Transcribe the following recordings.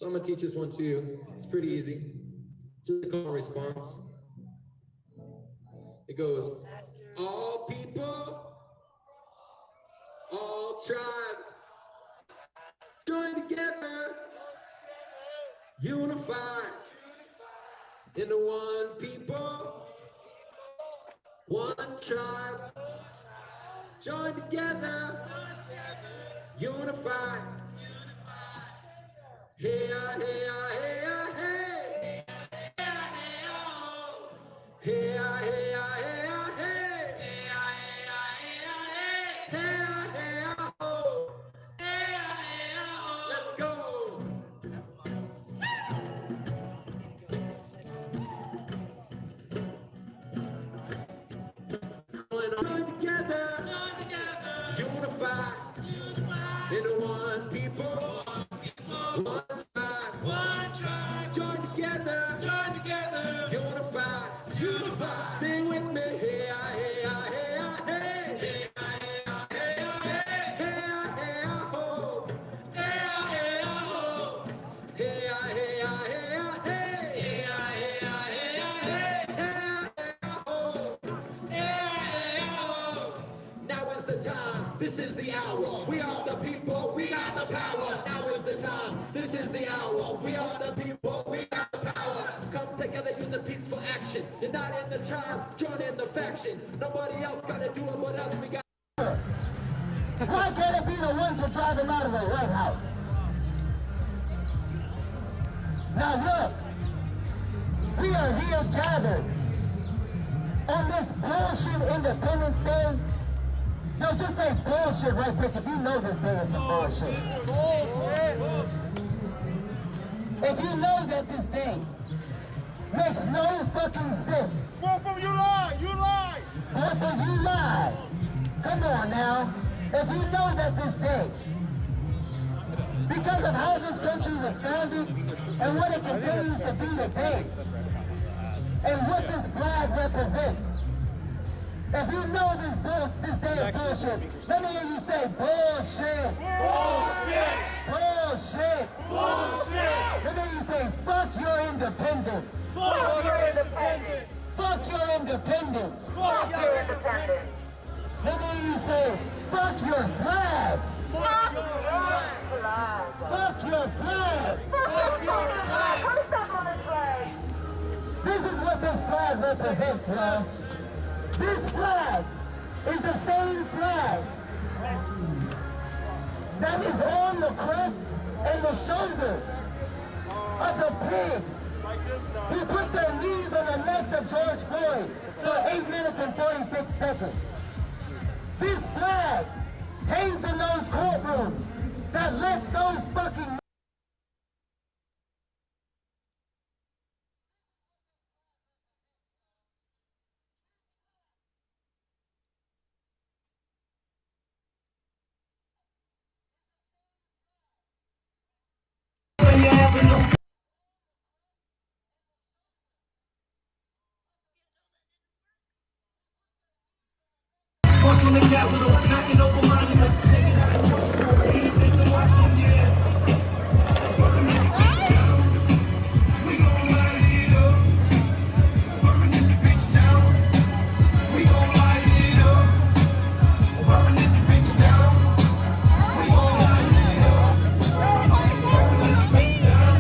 So I'm gonna teach this one to you. It's pretty easy. Just a call and response. It goes, all people, all tribes, join together, unified into one people, one tribe, join together, unified. Hey, hey, hey, hey, hey, hey, hey, hey, let's go. Join together, unified into one people, one tribe, join together, unified, sing with me, hey, hey, hey, hey, this is the hour. We are the people. We got the power. Now is the time. This is the hour. We are the people. We got the power. Come together, use a peaceful action. You're not in the tribe, join in the faction. Nobody else got to do it but us. We got. Why can't it be the one to drive him out of the White House? Now look, we are here gathered on this bullshit Independence Day. Yo, just say bullshit right quick if you know this day is some bullshit. If you know that this day makes no fucking sense. You lie! You lie! You lie! Come on now. If you know that this day, because of how this country was founded and what it continues to do today, and what this flag represents, if you know this day is bullshit, let me hear you say bullshit. Bullshit! Bullshit! Bullshit! Let me hear you say fuck your independence. Fuck your independence! Fuck your independence. Fuck your independence! Let me hear you say fuck your flag. Fuck your flag! Fuck your flag. Fuck your flag! Put stuff on this flag. This is what this flag represents, man. This flag is the same flag that is on the crest and the shoulders of the pigs who put their knees on the necks of George Floyd for 8 minutes and 46 seconds. This flag hangs in those courtrooms that lets those fucking in the Capitol, knocking over monuments, taking out a choke, eating this in Washington. Burn this bitch down, we gon' light it up. Burn this bitch down, we gon' light it up. Burn this bitch down, we gon' light it up. Burn this bitch down,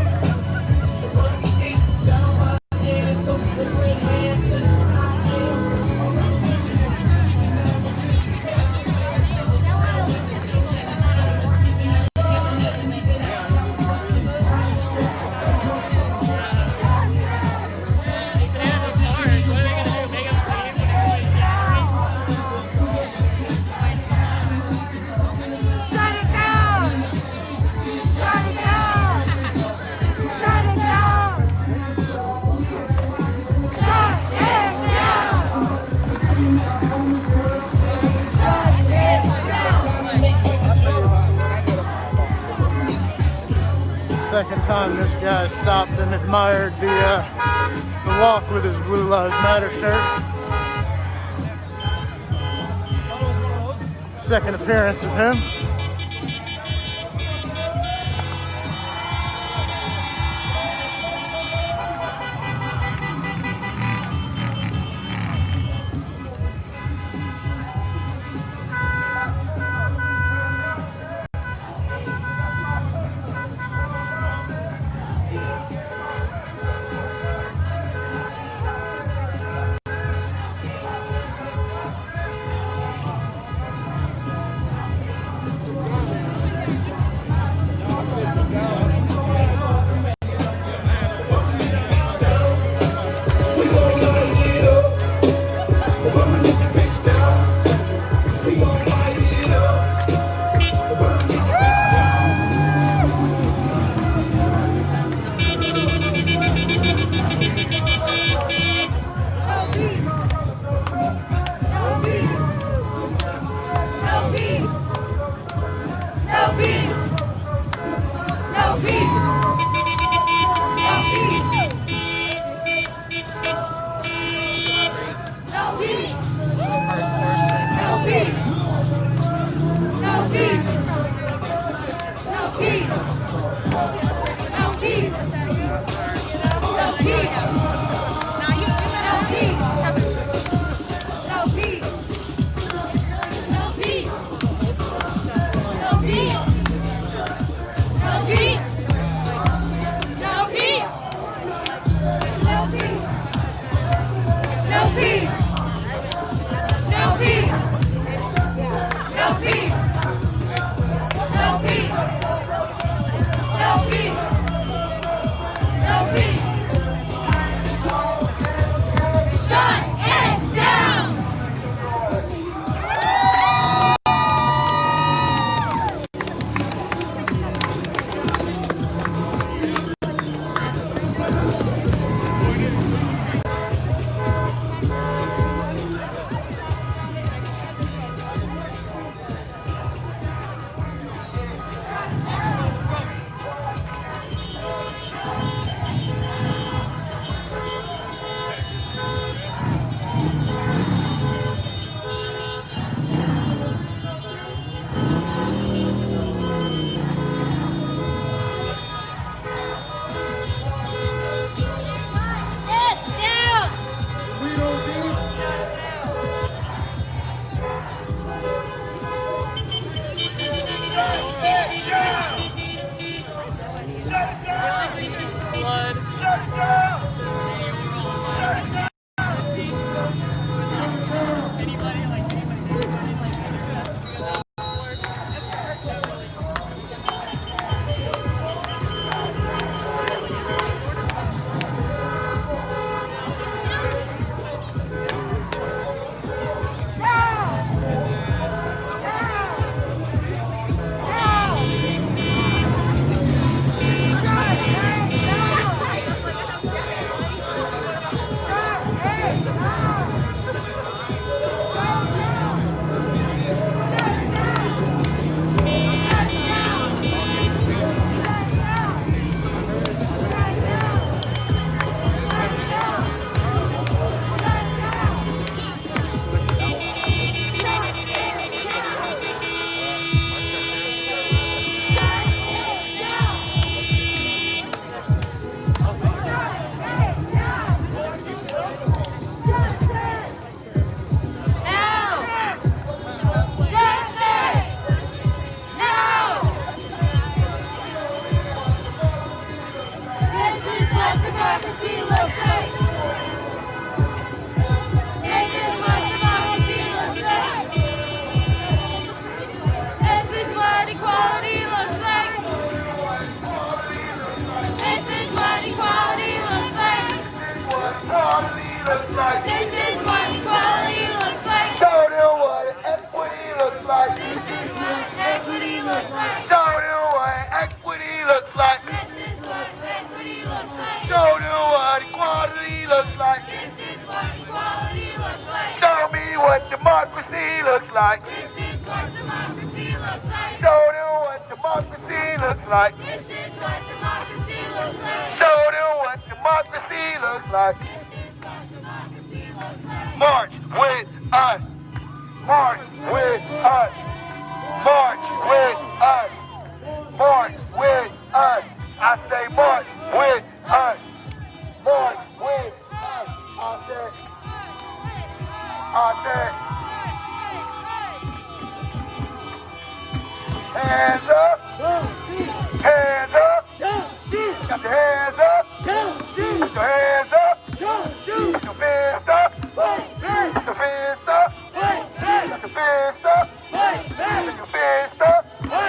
burn it down. Yeah, don't be afraid, man. Second time this guy stopped and admired the walk with his Blue Lives Matter shirt. Second appearance of him. looks like. This is what equality looks like. Show them what equity looks like. This is what equity looks like. Show them what equity looks like. This is what equity looks like. Show them what equality looks like. This is what equality looks like. Show me what democracy looks like. This is what democracy looks like. Show them what democracy looks like. This is what democracy looks like. Show them what democracy looks like. This is what democracy looks like. March with us. March with us. March with us. March with us. I say march with us. March with us. I said. Hands up. Hands up. Got your hands up. Put your hands up. Put your fist up. Put your fist up. Put your fist up. Put your fist up. Put your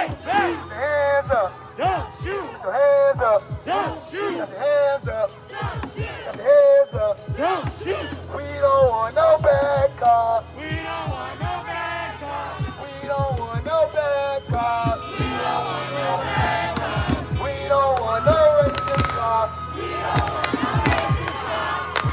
hands up. Put your hands up. Got your hands up. Got your hands up. Don't shoot! We don't want no bad cops. We don't want no bad cops. We don't want no bad cops. We don't want no bad cops. We don't want no racist cops. We don't want no racist cops. We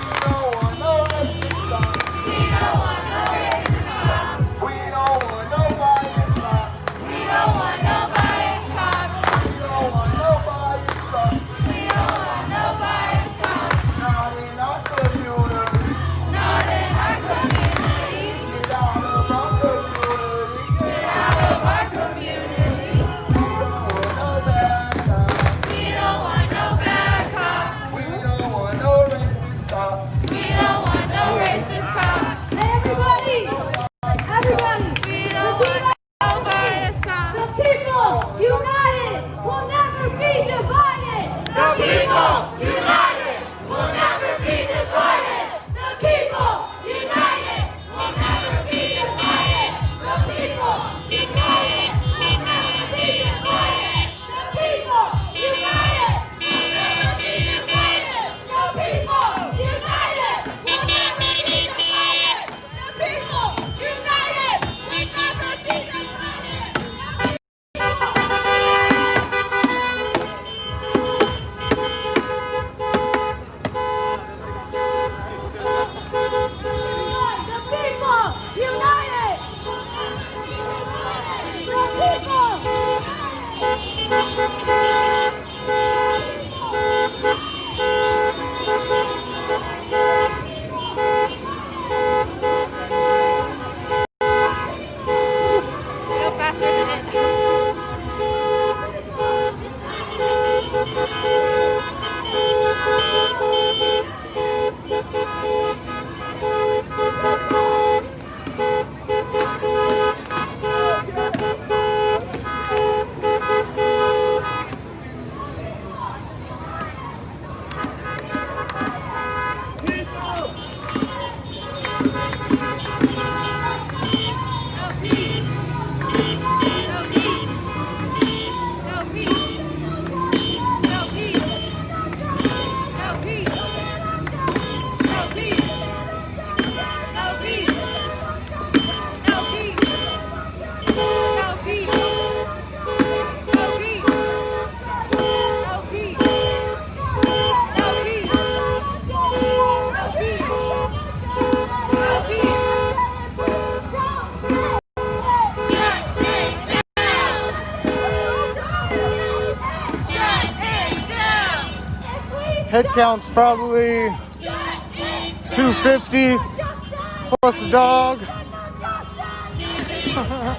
don't want no racist cops. We don't want no racist cops. We don't want no biased cops. We don't want no biased cops. We don't want no biased cops. We don't want no biased cops. Not in our community. Not in our community. Get out of our community. Get out of our community. We don't want no bad cops. We don't want no bad cops. We don't want no racist cops. We don't want no racist cops. Everybody! Everybody! We don't want no biased The cops. people united will never be divided! The people united will never be divided. The people united will never be divided! The people united will never be divided! The people united will never be divided! The people united will never be divided! The people united will never be divided! The people united will never be divided! The people Go faster than it. No peace. No peace. No peace. No peace. No peace. No peace. No peace. No peace. No peace. No peace. No peace. No peace. No peace. No peace. Shut it down! Shut it down! Head count's probably 250 plus a dog. Shut it down!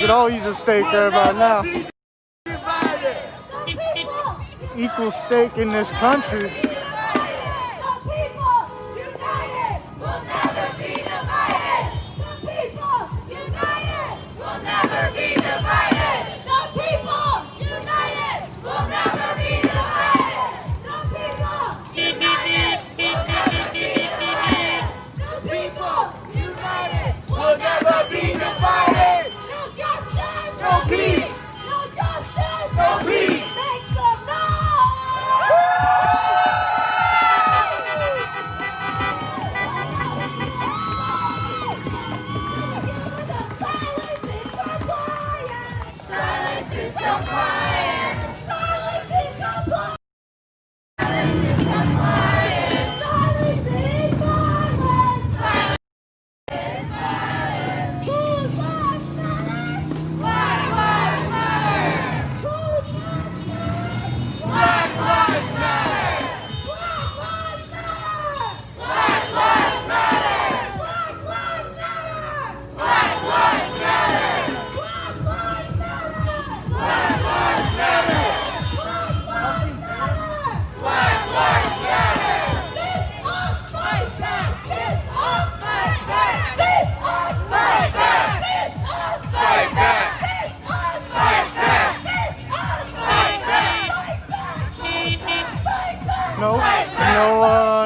could all use a steak right about now. Equal stake in this country.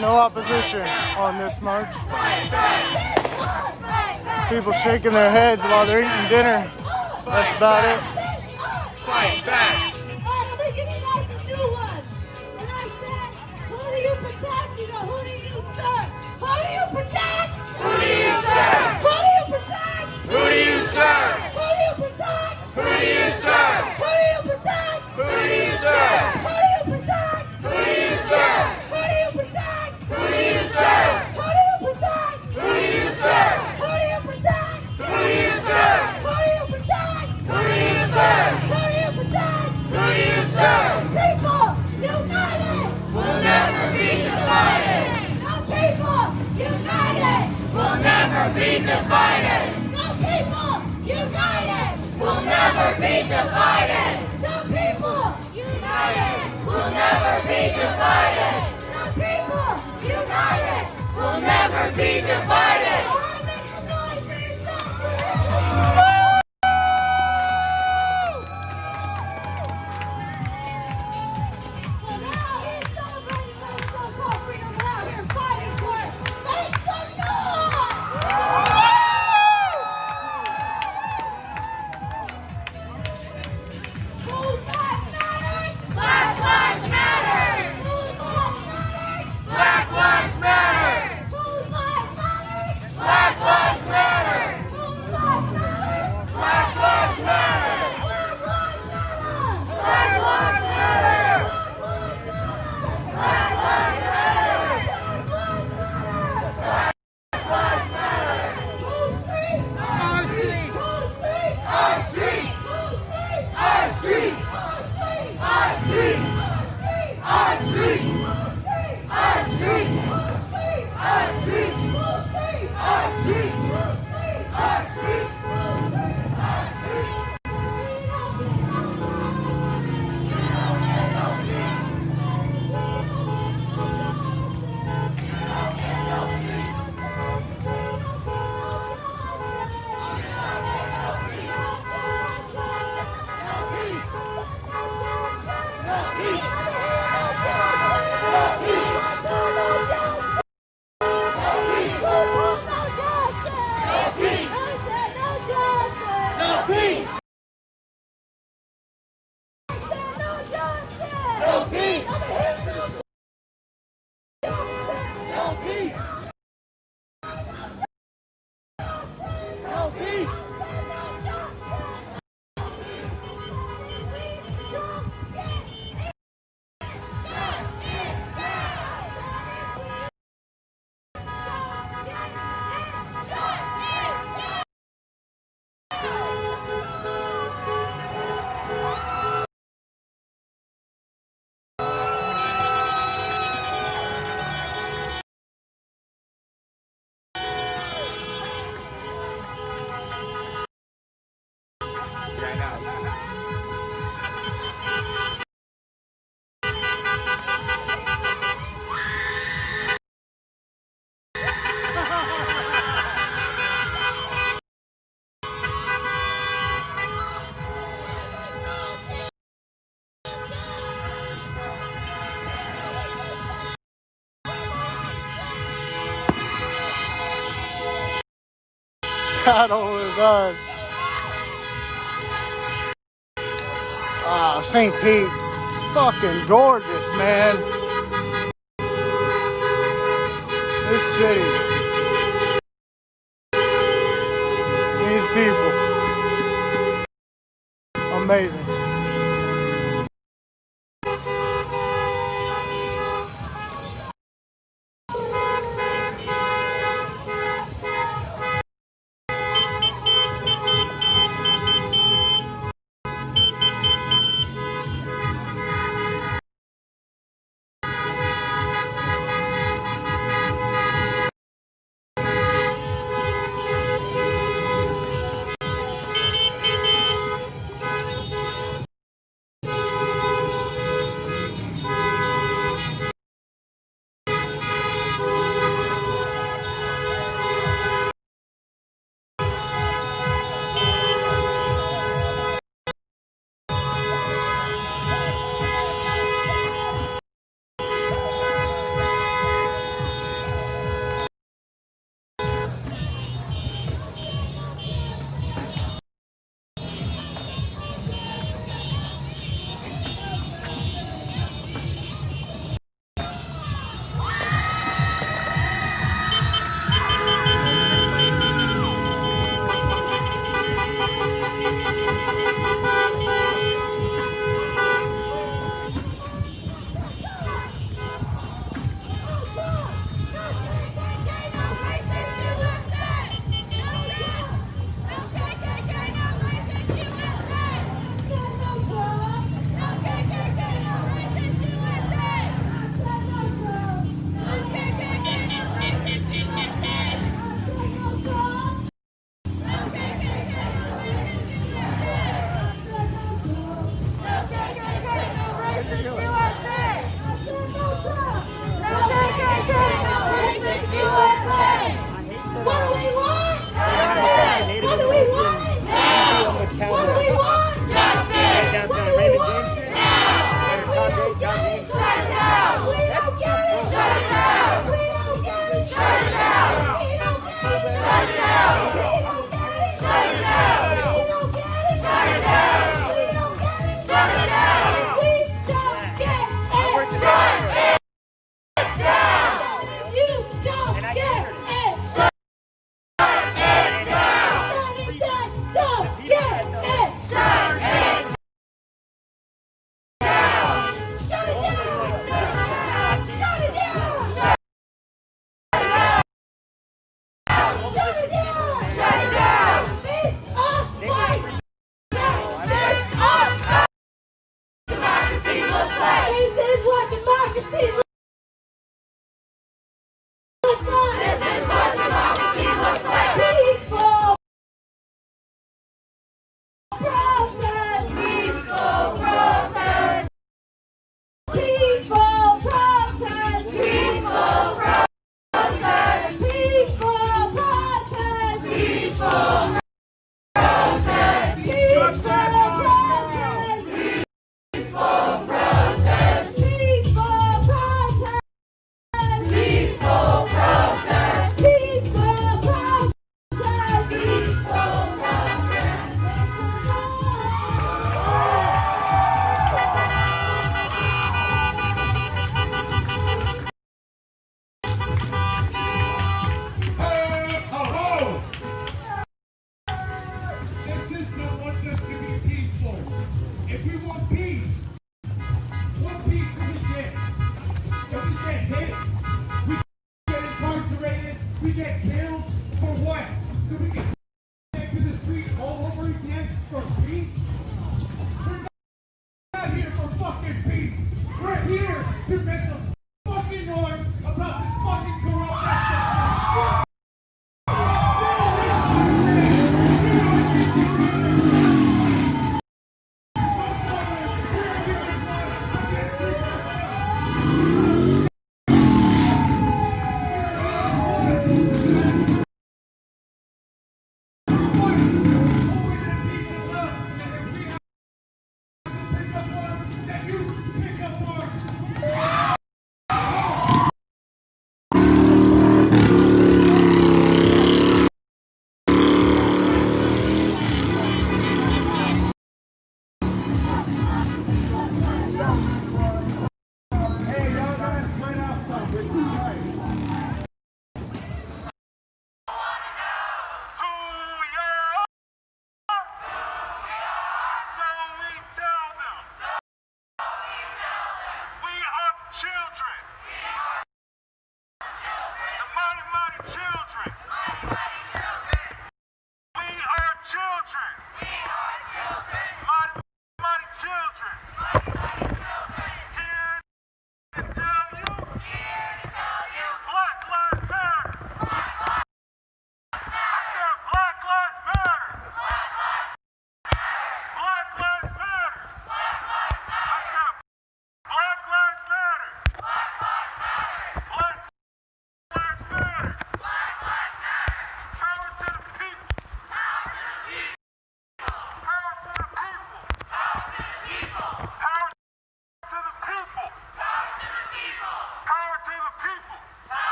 No opposition on this march. People shaking their heads while they're eating dinner. That's about it. Fight back. I'm going to give you guys a new one. And I said, who do you protect? You go, who do you serve? Who do you protect? Who do you serve? Who do you protect? Who do you serve? Who do you protect? Who do you serve? Who do you protect? Who do you serve? Who do you protect? Who do you serve? Who do you protect? Who do you serve? Who do you protect? Who do you serve? Who do you protect? Who do you serve? Who do you protect? Who do you serve? Who do you protect? Who do you serve? People united We'll never be divided. The people united We'll never be divided. The people united We'll never be divided. The people united We'll never be divided. The people united We'll never be divided. Or make some noise for yourself. Well, they're out here celebrating what is so-called freedom. We're out here fighting for it. Make some noise! Whose lives matter? Black lives matter. Whose lives matter? Black lives matter. Whose lives matter? battle with us. Ah, St. Pete, fucking gorgeous, man. This city, these people, amazing.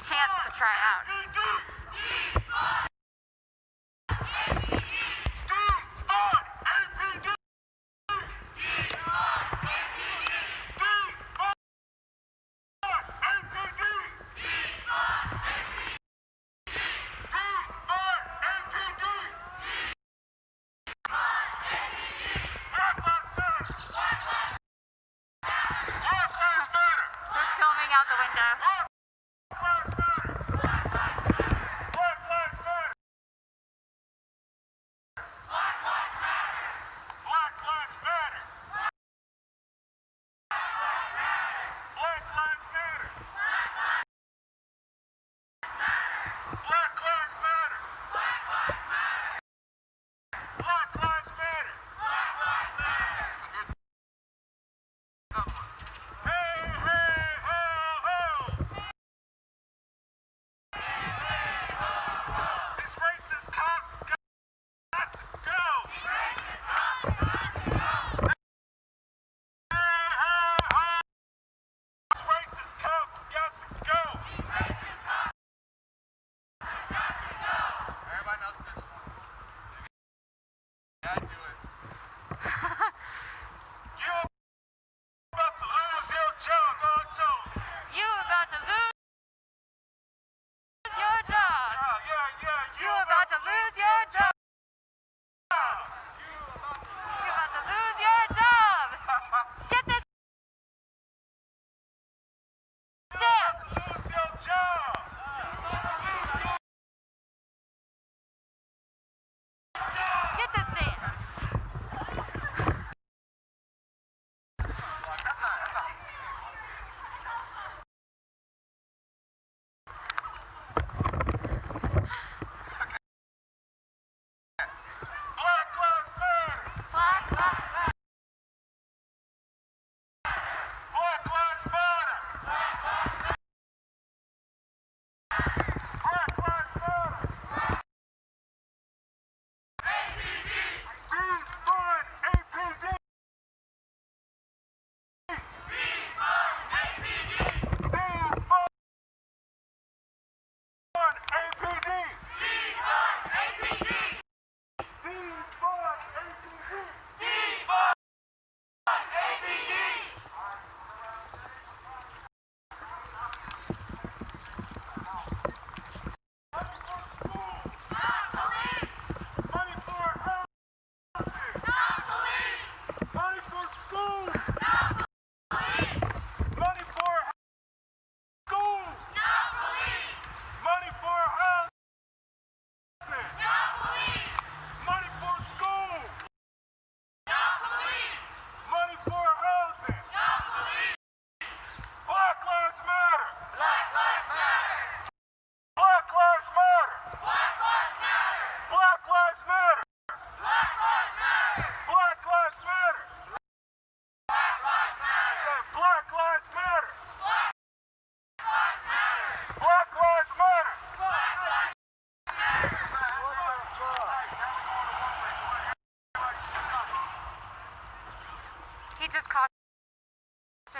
Chance to try out. They're filming out the window.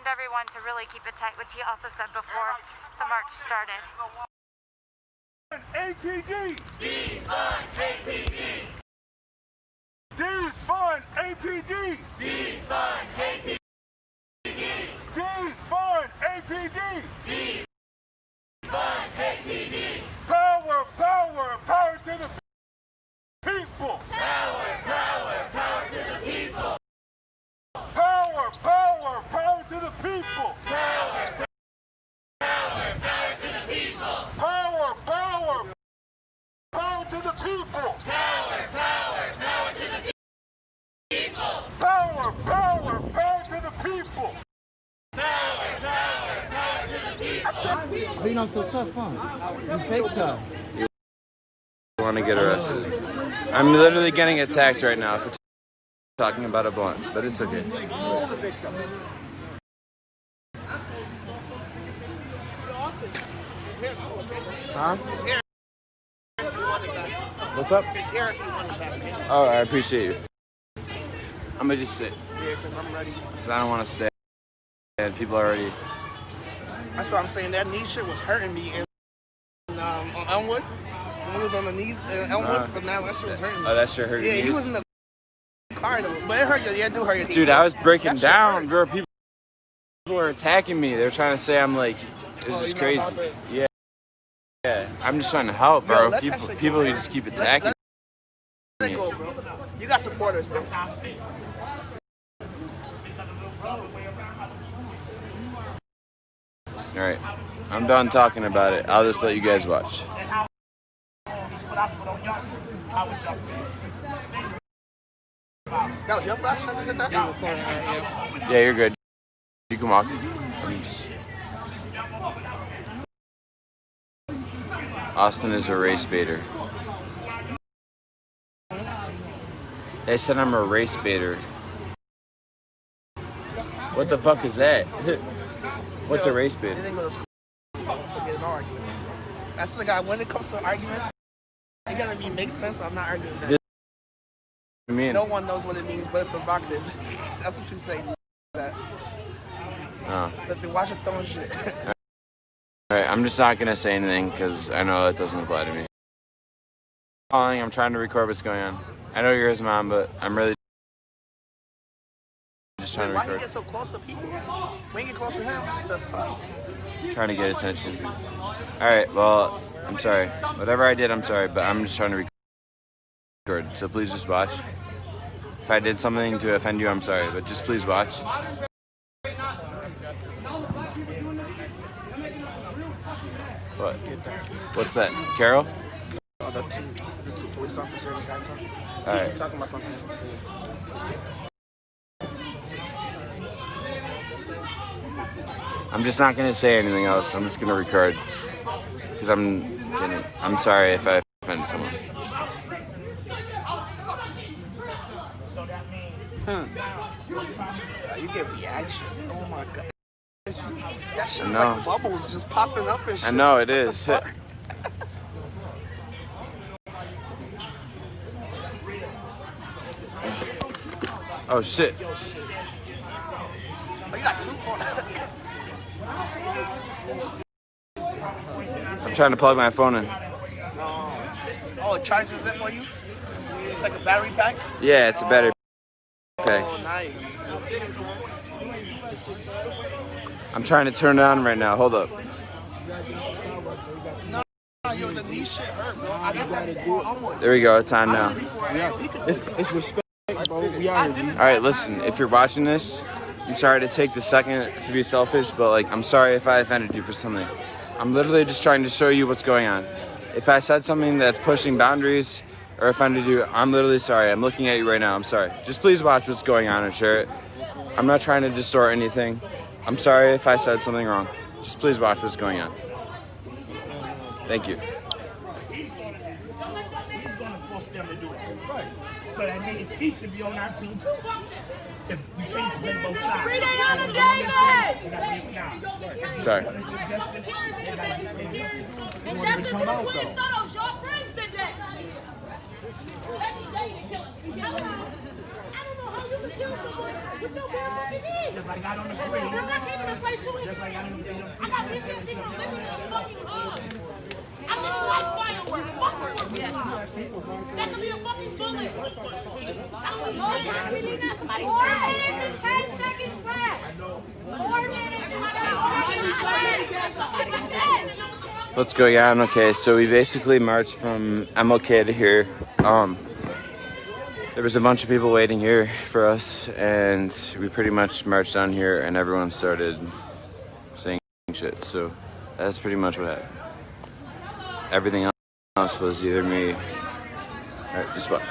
cautioned everyone to really keep it tight, which he also said before the march started. APD! Defund APD! Defund APD! Defund APD! Defund APD! Defund APD! Power, power, power to the people! Power, power, power to the people! Power, power, power to the people! Power, power, power to the people! Power, power, power to the people! Power, power, power to the people! Power, power, power to the people! Power, power, power to the people! Oh, you know, so tough, huh? You fake tough. Want to get arrested. I'm literally getting attacked right now for talking about a blunt, but it's okay. Huh? What's up? It's here if you want it back. Oh, I appreciate you. I'm gonna just sit. Yeah, because I'm ready. Because I don't want to stay. And people are already. That's what I'm saying. That knee shit was hurting me on Elmwood. When we was on the knees in Elmwood, but now that shit was hurting me. Oh, that shit hurt. Yeah, he was in the car though. But it hurt you. Yeah, it do hurt your knees. Dude, I was breaking down, bro. People were attacking me. They were trying to say I'm like, this is crazy. Yeah. Yeah, I'm just trying to help, bro. People who just keep attacking. Let it go, bro. You got supporters, bro. All right, I'm done talking about it. I'll just let you guys watch. That was your flash? I said that? Yeah, you're good. You can walk. Austin is a race baiter. They said I'm a race baiter. What the fuck is that? What's a race baiter? They didn't go to school for getting an argument. That's the guy. When it comes to arguments, it gotta make sense. So I'm not arguing with that. I mean, no one knows what it means, but it's provocative. That's what you say. That. That they watch it throwing shit. Alright, I'm just not gonna say anything because I know that doesn't apply to me. I'm trying to record what's going on. I know you're his mom, but I'm really just trying to record. Why you get so close to people? When you get close to him, what the fuck? Trying to get attention. Alright, well, I'm sorry. Whatever I did, I'm sorry, but I'm just trying to record. So please just watch. If I did something to offend you, I'm sorry, but just please watch. What? What's that? Carol? Oh, the two police officers and the guy talking. All right. He's talking about something. I'm just not gonna say anything else. I'm just gonna record because I'm sorry if I offended someone. You get reactions. Oh my god. That shit is No. like bubbles just popping up and shit. I know it is. Oh shit. Oh, you got two phones. I'm trying to plug my phone in. Oh, it charges it for you? It's like a battery pack? Yeah, it's a battery pack. Oh, nice. I'm trying to turn it on right now. Hold up. No, yo, the knee shit hurt, bro. I got that before. I'm with. There we go. It's on now. It's respect, bro. We are. All right, listen. If you're watching this, I'm sorry to take the second to be selfish, but like, I'm sorry if I offended you for something. I'm literally just trying to show you what's going on. If I said something that's pushing boundaries or offended you, I'm literally sorry. I'm looking at you right now. I'm sorry. Just please watch what's going on and share it. I'm not trying to distort anything. I'm sorry if I said something wrong. Just please watch what's going on. Thank you. He's going to force them to do it. Right. So that means he should be on our team too. If we can't play both sides. Free Diana Davis! Sorry. And Justice for the Queen thought of your friends today. I don't know how you would kill someone with your bad fucking knee. Just like I don't agree. I'm not keeping the place shooting. Just like I don't agree. I got business people living in this fucking hood. I don't like fireworks. Fuck fireworks. That could be a fucking bullet. I don't know. 4 minutes and 10 seconds left. 4 minutes and 10 seconds left. What's going on? Okay, so we basically marched from MLK to here. There was a bunch of people waiting here for us, and we pretty much marched down here, and everyone started saying shit. So that's pretty much what happened. Everything else was either me. Alright, just watch.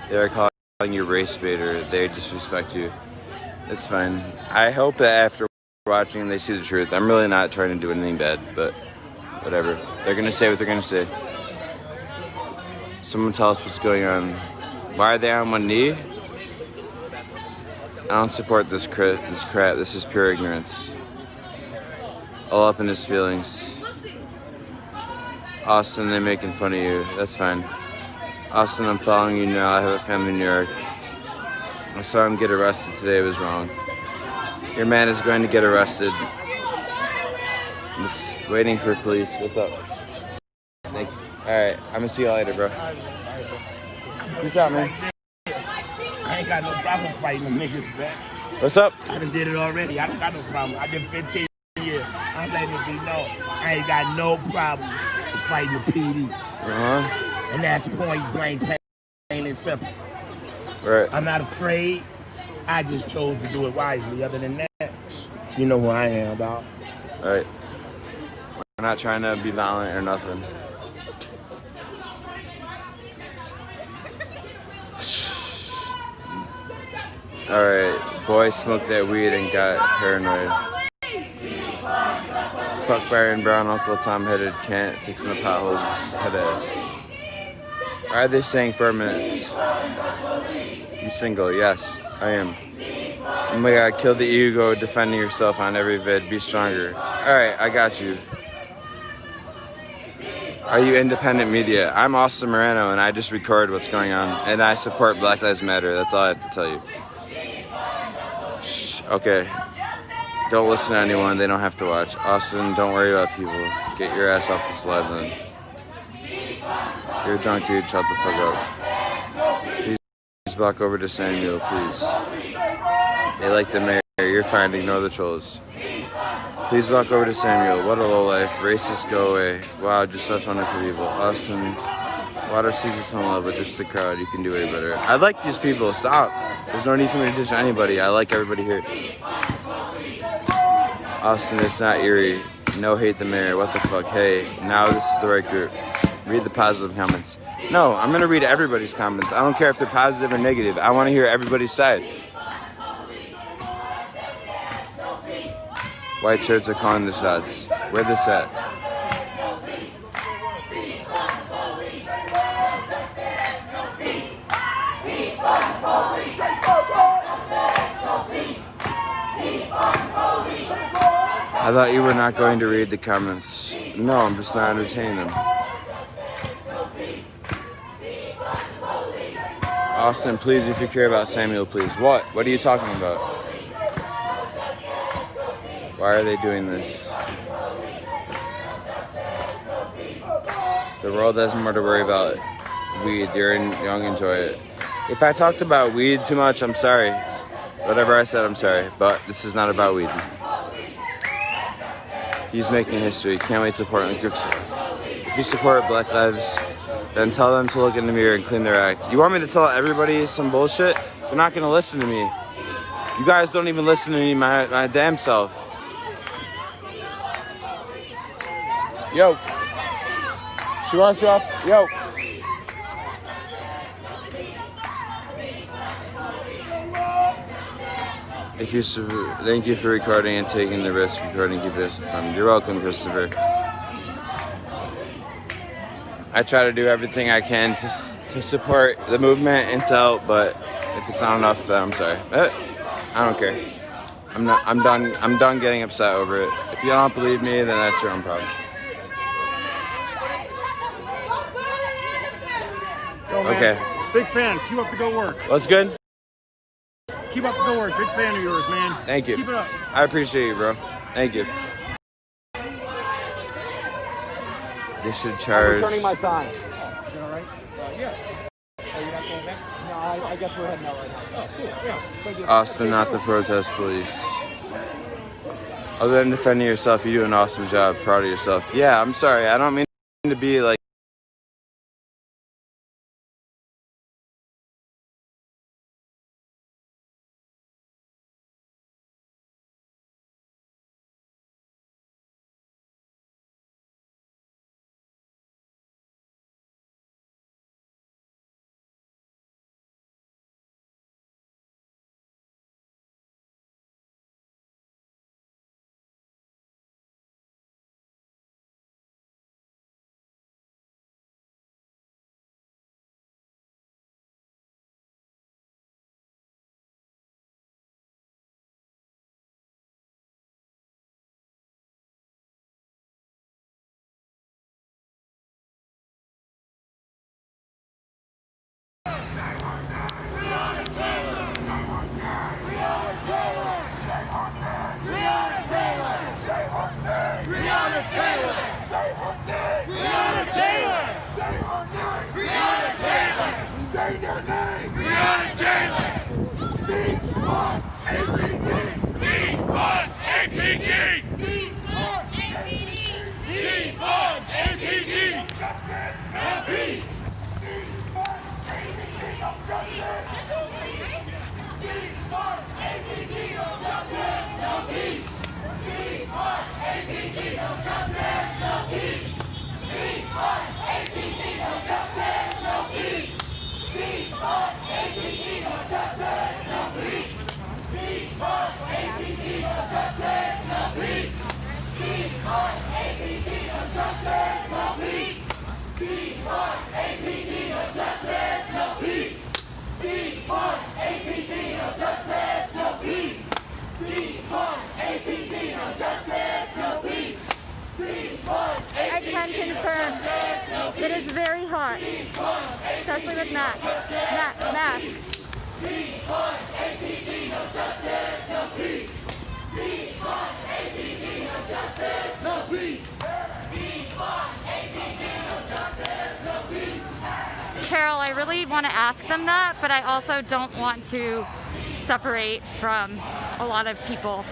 They're calling you race baiter. They disrespect you. It's fine. I hope that after watching they see the truth. I'm really not trying to do anything bad, but whatever. They're gonna say what they're gonna say. Someone tell us what's going on. Why are they on one knee? I don't support this crap. This is pure ignorance. All up in his feelings. Austin, they're making fun of you. That's fine. Austin, I'm following you now. I have a family in New York. I saw him get arrested today. It was wrong. Your man is going to get arrested. I'm just waiting for police. What's up? Thank you. Alright, I'm gonna see you later, bro. Peace out, man. I ain't got no problem fighting them niggas back. What's up? I done did it already. I don't got no problem. I did 15 years. I'm letting it be known. I ain't got no problem with fighting the PD. And that's point blank, plain and simple. Right. I'm not afraid. I just chose to do it wisely. Other than that, you know who I am, dog. Alright. We're not trying to be violent or nothing. Alright, boy smoked that weed and got paranoid. Fuck Byron Brown, Uncle Tom headed, can't fixing the potholes, head ass. Why are they saying 4 minutes? You single? Yes, I am. Oh my god, kill the ego, defending yourself on every vid, be stronger. Alright, I got you. Are you independent media? I'm Austin Moreno and I just record what's going on and I support Black Lives Matter, that's all I have to tell you. Shh, okay. Don't listen to anyone, they don't have to watch. Austin, don't worry about people. Get your ass off this live then. You're a drunk dude, shut the fuck up. Please walk over to Samuel, please. They like the mayor, you're fine, ignore the trolls. Please walk over to Samuel, what a lowlife. Racists, go away. Wow, just such wonderful people. Austin, water secrets on love, but just the crowd, you can do way better. I like these people, stop. There's no need for me to ditch anybody, I like everybody here. Austin, it's not eerie. No hate the mayor, what the fuck. Hey, now this is the right group. Read the positive comments. No, I'm gonna read everybody's comments. I don't care if they're positive or negative. I wanna hear everybody's side. White shirts are calling the shots. Where this at? I thought you were not going to read the comments. No, I'm just not entertaining them. Austin, please, if you care about Samuel, please. What? What are you talking about? Why are they doing this? The world has more to worry about. Weed, you're young, enjoy it. If I talked about weed too much, I'm sorry. Whatever I said, I'm sorry. But this is not about weed. He's making history. Can't wait to Portland cook stuff. If you support Black Lives, then tell them to look in the mirror and clean their act. You want me to tell everybody some bullshit? They're not gonna listen to me. You guys don't even listen to me, my damn self. Yo. She wants you off. Yo. If you thank you for recording and taking the risk recording. Keep this fun. You're welcome, Christopher. I try to do everything I can to support the movement and to help, but if it's not enough, then I'm sorry. I don't care. I'm done getting upset over it. If you don't believe me, then that's your own problem. Yo, man. Okay. Big fan. Keep up the good work. What's good? Keep up the good work. Big fan of yours, man. Thank you. Keep it up. I appreciate you, bro. Thank you. They should charge. I'm returning my sign. You all right? Yeah. Are you not going back? No, I guess we're heading out right now. Oh, cool. Yeah. Thank you. Austin, not the protest police. Other than defending yourself, you do an awesome job. Proud of yourself. Yeah, I'm sorry. I don't mean to be like. Say their name! Breonna Taylor! D1 APD! D1 APD! D1 APD! D1 APD! Justice and peace! D1 APD of justice! D1 APD of justice and peace! D1 APD of justice and peace! D1 APD of justice and peace! D1 APD of justice and peace! D1 APD of justice and peace! D1 APD of justice and peace! D1 APD of justice and peace! D1 APD of justice and peace! D1 APD of justice and peace! I can confirm it is very hot, especially with masks. Masks. D1 APD of justice and peace! D1 APD of justice and peace! D1 APD of justice and peace! Carol, I really want to ask them that, but I also don't want to separate from a lot of people.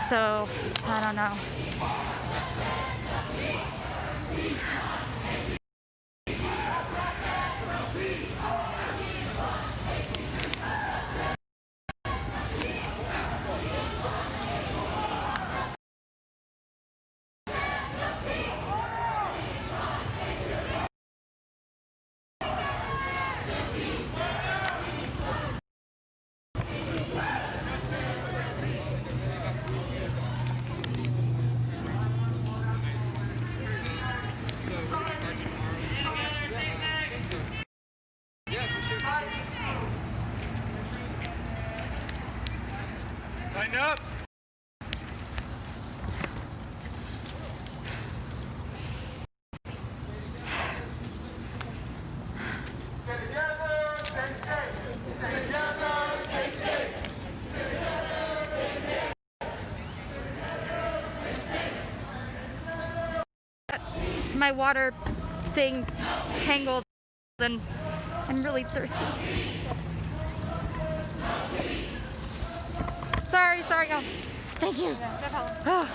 So, I don't know. Line up! Stay together, stay safe! Stay together, stay safe! Stay together, stay safe! My water thing tangled and I'm really thirsty. Sorry, y'all. Thank you. No problem.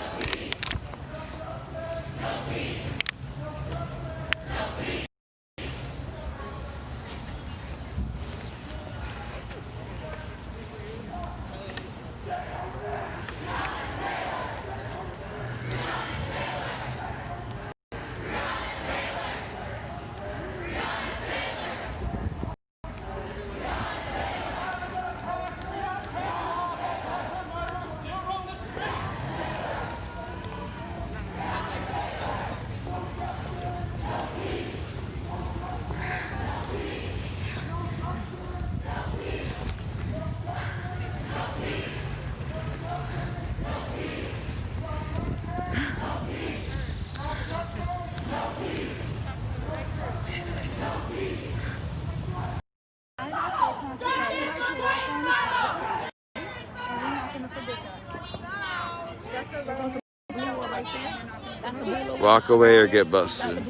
Walk away or get busted.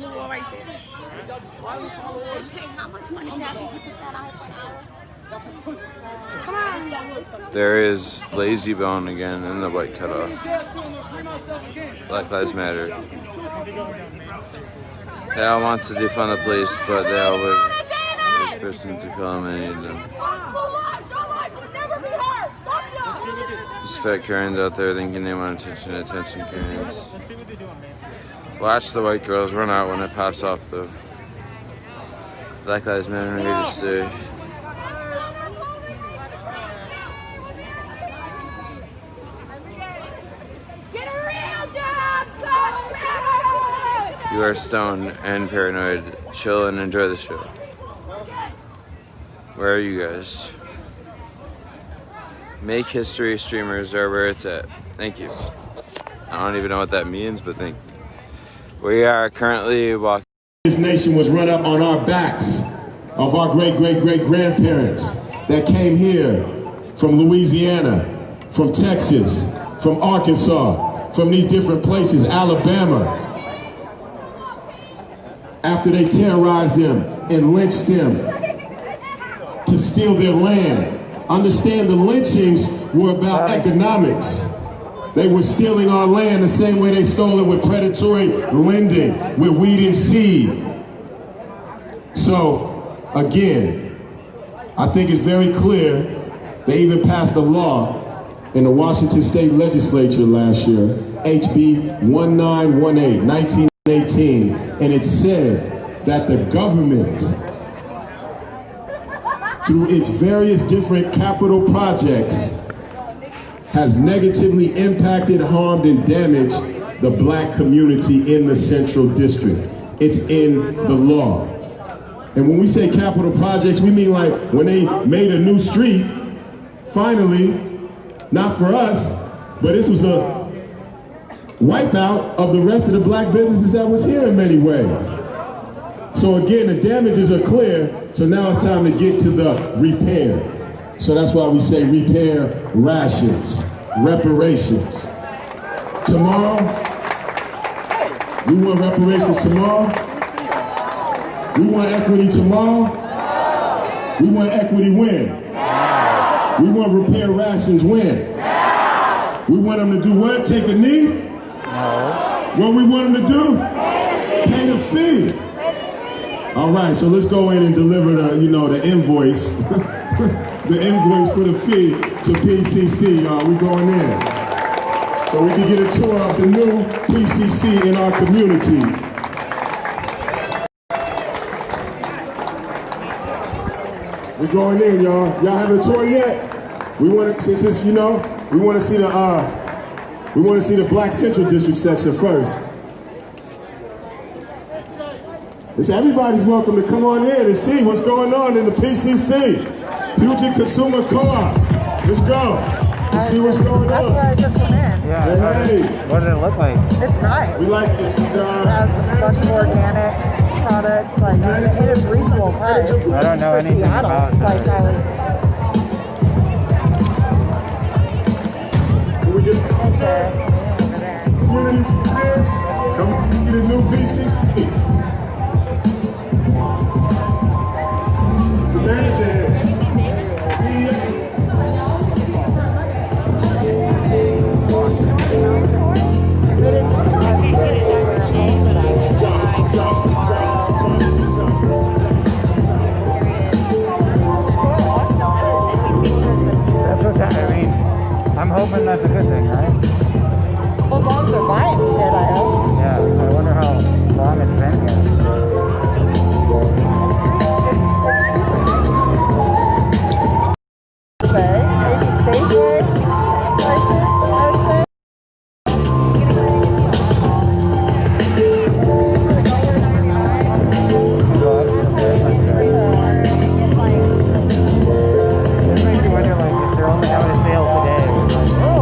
There is Lazy Bone again in the white cutoff. Black Lives Matter. They all want to defund the police, but they all would the person to kill them and need them. These fat Karens out there thinking they want attention Karens. Watch the white girls run out when it pops off though. Black Lives Matter are here to stay. You are stoned and paranoid. Chill and enjoy the show. Where are you guys? Make history streamers are where it's at. Thank you. I don't even know what that means, but thank you. We are currently walking. This nation was run up on our backs of our great-great-great-grandparents that came here from Louisiana, from Texas, from Arkansas, from these different places, Alabama. After they terrorized them and lynched them to steal their land. Understand the lynchings were about economics. They were stealing our land the same way they stole it with predatory lending, with weed and seed. So, again, I think it's very clear. They even passed a law in the Washington State Legislature last year, HB 1918, 1918, and it said that the government, through its various different capital projects, has negatively impacted, harmed, and damaged the black community in the Central District. It's in the law. And when we say capital projects, we mean like when they made a new street, finally, not for us, but this was a wipeout of the rest of the black businesses that was here in many ways. So again, the damages are clear, so now it's time to get to the repair. So that's why we say repair rations, reparations. Tomorrow, we want reparations tomorrow. We want equity tomorrow. We want equity when? We want repair rations when? We want them to do what? Take a knee? What we want them to do? Pay the fee. All right, so let's go in and deliver the, the invoice, the invoice for the fee to PCC, y'all. We going in. So we can get a tour of the new PCC in our community. We going in, y'all. Y'all having a tour yet? We want to, since it's, we want to see the Black Central District section first. It's everybody's welcome to come on in and see what's going on in the PCC. Puget Consumer Co-op. Let's go. And see what's going on. That's where I just went in. Yeah. Hey. What did it look like? It's nice. We like it. It has a bunch of organic products. Like, it is reasonable price. I don't know anything about it. Like, I was... We get community friends. Come get a new PCC. The manager here. I'm hoping that's a good thing, right? Well, as long as they're buying shit, I hope. Yeah, I wonder how long it's been here. Maybe Safeway prices, I would say. It makes you wonder, like, if they're only having a sale today. Like, oh.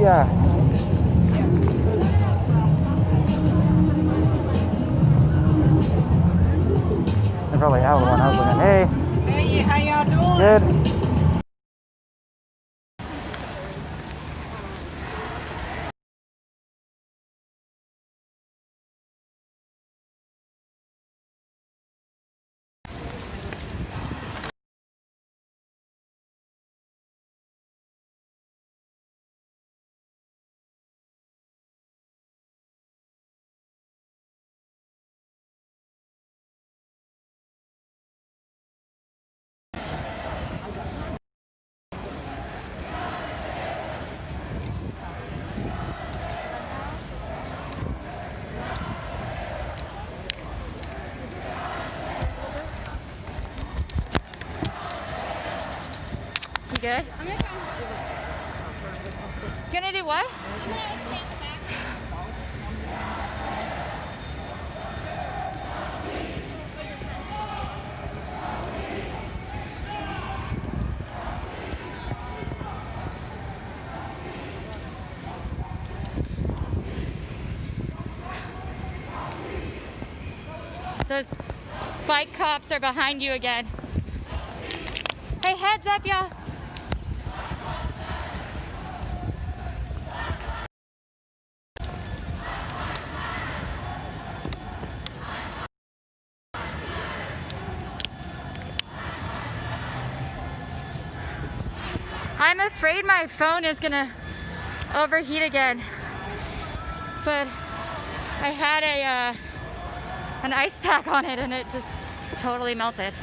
Yeah. They probably have one. I was looking. Hey. Hey, how y'all doing? Good. You good? Gonna do what? Those bike cops are behind you again. Hey, heads up, y'all. I'm afraid my phone is gonna overheat again, but I had an ice pack on it and it just totally melted.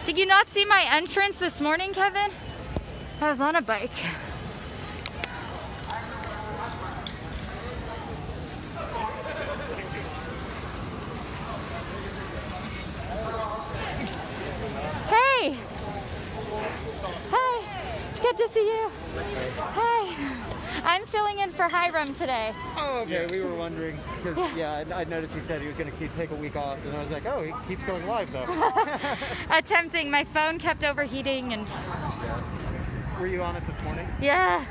Did you not see my entrance this morning, Kevin? I was on a bike. Hey! Hi! It's good to see you. Hi! I'm filling in for Hiram today. Oh, okay. We were wondering because I noticed he said he was going to take a week off, and I was like, oh, he keeps going live though. Attempting. My phone kept overheating and. Were you on it this morning? Yeah.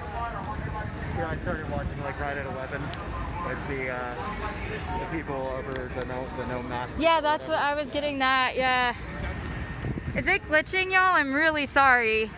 Yeah, I started watching like right at 11 with the people over the no mask. Yeah, that's what I was getting. That. Yeah. Is it glitching, y'all? I'm really sorry.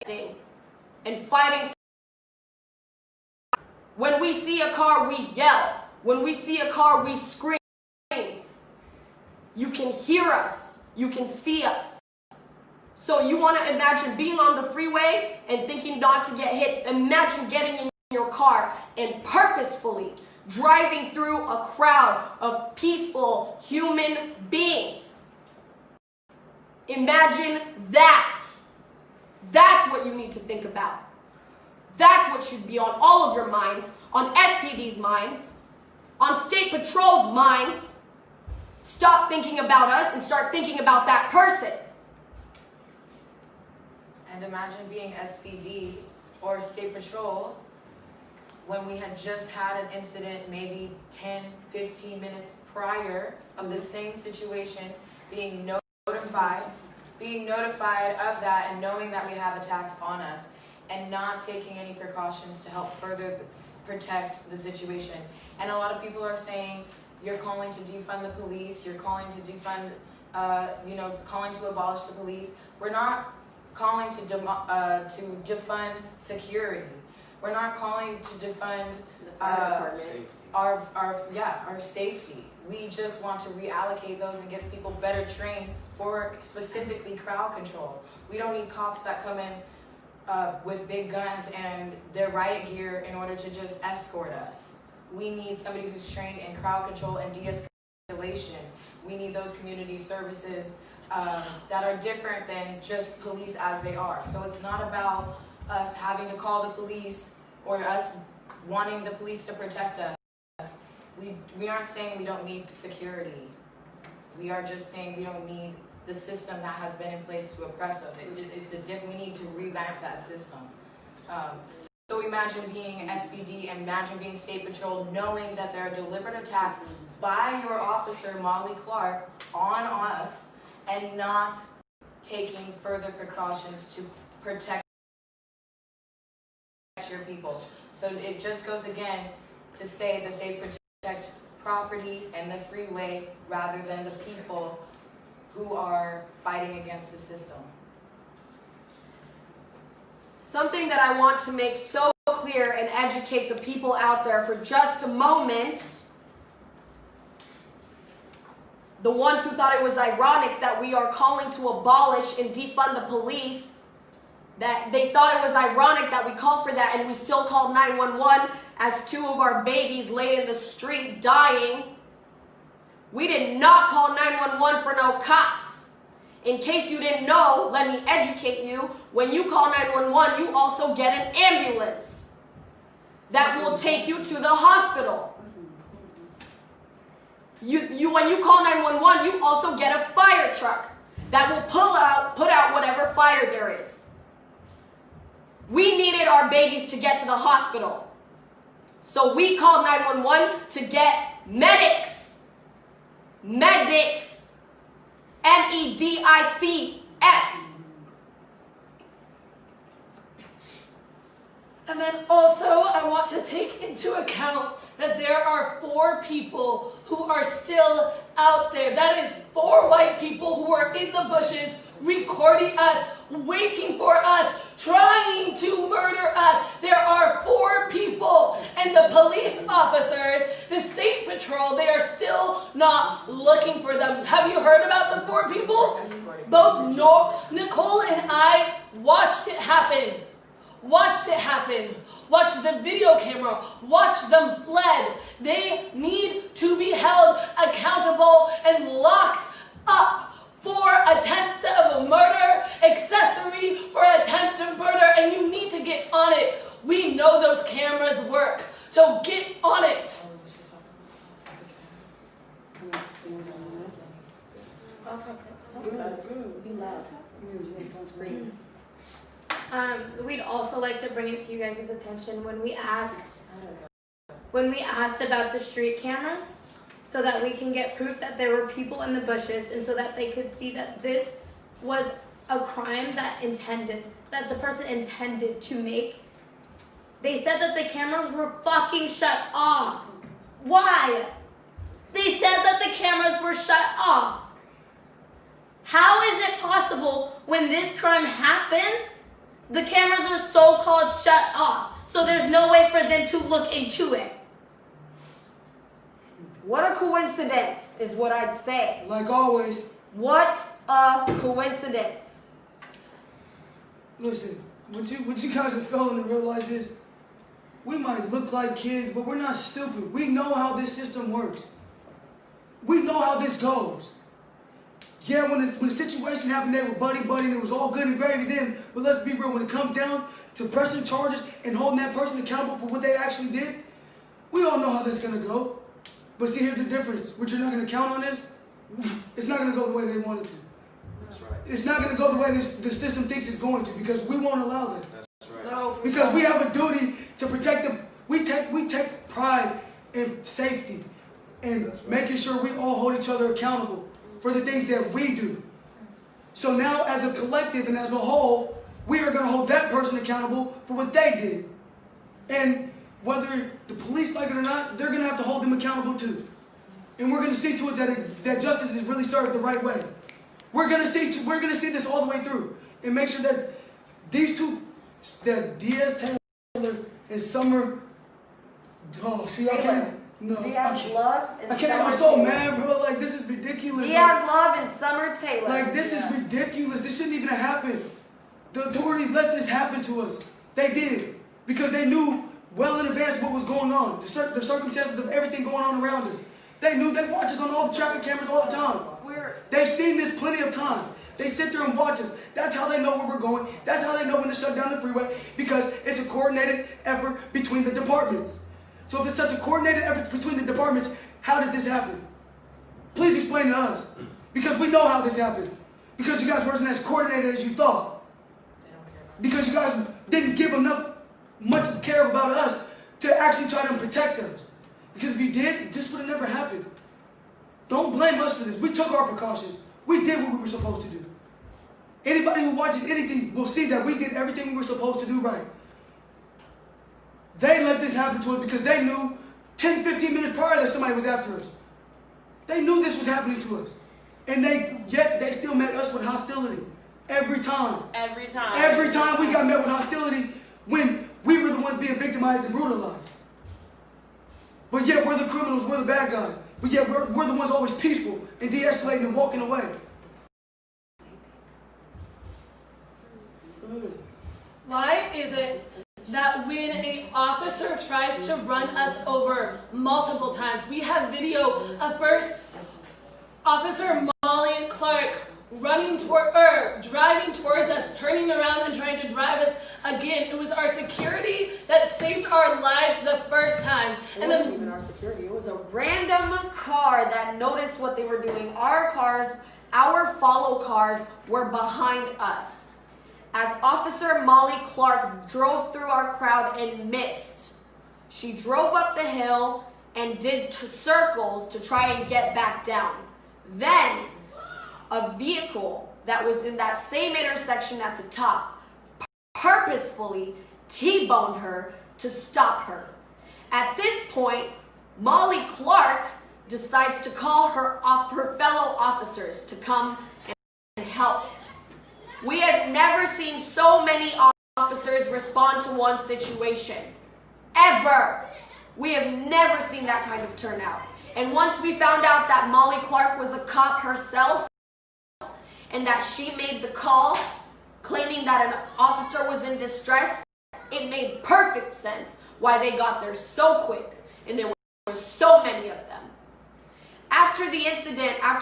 and fighting. When we see a car, we yell. When we see a car, we scream. You can hear us. You can see us. So you want to imagine being on the freeway and thinking not to get hit. Imagine getting in your car and purposefully driving through a crowd of peaceful human beings. Imagine that. That's what you need to think about. That's what should be on all of your minds, on SPD's minds, on State Patrol's minds. Stop thinking about us and start thinking about that person. And imagine being SPD or State Patrol when we had just had an incident maybe 10, 15 minutes prior of the same situation, being notified of that and knowing that we have attacks on us and not taking any precautions to help further protect the situation. And a lot of people are saying, you're calling to defund the police, you're calling to defund, calling to abolish the police. We're not calling to defund security. We're not calling to defund our safety. We just want to reallocate those and get people better trained for specifically crowd control. We don't need cops that come in with big guns and their riot gear in order to just escort us. We need somebody who's trained in crowd control and de-escalation. We need those community services that are different than just police as they are. So it's not about us having to call the police or us wanting the police to protect us. We aren't saying we don't need security. We are just saying we don't need the system that has been in place to oppress us. We need to revamp that system. So imagine being SPD, imagine being State Patrol, knowing that there are deliberate attacks by your officer, Molly Clark, on us, and not taking further precautions to protect your people. So it just goes again to say that they protect property and the freeway rather than the people who are fighting against the system. Something that I want to make so clear and educate the people out there for just a moment. The ones who thought it was ironic that we are calling to abolish and defund the police, that they thought it was ironic that we called for that and we still called 911 as 2 of our babies lay in the street dying. We did not call 911 for no cops. In case you didn't know, let me educate you. When you call 911, you also get an ambulance that will take you to the hospital. When you call 911, you also get a fire truck that will put out whatever fire there is. We needed our babies to get to the hospital. So we called 911 to get medics. Medics. MEDICS. And then also, I want to take into account that there are 4 people who are still out there. That is 4 white people who are in the bushes recording us, waiting for us, trying to murder us. There are 4 people, and the police officers, the State Patrol, they are still not looking for them. Have you heard about the 4 people? Both Nicole and I watched it happen. Watched it happen. Watched the video camera. Watched them fled. They need to be held accountable and locked up for attempt of murder, accessory for attempt of murder, and you need to get on it. We know those cameras work, so get on it. We'd also like to bring it to you guys' attention when we asked about the street cameras, so that we can get proof that there were people in the bushes and so that they could see that this was a crime that the person intended to make. They said that the cameras were fucking shut off. Why? They said that the cameras were shut off. How is it possible when this crime happens The cameras are so-called shut off, so there's no way for them to look into it. What a coincidence is what I'd say. Like always. What a coincidence. Listen, what you guys are failing to realize is we might look like kids, but we're not stupid. We know how this system works. We know how this goes. Yeah, when the situation happened, they were buddy-buddy, and it was all good and gravy then, but let's be real, when it comes down to pressing charges and holding that person accountable for what they actually did, we all know how that's going to go. But see, here's the difference. What you're not going to count on is, it's not going to go the way they want it to. That's right. It's not going to go the way the system thinks it's going to, because we won't allow that. That's right. No. Because we have a duty to protect them. We take pride in safety and making sure we all hold each other accountable for the things that we do. So now as a collective and as a whole, we are going to hold that person accountable for what they did. And whether the police like it or not, they're going to have to hold them accountable too. And we're going to see to it that justice is really served the right way. We're going to see this all the way through and make sure that these two, that Diaz Taylor and Summer, oh, see, I can't. No, Diaz Love and I can't. Summer I'm so Taylor. mad, bro. Like, this is ridiculous. Diaz Love and Summer Taylor. Like, this is ridiculous. This shouldn't even have happened. The authorities let this happen to us. They did. Because they knew well in advance what was going on. The circumstances of everything going on around us. They knew. They watch us on all the traffic cameras all the time. They've seen this plenty of times. They sit there and watch us. That's how they know where we're going. That's how they know when to shut down the freeway. Because it's a coordinated effort between the departments. So if it's such a coordinated effort between the departments, how did this happen? Please explain to us. Because we know how this happened. Because you guys weren't as coordinated as you thought. Because you guys didn't give much care about us to actually try to protect us. Because if you did, this would have never happened. Don't blame us for this. We took our precautions. We did what we were supposed to do. Anybody who watches anything will see that we did everything we were supposed to do right. They let this happen to us because they knew 10, 15 minutes prior that somebody was after us. They knew this was happening to us. And yet they still met us with hostility. Every time. Every time. Every time we got met with hostility when we were the ones being victimized and brutalized. But yet we're the criminals, we're the bad guys. But yet we're the ones always peaceful and de-escalating and walking away. Why is it that when an officer tries to run us over multiple times, we have video of first Officer Molly Clark driving towards us, turning around and trying to drive us again. It was our security that saved our lives the first time. It wasn't even our security. It was a random car that noticed what they were doing. Our cars, our follow cars, were behind us. As Officer Molly Clark drove through our crowd and missed, she drove up the hill and did circles to try and get back down. Then, a vehicle that was in that same intersection at the top purposefully T-boned her to stop her. At this point, Molly Clark decides to call her fellow officers to come and help. We had never seen so many officers respond to one situation. Ever. We have never seen that kind of turnout. And once we found out that Molly Clark was a cop herself and that she made the call claiming that an officer was in distress, it made perfect sense why they got there so quick and there were so many of them. After the incident, after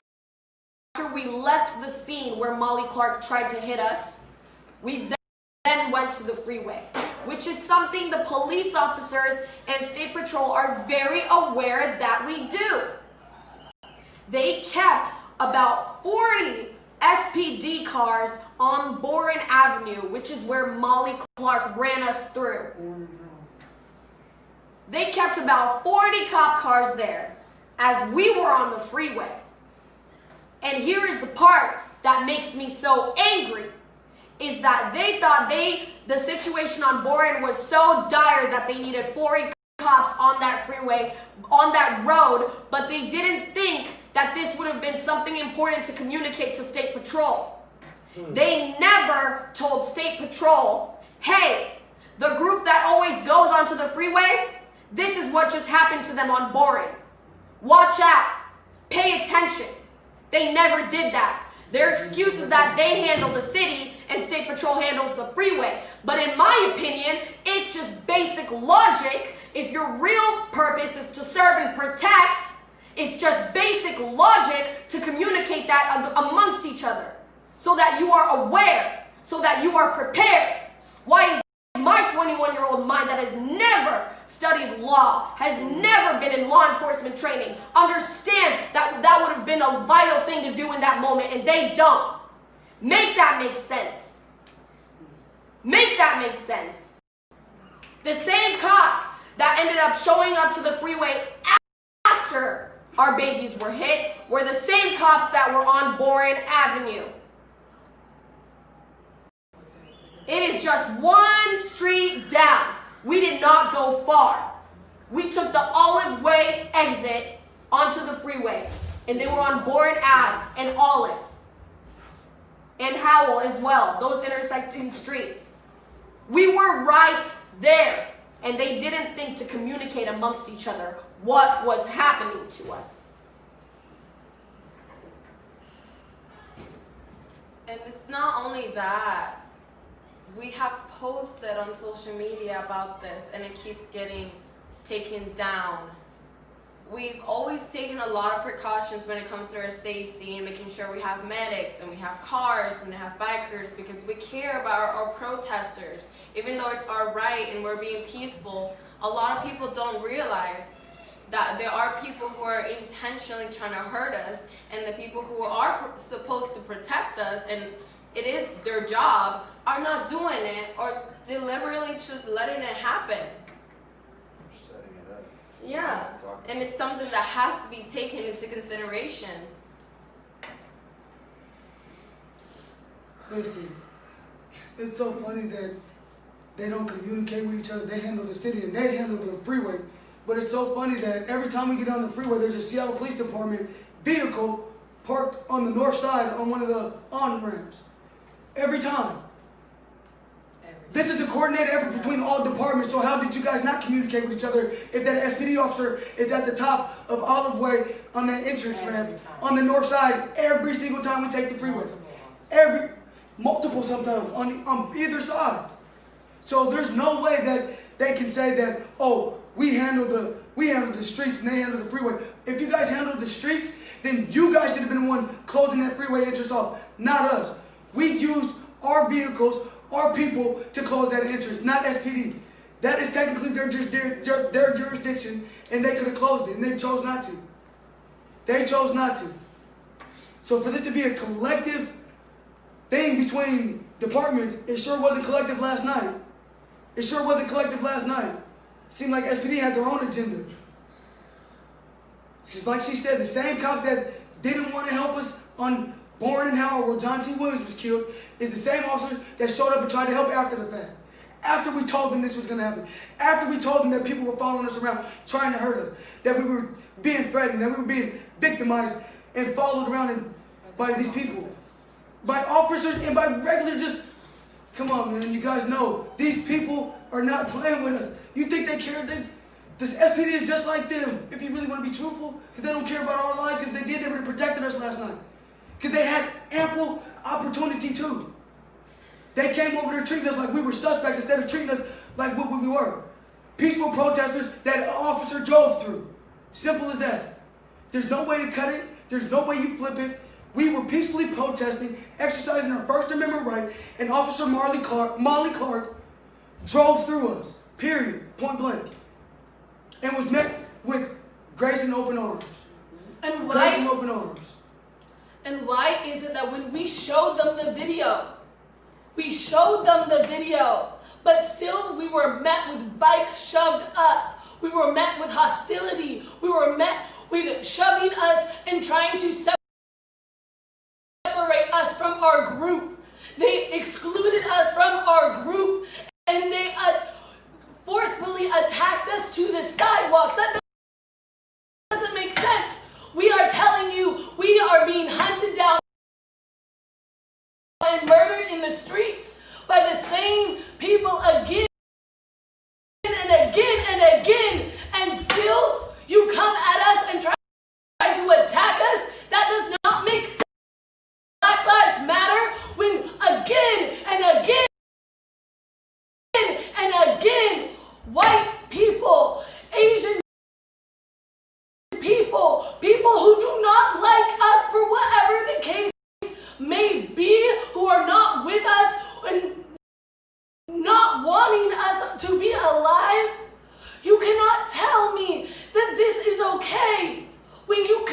we left the scene where Molly Clark tried to hit us, we then went to the freeway, which is something the police officers and State Patrol are very aware that we do. They kept about 40 SPD cars on Boren Avenue, which is where Molly Clark ran us through. They kept about 40 cop cars there as we were on the freeway. And here is the part that makes me so angry, is that they thought the situation on Boren was so dire that they needed 40 cops on that freeway, on that road, but they didn't think that this would have been something important to communicate to State Patrol. They never told State Patrol hey, the group that always goes onto the freeway, this is what just happened to them on Boring. Watch out. Pay attention. They never did that. Their excuse is that they handle the city and State Patrol handles the freeway. But in my opinion, it's just basic logic. If your real purpose is to serve and protect, it's just basic logic to communicate that amongst each other so that you are aware, so that you are prepared. Why is my 21-year-old mind that has never studied law, has never been in law enforcement training, understand that that would have been a vital thing to do in that moment, and they don't? Make that make sense. Make that make sense. The same cops that ended up showing up to the freeway after our babies were hit were the same cops that were on Boren Avenue. It is just one street down. We did not go far. We took the Olive Way exit onto the freeway, and they were on Boren Ave and Olive and Howell as well, those intersecting streets. We were right there, and they didn't think to communicate amongst each other what was happening to us. And it's not only that. We have posted on social media about this, and it keeps getting taken down. We've always taken a lot of precautions when it comes to our safety and making sure we have medics and we have cars and we have bikers, because we care about our protesters. Even though it's our right and we're being peaceful, a lot of people don't realize that there are people who are intentionally trying to hurt us, and the people who are supposed to protect us, and it is their job, are not doing it or deliberately just letting it happen. Setting it up. Yeah, and it's something that has to be taken into consideration. Listen, it's so funny that they don't communicate with each other. They handle the city and they handle the freeway. But it's so funny that every time we get on the freeway, there's a Seattle Police Department vehicle parked on the north side on one of the on-ramps. Every time. This is a coordinated effort between all departments, so how did you guys not communicate with each other if that SPD officer is at the top of Olive Way on that entrance ramp on the north side every single time we take the freeway? Multiple sometimes on either side. So there's no way that they can say that, oh, we handle the streets and they handle the freeway. If you guys handle the streets, then you guys should have been the one closing that freeway entrance off, not us. We used our vehicles, our people to close that entrance, not SPD. That is technically their jurisdiction, and they could have closed it, and they chose not to. They chose not to. So for this to be a collective thing between departments, it sure wasn't collective last night. It sure wasn't collective last night. It seemed like SPD had their own agenda. Just like she said, the same cops that didn't want to help us on Boren and Howard, where John T. Williams was killed, is the same officers that showed up and tried to help after the fact. After we told them this was going to happen. After we told them that people were following us around trying to hurt us. That we were being threatened, that we were being victimized and followed around by these people. By officers and by regular just, come on man, you guys know, these people are not playing with us. You think they care? This SPD is just like them, if you really want to be truthful, because they don't care about our lives, because they would have protected us last night. Because they had ample opportunity too. They came over there treating us like we were suspects instead of treating us like what we were. Peaceful protesters that an officer drove through. Simple as that. There's no way to cut it. There's no way you flip it. We were peacefully protesting, exercising our First Amendment right, and Officer Molly Clark drove through us. Period. Point blank. And was met with grace and open arms. And why? Grace and open arms. And why is it that when we showed them the video, but still we were met with bikes shoved up. We were met with hostility. We were met with shoving us and trying to separate us from our group. They excluded us from our group, and they forcefully attacked us to the sidewalks. That doesn't make sense. We are telling you, we are being hunted down and murdered in the streets by the same people people again and again and again, and still you come at us and try to attack us. That does not make sense. Black Lives Matter when again and again and again, white people, Asian people, people who do not like us for whatever the case may be, who are not with us and not wanting us to be alive, you cannot tell me that this is okay when you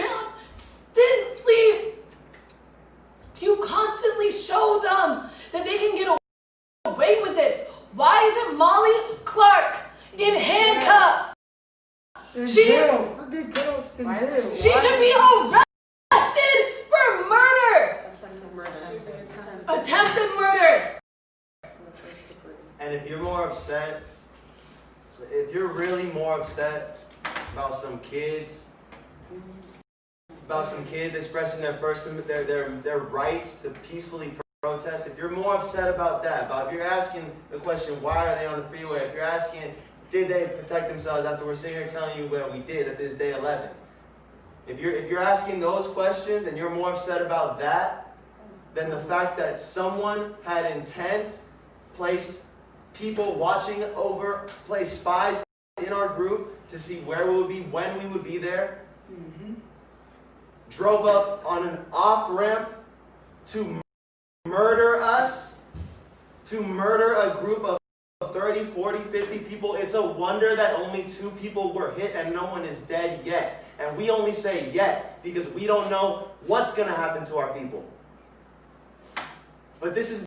constantly show them that they can get away with this. Why is it Molly Clark in handcuffs? She should be arrested for murder. Attempted murder. And if you're more upset, if you're really more upset about some kids expressing their rights to peacefully protest, if you're more upset about that, if you're asking the question, why are they on the freeway? If you're asking, did they protect themselves after we're sitting here telling you what we did at this day 11? If you're asking those questions and you're more upset about that than the fact that someone had intent, placed people watching over, placed spies in our group to see where we would be, when we would be there, drove up on an off-ramp to murder us, to murder a group of 30, 40, 50 people. It's a wonder that only 2 people were hit and no one is dead yet. And we only say yet because we don't know what's going to happen to our people. But this is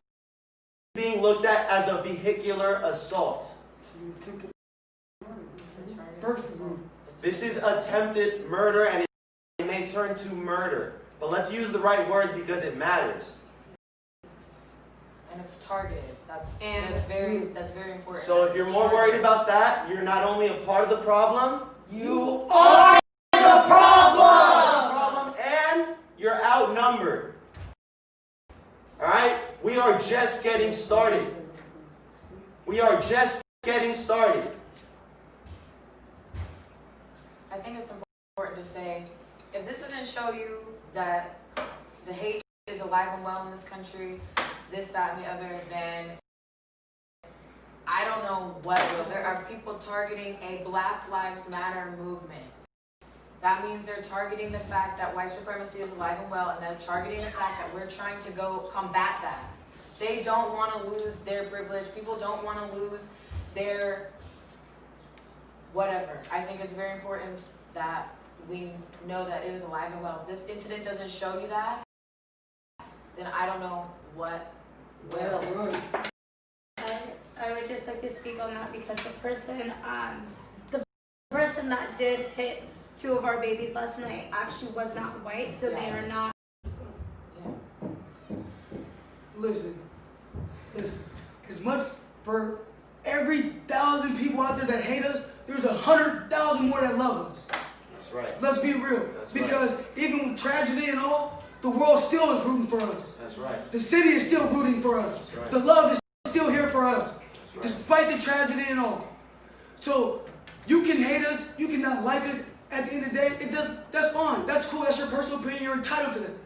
being looked at as a vehicular assault. This is attempted murder, and it may turn to murder. But let's use the right words because it matters. And it's targeted. That's very important. So if you're more worried about that, you're not only a part of the problem, you are the problem, and you're outnumbered. All right? We are just getting started. We are just getting started. I think it's important to say, if this doesn't show you that the hate is alive and well in this country, this, that, and the other, then I don't know what will. There are people targeting a Black Lives Matter movement. That means they're targeting the fact that white supremacy is alive and well, and they're targeting the fact that we're trying to go combat that. They don't want to lose their privilege. People don't want to lose their whatever. I think it's very important that we know that it is alive and well. If this incident doesn't show you that, then I don't know what will. I would just like to speak on that because the person that did hit 2 of our babies last night actually was not white, so they are not. Listen, as much for every 1,000 people out there that hate us, there's 100,000 more that love us. That's right. Let's be real. Because even with tragedy and all, the world still is rooting for us. That's right. The city is still rooting for us. That's right. The love is still here for us. That's right. Despite the tragedy and all. So you can hate us, you cannot like us. At the end of the day, that's fine. That's cool. That's your personal opinion. You're entitled to that.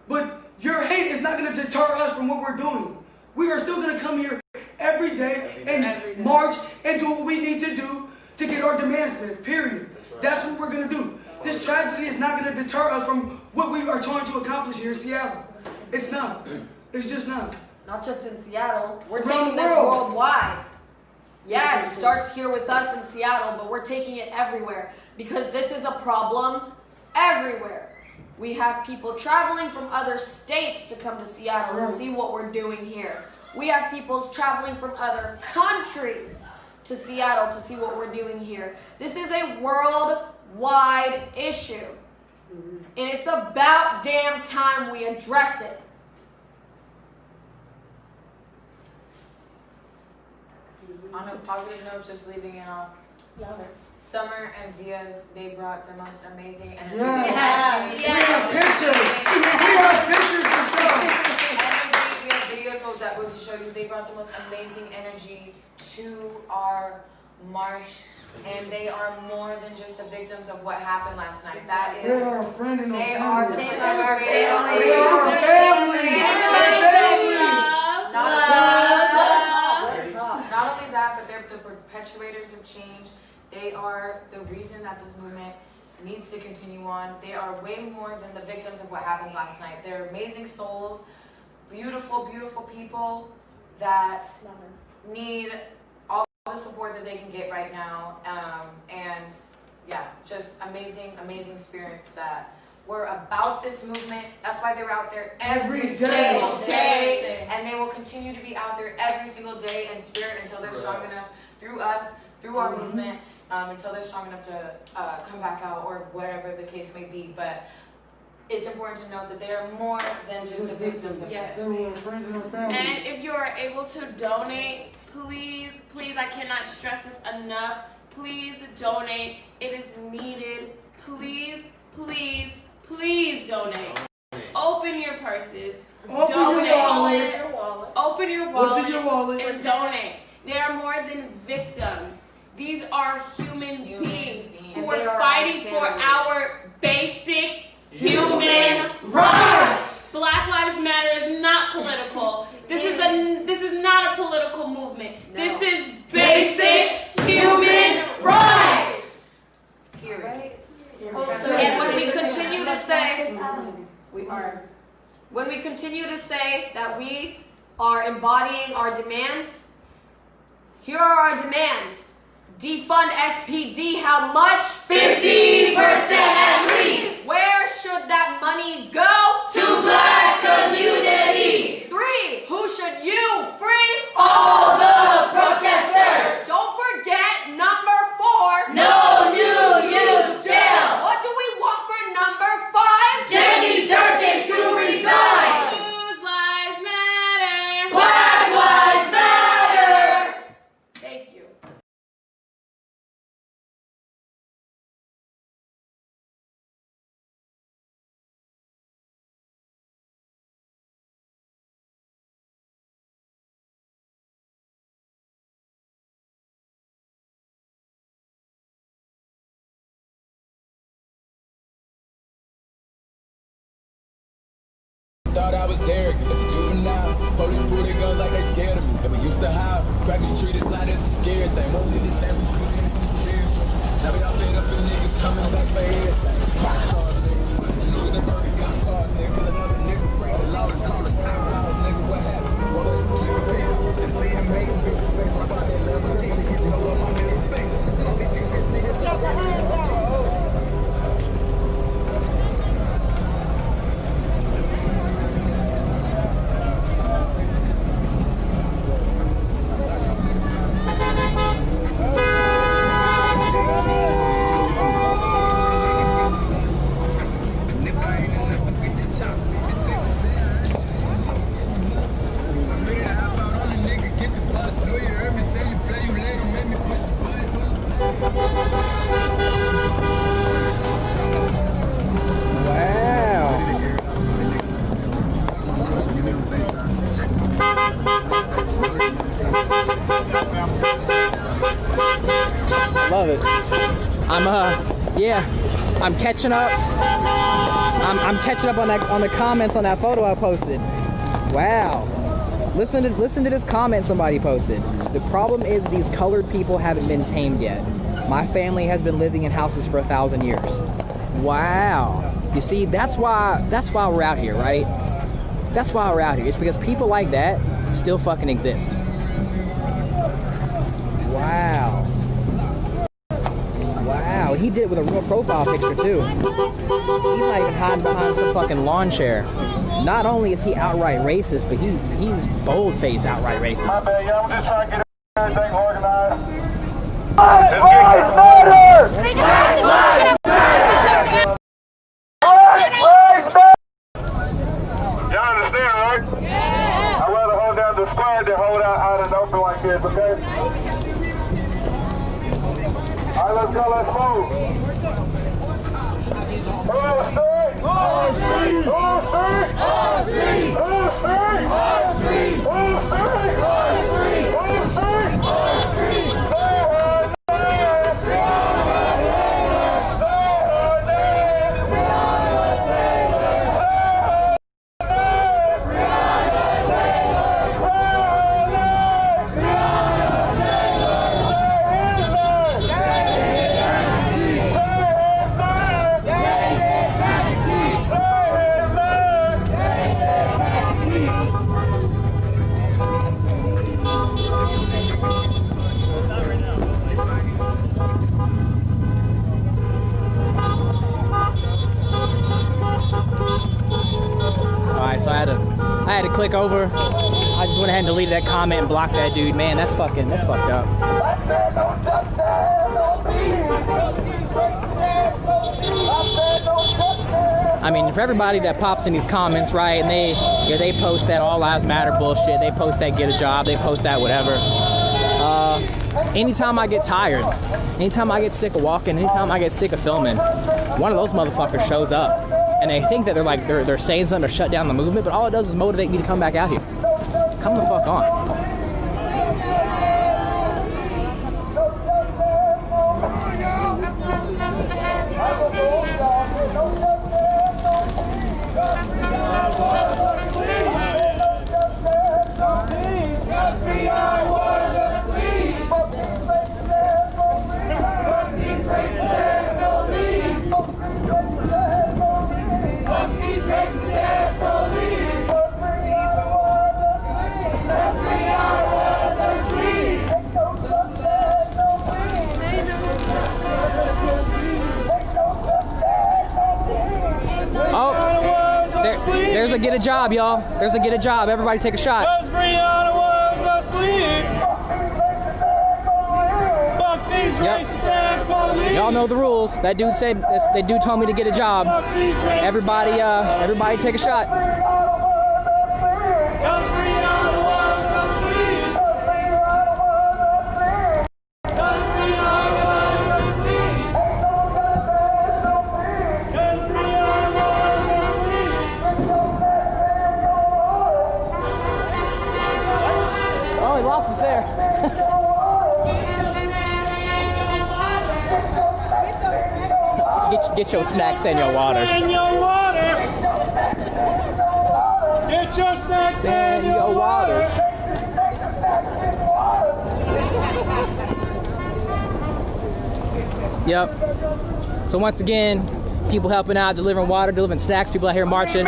But your hate is not going to deter us from what we're doing. We are still going to come here every day and march and do what we need to do to get our demands met, period. That's what we're going to do. This tragedy is not going to deter us from what we are trying to accomplish here in Seattle. It's not. It's just not. Not just in Seattle. We're Around taking the this world. worldwide. Yeah, it starts here with us in Seattle, but we're taking it everywhere because this is a problem everywhere. We have people traveling from other states to come to Seattle and see what we're doing here. We have people traveling from other countries to Seattle to see what we're doing here. This is a worldwide issue. And it's about damn time we address it. On a positive note, just leaving it off. Summer and Diaz, they brought the most amazing energy. Yeah. We have pictures. We have pictures to show. We have videos that will show you. They brought the most amazing energy. march, and they are more than just the victims of what happened last night. That is, They are a friend and a they family. are the perpetrators. They are a family. Not only that, but they're the perpetuators of change. They are the reason that this movement needs to continue on. They are way more than the victims of what happened last night. They're amazing souls, beautiful, beautiful people that need all the support that they can get right now. And yeah, just amazing, amazing spirits that were about this movement. That's why they're out there every single day. And they will continue to be out there every single day in spirit until they're strong enough through us, through our movement, until they're strong enough to come back out or whatever the case may be. But it's important to note that they are more than just the victims of Yes. this. And if you are able to donate, please, I cannot stress this enough. Please donate. It is needed. Please, please, please donate. Open your purses. Open donate. your wallet. Open your wallet. What's in your wallet? And donate. They are more than victims. These are human beings who are fighting for our basic human rights. Black Lives Matter is not political. This is not a political movement. This is basic human rights. Period. And when we continue to say, when we continue to say that we are embodying our demands, here are our demands. Defund SPD, how much? 50% at least. Where should that money go? To Black communities. 3, who should you free? All the protesters. Don't forget number 4. No new youth jail. What do we want for number 5? Jenny Durkin to resign. Whose lives matter? Black lives matter. Thank you. Thought I was arrogant, as a juvenile. Police pull their guns like they scared of me. That we used to hide. Crackers treat us like it's a scary thing. Won't let it that we couldn't even cherish. Now we all fed up and niggas coming back for everything. Pop cars, niggas. Watch the news, they burning cop cars, nigga. Cause another nigga break the law and call us outlaws, nigga. What happened? Want us to keep it peaceful. Should've seen them making bitches space. What about that Lamborghini? Get to know what my middle finger. All these kids, niggas. Love it. I'm catching up. I'm catching up on the comments on that photo I posted. Wow. Listen to this comment somebody posted. The problem is these colored people haven't been tamed yet. My family has been living in houses for 1,000 years. Wow. You see, that's why we're out here, right? That's why we're out here. It's because people like that still fucking exist. Wow. Wow, he did it with a real profile picture too. He's not even hiding behind some fucking lawn chair. Not only is he outright racist, but he's bold-faced outright racist. My bad, y'all. I'm just trying to get everything organized. Black lives matter! Black lives matter! Black lives matter! Y'all understand, right? Yeah. I'd rather hold down the squad than hold out in the open like this, okay? All right, let's go, let's move. All street! All street! All street! All street! All street! All street! All street! All street! All street! All street! Say I had to click over. I just went ahead and deleted that comment and blocked that dude. Man, that's fucked up. I mean, for everybody that pops in these comments, right, and they post that all lives matter bullshit, they post that get a job, they post that whatever. Anytime I get tired, anytime I get sick of walking, anytime I get sick of filming, one of those motherfuckers shows up, and they think that they're saying something to shut down the movement, but all it does is motivate me to come back out here. Come the fuck on. There's a get a job, y'all. There's a get a job. Everybody take a shot. Cause Brianna was asleep. Fuck these racist ass police. Y'all know the rules. That dude said, that dude told me to get a job. Everybody take a shot. Cause Brianna was asleep. Cause Brianna was asleep. Cause Brianna was asleep. Oh, he lost us there. Get your snacks and your waters. And your water. Get your snacks and your waters. Yep. So once again, people helping out, delivering water, delivering snacks, people out here marching.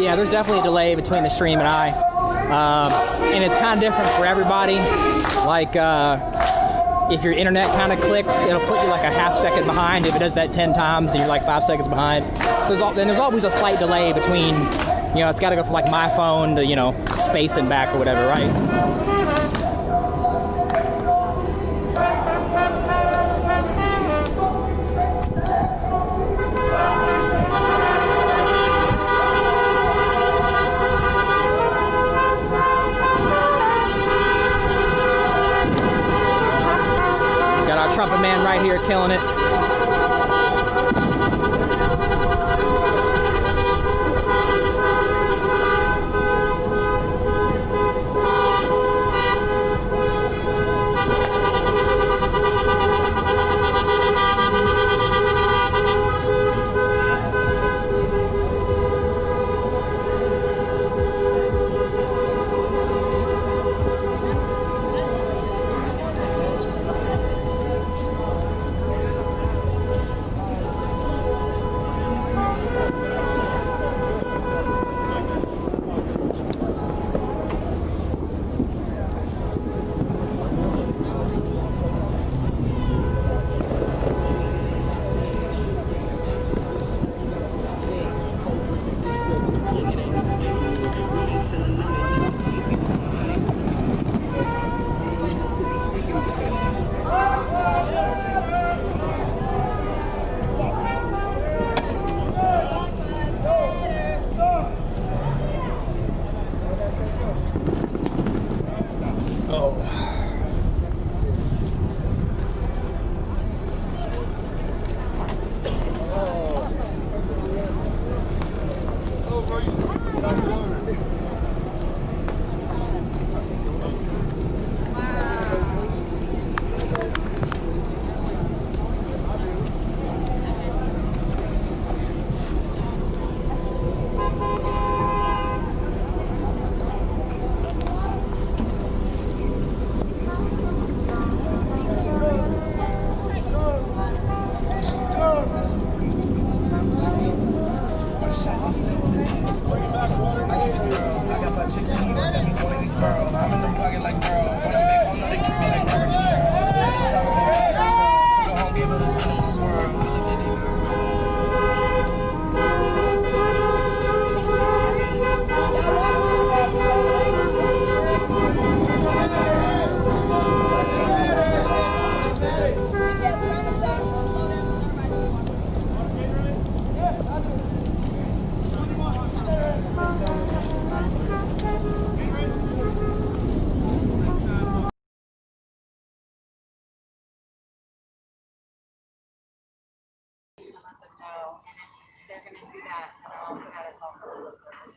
Yeah, there's definitely a delay between the stream and I. And it's kind of different for everybody. Like, if your internet kind of clicks, it'll put you like a half second behind. If it does that 10 times, and you're like 5 seconds behind. So there's always a slight delay between, you know, it's got to go from like my phone to, you know, space and back or whatever, right? Trumpet man right here killing it.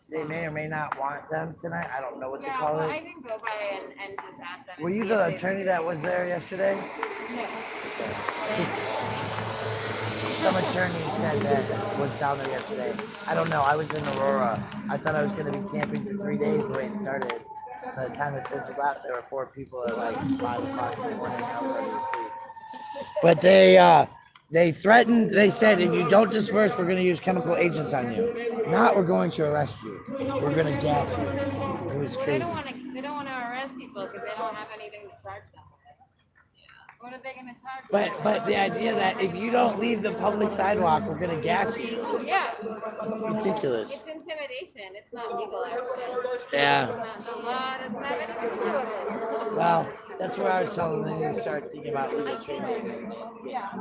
They may or may not want them tonight. I don't know what the call is. I can go by and just ask them. Were you the attorney that was there yesterday? No. Some attorney said that was down there yesterday. I don't know. I was in Aurora. I thought I was going to be camping for 3 days the way it started. By the time it fizzled out, there were 4 people at like 5 o'clock in the morning. Everybody was asleep. But they threatened. They said, if you don't disperse, we're going to use chemical agents on you. Not we're going to arrest you. We're going to gas you. It was crazy. They don't want to arrest people because they don't have anything to charge them. What are they going to charge them? But the idea that if you don't leave the public sidewalk, we're going to gas you. Yeah. Ridiculous. It's intimidation. It's not legal action. Yeah. The law doesn't have anything to do with it. Well, that's where I was telling them they need to start thinking about legal treatment. Yeah.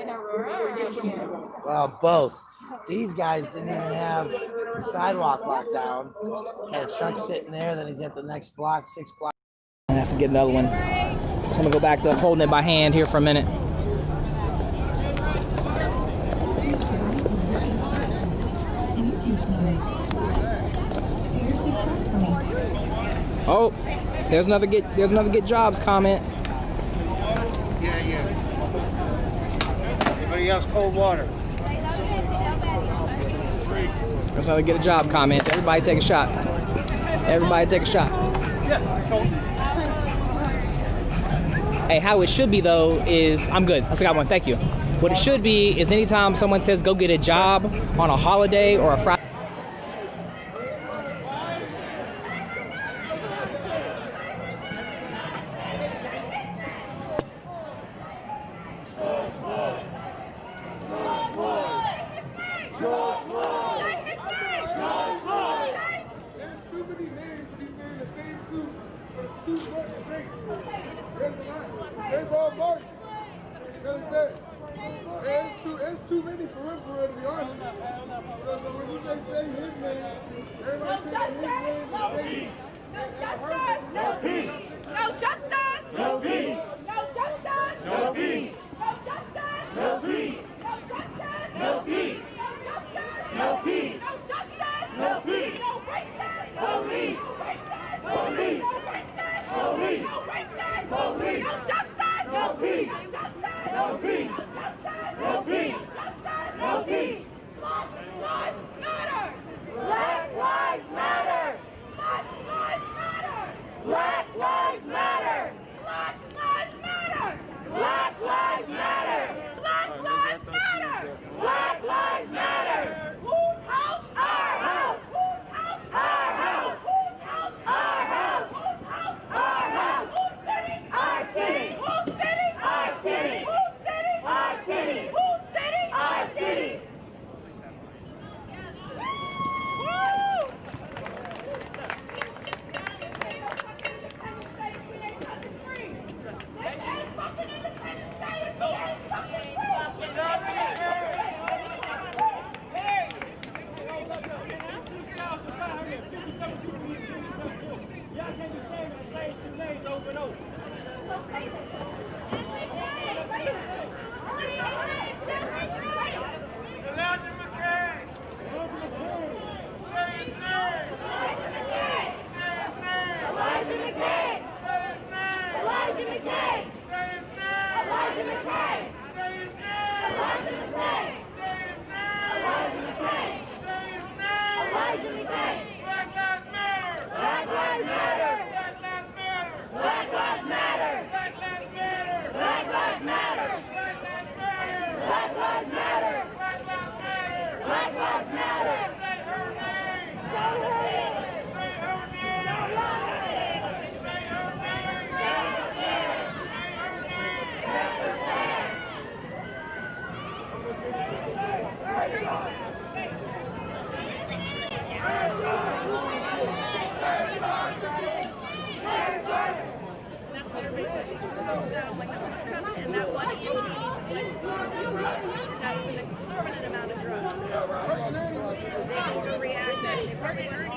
In Aurora or in here? Well, both. These guys didn't even have the sidewalk locked down. Had a truck sitting there, then he's at the next block, 6 blocks. I have to get another one. So I'm gonna go back to holding it by hand here for a minute. Oh, there's another get jobs comment. Yeah. Anybody else cold water? There's another get a job comment. Everybody take a shot. Everybody take a shot. Hey, how it should be though is, I'm good. I still got one, thank you. What it should be is anytime someone says go get a job on a holiday or a Friday. It's too many for real, to be honest. So when you say his name, everybody say No peace. No justice. No peace. No justice. No peace. No justice. No peace. No justice. No peace. No peace. No justice. No peace. No racist. Police. Police. Police. No racist. Police. No justice. No peace. No peace. No peace. No peace. Black lives matter. Black lives matter. Black lives matter. Black lives matter. Black lives matter. Black lives matter. Black lives matter. Black lives matter. Whose house? Our house. And that's why the that's an exorbitant amount of drugs. They overreact and they probably weren't.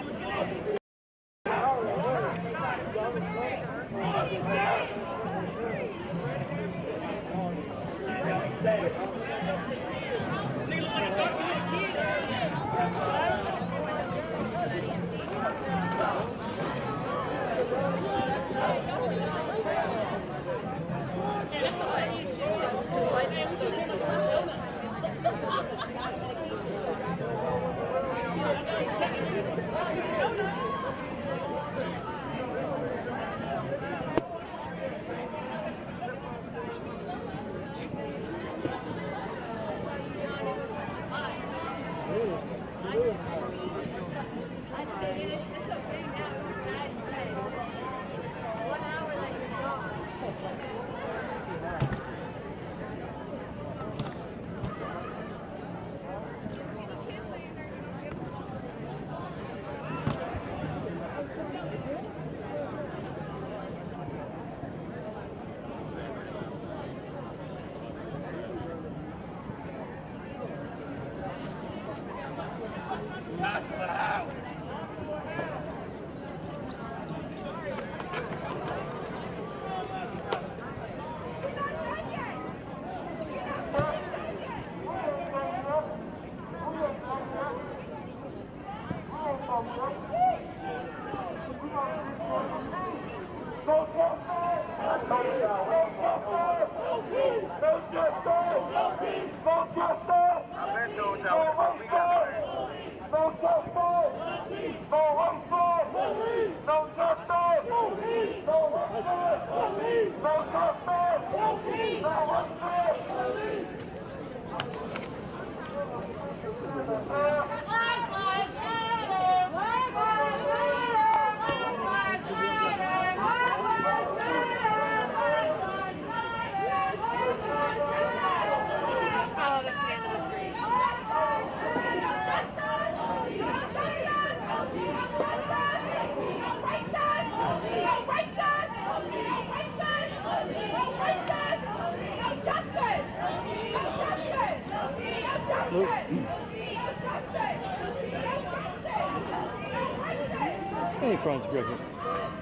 Hey, Franz Gregor.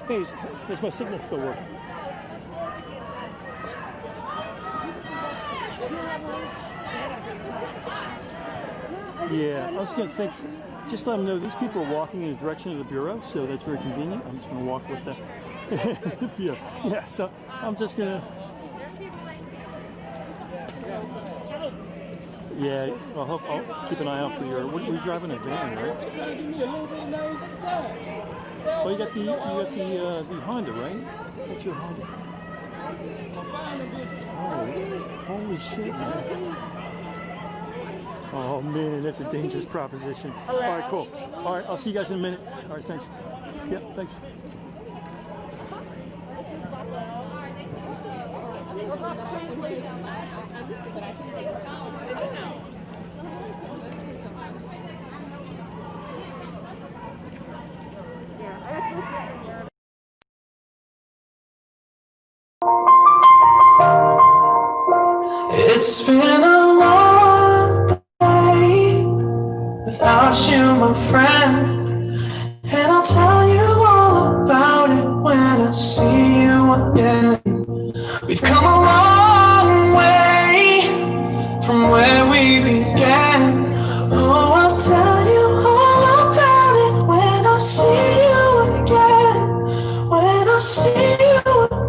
Hey, is my signal still working? Yeah, I was going to think, just let them know these people are walking in the direction of the Bureau, so that's very convenient. I'm just going to walk with them. yeah, so I'm just going to... Yeah, I'll keep an eye out for your... What are you driving, a van, right? Well, you got the Honda, right? What's your Honda? Oh, holy shit, man. Oh, man, that's a dangerous proposition. All right, cool. All right, I'll see you guys in a minute. All right, thanks. Yeah, thanks. It's been a long day without you, my friend, and I'll tell you all about it when I see you again. We've come a long way from where we began. Oh, I'll tell you all about it when I see you again. When I see you again.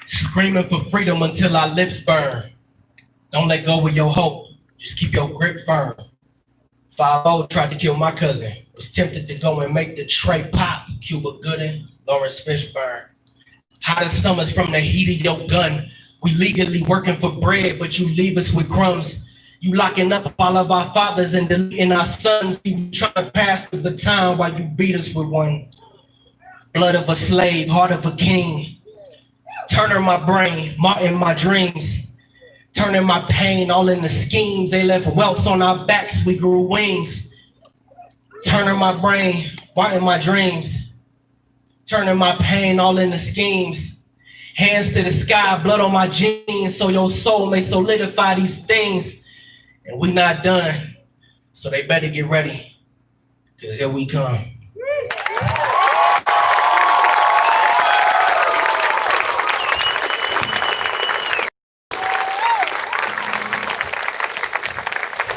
Screaming for freedom until our lips burn. Don't let go of your hope. Just keep your grip firm. 5-0 tried to kill my cousin. Was tempted to go and make the tray pop. Cuba Gooding, Lawrence Fishburne. Hottest summers from the heat of your gun. We legally working for bread, but you leave us with crumbs. You locking up all of our fathers and deleting our sons. You trying to pass the baton while you beat us with one. Blood of a slave, heart of a king. Turner my brain, Martin my dreams. Turning my pain all into schemes. They left welts on our backs, we grew wings. Turning my brain, Martin my dreams. Turning my pain all into schemes. Hands to the sky, blood on my jeans, so your soul may solidify these things. And we not done, so they better get ready, because here we come.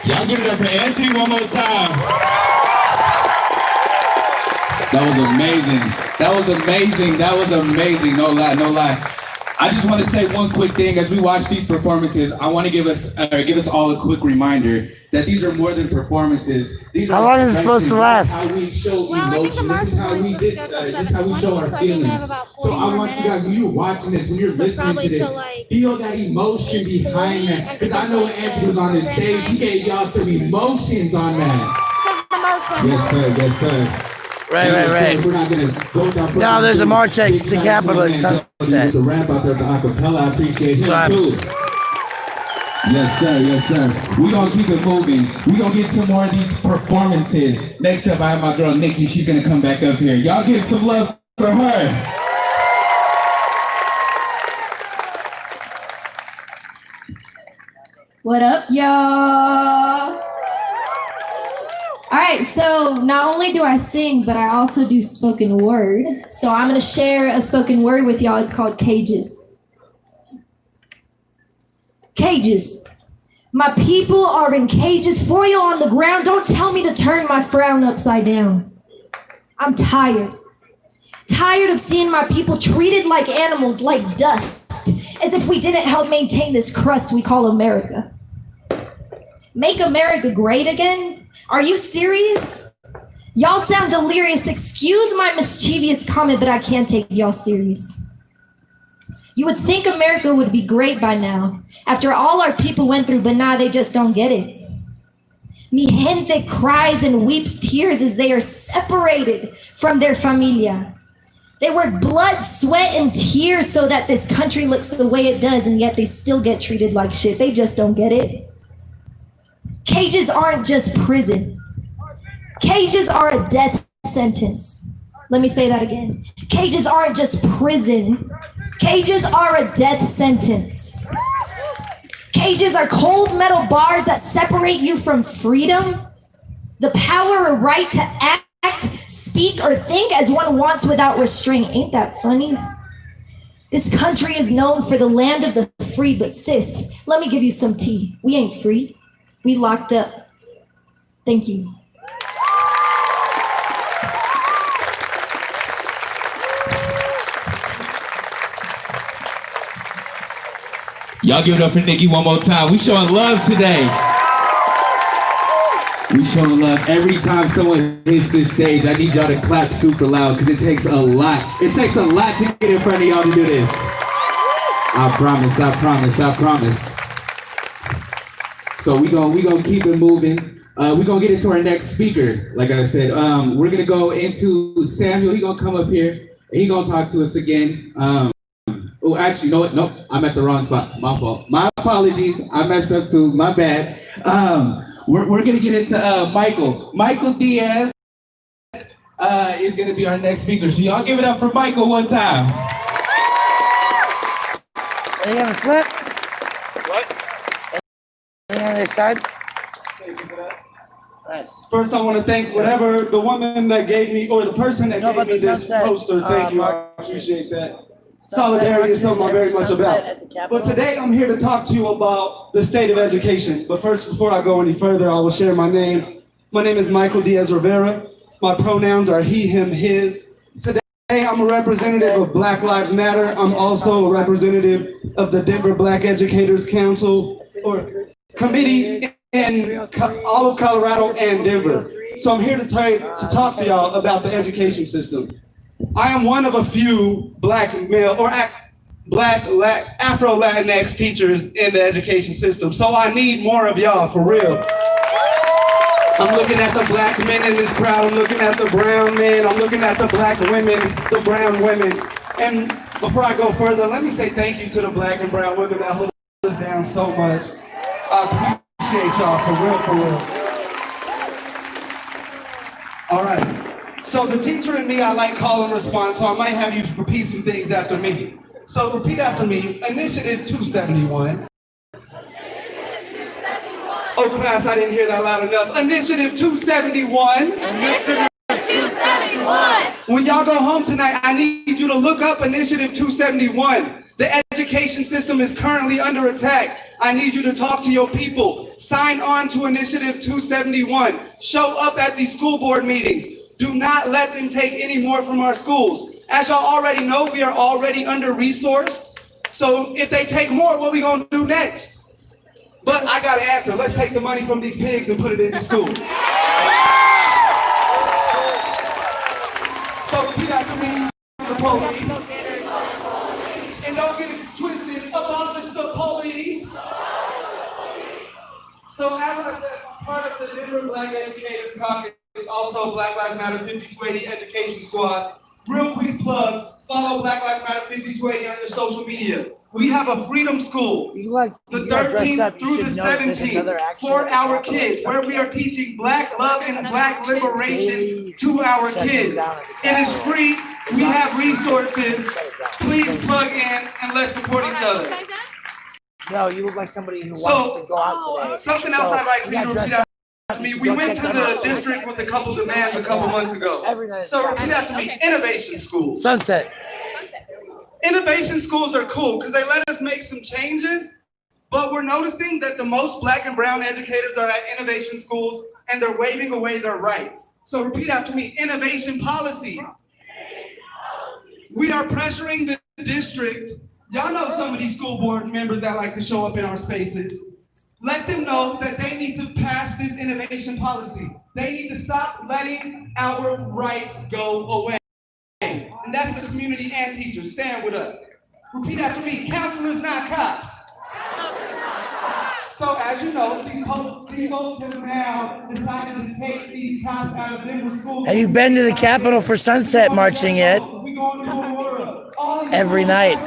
Y'all give it up for Anthony one more time. That was amazing. That was amazing. That was amazing. No lie, no lie. I just want to say one quick thing as we watch these performances. I want to give us all a quick reminder that these are more than performances. These How long is it supposed to last? How we show emotion. This is how we show our feelings. So I want you guys, when you're watching this, when you're listening to this, feel that emotion behind that. Because I know when Anthony was on this stage, he gave y'all some emotions on that. Yes, sir. Yes, sir. Right. No, there's a march at the Capitol at sunset. The rap out there, the acapella, I appreciate him too. Yes, sir. We're gonna keep it moving. We're gonna get some more of these performances. Next up, I have my girl Nikki. She's gonna come back up here. Y'all give some love for her. What up, y'all? All right, so not only do I sing, but I also do spoken word. So I'm gonna share a spoken word with y'all. It's called Cages. Cages. My people are in cages, 4 y'all on the ground. Don't tell me to turn my frown upside down. I'm tired. Tired of seeing my people treated like animals, like dust, as if we didn't help maintain this crust we call America. Make America great again? Are you serious? Y'all sound delirious. Excuse my mischievous comment, but I can't take y'all serious. You would think America would be great by now, after all our people went through, but nah, they just don't get it. Mi gente cries and weeps tears as they are separated from their familia. They work blood, sweat, and tears so that this country looks the way it does, and yet they still get treated like shit. They just don't get it. Cages aren't just prison. Cages are a death sentence. Let me say that again. Cages aren't just prison. Cages are a death sentence. Cages are cold metal bars that separate you from freedom, the power or right to act, speak, or think as one wants without restraint. Ain't that funny? This country is known for the land of the free, but sis, let me give you some tea. We ain't free. We locked up. Thank you. Y'all give it up for Nikki one more time. We showing love today. We showing love. Every time someone hits this stage, I need y'all to clap super loud because it takes a lot. It takes a lot to get in front of y'all to do this. I promise, I promise, I promise. So we gonna keep it moving. We're gonna get into our next speaker. Like I said, we're gonna go into Samuel. He gonna come up here and he gonna talk to us again. Oh, actually, you know what? Nope, I'm at the wrong spot. My fault. My apologies. I messed up too. My bad. We're gonna get into Michael. Michael Diaz is gonna be our next speaker. So y'all give it up for Michael one time. Anything on the flip? What? Anything on this side? Nice. First, I want to thank whatever the woman that gave me, or the person that gave me this poster. Thank you. I appreciate that. Solidarity is something I'm very much about. But today I'm here to talk to you about the state of education. But first, before I go any further, I will share my name. My name is Michael Diaz Rivera. My pronouns are he, him, his. Today I'm a representative of Black Lives Matter. I'm also a representative of the Denver Black Educators Council, or committee in all of Colorado and Denver. So I'm here to talk to y'all about the education system. I am one of a few black male or Afro-Latinx teachers in the education system. So I need more of y'all, for real. I'm looking at the black men in this crowd. I'm looking at the brown men. I'm looking at the black women, the brown women. And before I go further, let me say thank you to the black and brown women that hold us down so much. I appreciate y'all, for real. All right. So the teacher in me, I like call and response, so I might have you repeat some things after me. So repeat after me, Initiative 271. Oh, class, I didn't hear that loud enough. Initiative 271. Initiative 271. When y'all go home tonight, I need you to look up Initiative 271. The education system is currently under attack. I need you to talk to your people. Sign on to Initiative 271. Show up at these school board meetings. Do not let them take any more from our schools. As y'all already know, we are already under-resourced. So if they take more, what are we gonna do next? But I got an answer. Let's take the money from these pigs and put it into schools. So repeat after me, the police. And don't get it twisted, abolish the police. So as I said, I'm part of the Denver Black Educators Caucus. It's also Black Lives Matter 5280 Education Squad. Real quick plug, follow Black Lives Matter 5280 on your social media. We have a freedom school, the 13th through the 17th, for our kids, where we are teaching Black love and Black liberation to our kids. It is free, we have resources. Please plug in and let's support each other. No, you look like somebody who wants to go out today. Something else I'd like for you to repeat after me. We went to the district with a couple demands a couple months ago. So repeat after me. Innovation schools. Sunset. Innovation schools are cool because they let us make some changes, but we're noticing that the most Black and brown educators are at innovation schools and they're waving away their rights. So repeat after me. Innovation policy. We are pressuring the district. Y'all know some of these school board members that like to show up in our spaces. Let them know that they need to pass this innovation policy. They need to stop letting our rights go away. And that's the community and teachers. Stand with us. Repeat after me. Counselors, not cops. So as you know, these folks have now decided to take these cops out of Denver schools. Have you been to the Capitol for Sunset marching yet? Every night.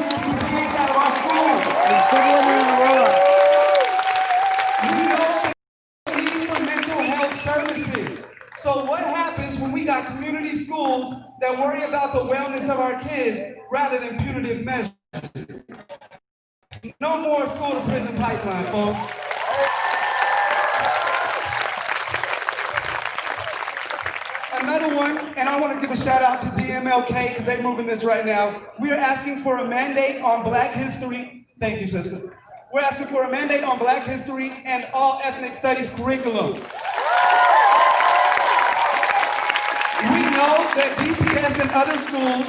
So what happens when we got community schools that worry about the wellness of our kids rather than punitive measures? No more school to prison pipeline, folks. Another one, and I want to give a shout out to DMLK because they're moving this right now. We are asking for a mandate on Black history. Thank you, sister. We're asking for a mandate on Black history and all ethnic studies curriculum. We know that DPS and other schools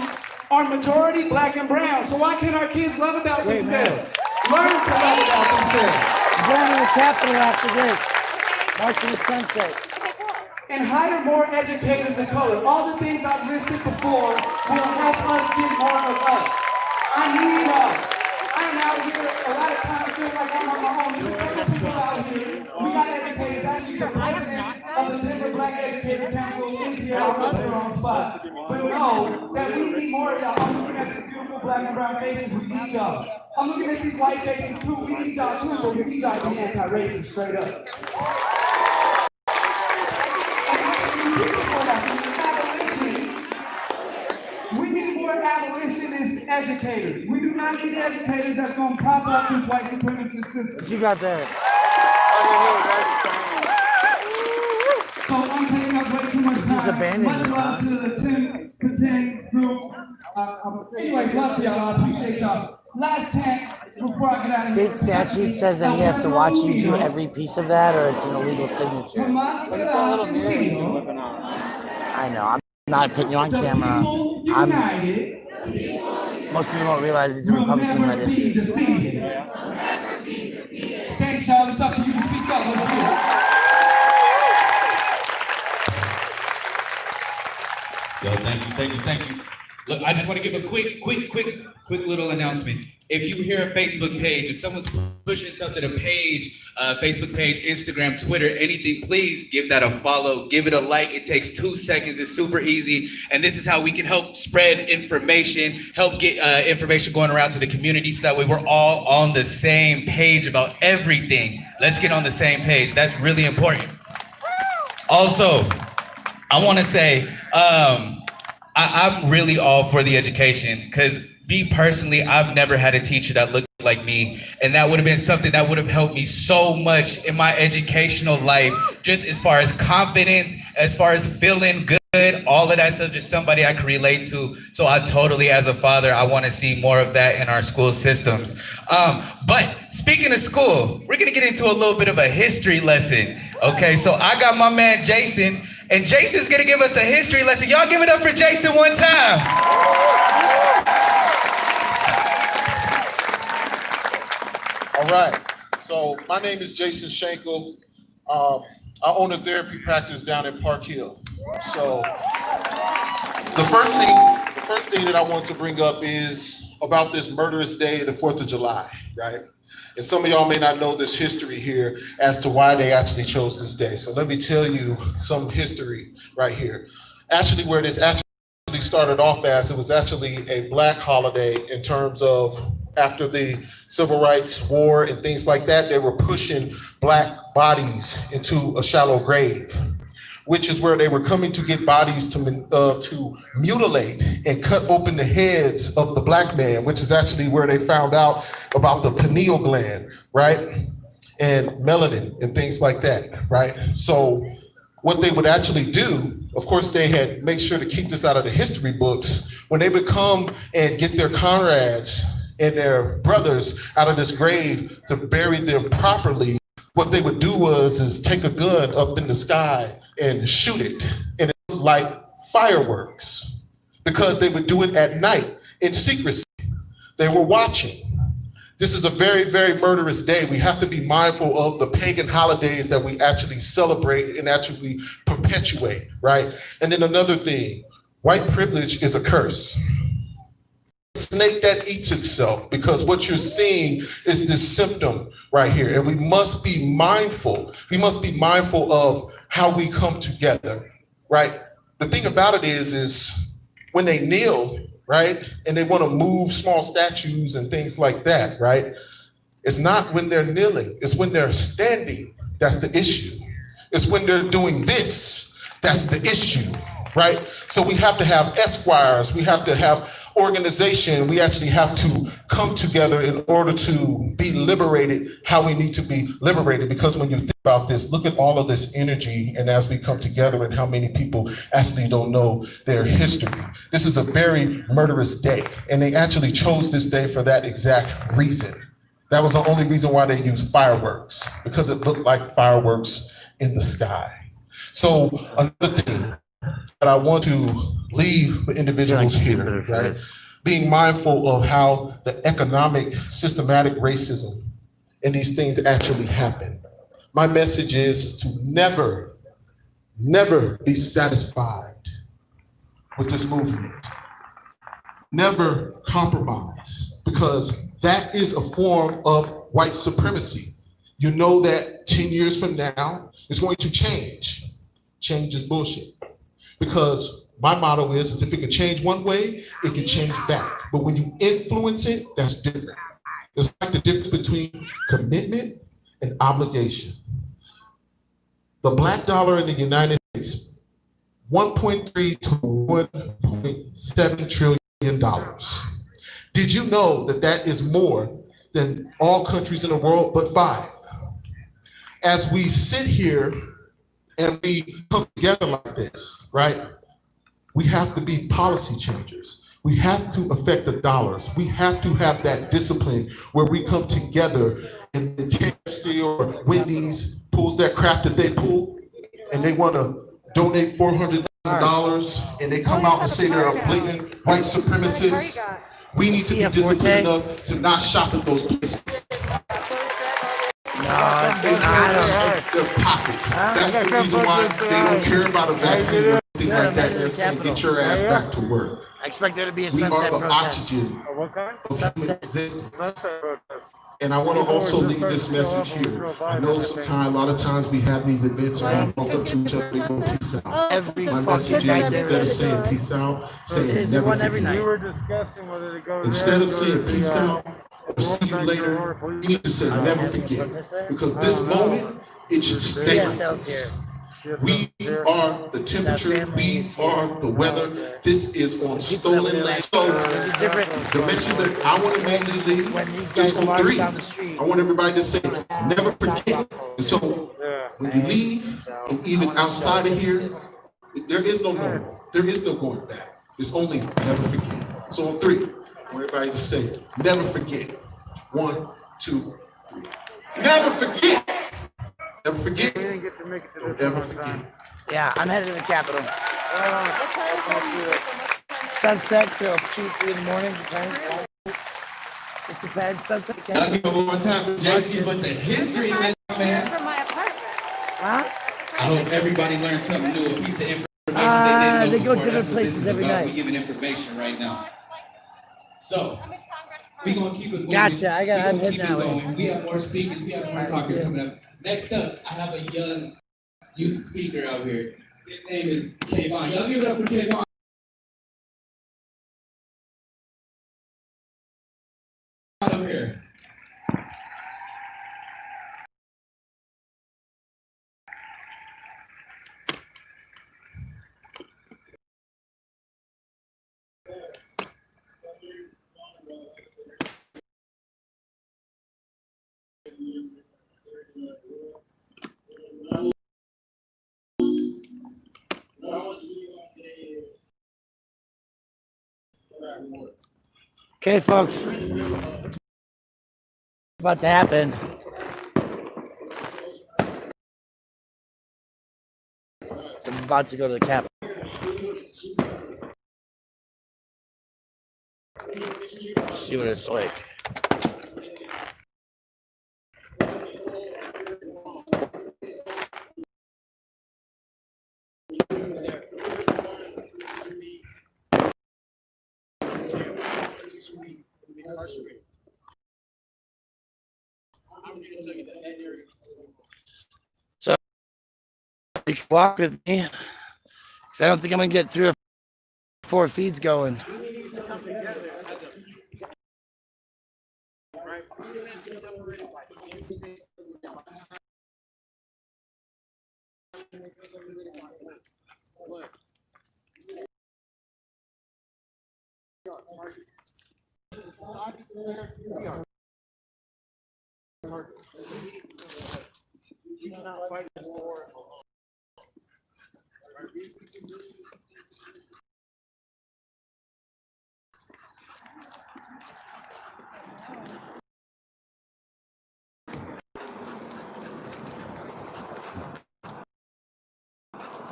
are majority Black and brown, so why can't our kids love about themselves? Learn to love about themselves. Going to the Capitol after this. Marching at sunset. And hire more educators of color. All the things I've listed before will help us get more of us. I need I'm out here, a lot of times I feel like I'm on my own. There's other people out here. We got educators. Actually, the president of the Denver Black Educator Council is here. I'll put her on spot. But know that we need more of y'all. I'm looking at the beautiful black and brown faces. We need y'all. I'm looking at these white faces too. We need y'all too, but we need y'all to be anti-racist straight up. We need more abolitionist educators. We do not need educators that's going to prop up this white supremacist system. What you got there? So I'm taking up way too much time. Just abandoned Much love to the Tim Contain group. Anyway, love to y'all. I appreciate y'all. Last chance before I get out of here. State statute says that he has to watch you do every piece of that, or it's an illegal signature. I know. I'm not putting you on camera. Most people don't realize these are Republican-led issues. Thanks, y'all. It's up to you to speak up. Let's do it. Yo, thank you. Look, I just want to give a quick little announcement. If you hear a Facebook page, if someone's pushing something, a page, Facebook page, Instagram, Twitter, anything, please give that a follow, give it a like. It takes 2 seconds. It's super easy. And this is how we can help spread information, help get information going around to the community so that way we're all on the same page about everything. Let's get on the same page. That's really important. Also, I want to say, I'm really all for the education because me personally, I've never had a teacher that looked like me, and that would have been something that would have helped me so much in my educational life, just as far as confidence, as far as feeling good, all of that stuff, just somebody I can relate to. So I totally, as a father, I want to see more of that in our school systems. But speaking of school, we're gonna get into a little bit of a history lesson. Okay, so I got my man Jason, and Jason's gonna give us a history lesson. Y'all give it up for Jason one time. All right, so my name is Jason Schenkel. I own a therapy practice down in Park Hill. So the first thing that I want to bring up is about this murderous day, the 4th of July, right? And some of y'all may not know this history here as to why they actually chose this day. So let me tell you some history right here. Actually, where this actually started off as, it was actually a black holiday in terms of after the Civil Rights War and things like that, they were pushing black bodies into a shallow grave, which is where they were coming to get bodies to mutilate and cut open the heads of the black man, which is actually where they found out about the pineal gland, right? And melanin and things like that, right? So what they would actually do, of course, they had made sure to keep this out of the history books. When they would come and get their comrades and their brothers out of this grave to bury them properly, what they would do is take a gun up in the sky and shoot it, and it looked like fireworks, because they would do it at night in secrecy. They were watching. This is a very, very murderous day. We have to be mindful of the pagan holidays that we actually celebrate and actually perpetuate, right? And then another thing, white privilege is a curse. Snake that eats itself, because what you're seeing is this symptom right here. And we must be mindful. We must be mindful of how we come together, right? The thing about it is when they kneel, right, and they want to move small statues and things like that, right? It's not when they're kneeling, it's when they're standing that's the issue. It's when they're doing this that's the issue, right? So we have to have esquires, we have to have organization, we actually have to come together in order to be liberated how we need to be liberated. Because when you think about this, look at all of this energy, and as we come together and how many people actually don't know their history. This is a very murderous day, and they actually chose this day for that exact reason. That was the only reason why they used fireworks, because it looked like fireworks in the sky. So another thing that I want to leave with individuals here, right? being mindful of how the economic systematic racism and these things actually happen. My message is to never, never be satisfied with this movement. Never compromise, because that is a form of white supremacy. You know that 10 years from now, it's going to change. Change is bullshit. Because my motto is if it can change one way, it can change back. But when you influence it, that's different. It's like the difference between commitment and obligation. The black dollar in the United States, 1.3 to 1.7 trillion dollars. Did you know that that is more than all countries in the world but 5? As we sit here and we come together like this, right? We have to be policy changers. We have to affect the dollars. We have to have that discipline where we come together and the KFC or Wendy's pulls that crap that they pull and they want to donate $400 and they come out and say they're a blatant white supremacist. We need to be disciplined enough to not shop at those places. Their pockets. That's the reason why they don't care about a vaccine or anything like that. They're saying, get your ass back to work. I expect there to be a We sunset are the protest. oxygen of human existence. And I want to also leave this message here. I know sometimes, a lot of times we have these events and we bump up to each other, we go peace out. My message is instead of saying peace out, saying never forget. We were discussing whether to go Instead of saying peace out or see you later, you need to say never forget. Because this moment, it should stay like this. We are the temperature, we are the weather. This is on stolen land. So the message that I want to mainly leave is on 3. I want everybody to say, never forget. And so when you leave, and even outside of here, there is no normal. There is no going back. It's only never forget. So on 3, I want everybody to say, never forget. 1, 2, 3. Never forget. Never forget. Don't ever forget. Yeah, I'm headed to the Capitol. Sunset till 2, 3 in the morning. Depends. It depends. Sunset. I'll give it one more time for JC, but the history, man. Huh? I hope everybody learned something new, a piece of information they didn't know they go before. different That's what places this is every about. night. We're giving information right now. So, we're going to keep it moving. Gotcha. I'm We're heading keep it that way. going. We have more speakers. We have more talkers coming up. Next up, I have a young youth speaker out here. His name is Kayvon. Y'all give it up for Kayvon. Over here. Okay, folks. What's about to happen? I'm about to go to the Capitol. See what it's like. So you can walk with me, because I don't think I'm gonna get 3 or 4 feeds going.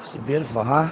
It's beautiful, huh?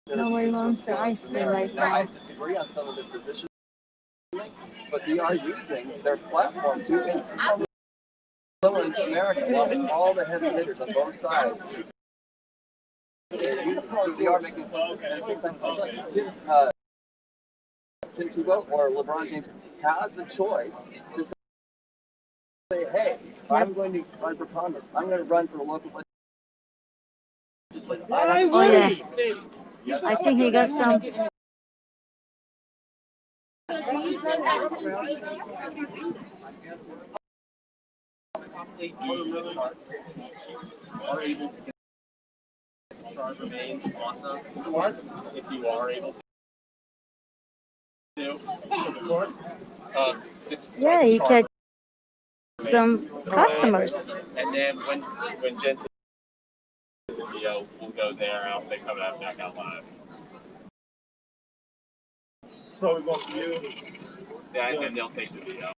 Nobody wants the ice cream right now. Disagree on some of the positions, but they are using their platform to influence America. While all the heavy hitters on both sides, so they are making Tim Tebow or LeBron James has the choice to say, hey, I'm going to run for Congress. I'm going to run for a local legislature. Oh yeah. I think he got some. Remains awesome. If you are able to. Yeah, you catch some customers. And then when Jensen video, we'll go there. I'll say come out back out live. So we go to you. Yeah, and then they'll take the video.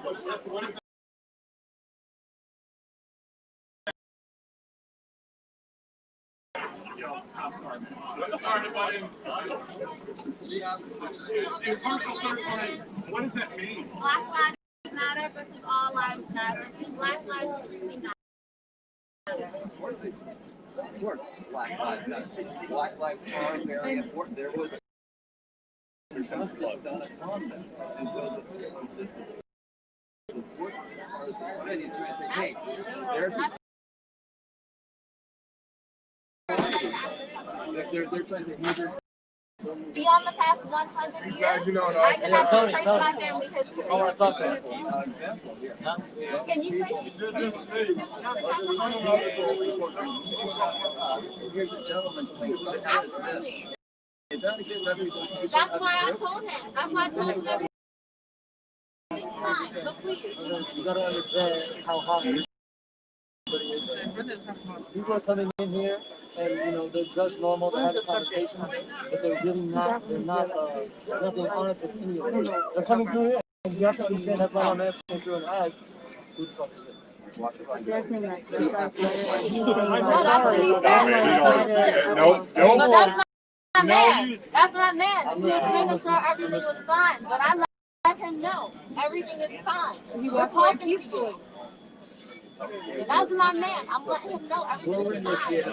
What is that? I'm sorry, man. Sorry to butt in. Impartial third party. What does that mean? Black Lives Matter versus All Lives Matter. Black lives truly matter. Of course, Black Lives Matter. Black lives are very important. There was justice done upon them. And so the forces of the society is trying to say, hey, there's they're trying to hinder. Beyond the past 100 years, I can actually trace my family history. I want to talk to you. Can you trace Absolutely. That's why I told him. That's why I told him everything's fine. But please. You gotta understand how hot it is. People are coming in here and they're just normal to have a conversation, but they're really not, nothing honest with any of them. They're coming through here and you have to understand that's why I'm asking through an ad. Who the fuck is this? They're saying like Black Lives Matter. He's saying No, that's what he said. No. But that's my man. That's my man. He was making sure everything was fine. But I let him know everything is fine. We're talking to you. That's my man. I'm letting him know everything is fine.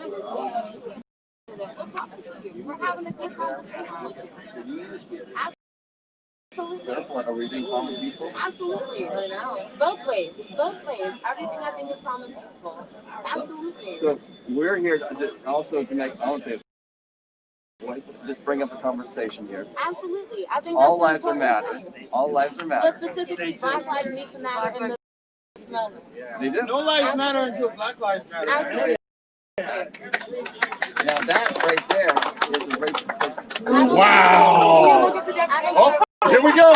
We're talking to you. We're having a good conversation with you. Are we being calm and peaceful? Absolutely. Both ways. Both ways. Everything I think is calm and peaceful. Absolutely. So we're here to also connect. I want to say, just bring up the conversation here. Absolutely. I think all that's lives are matter. All lives are matter. But specifically, Black lives need to matter in this moment. They do. No lives matter until Black lives matter. Absolutely. Now that right there is a racist. Wow. Oh, here we go.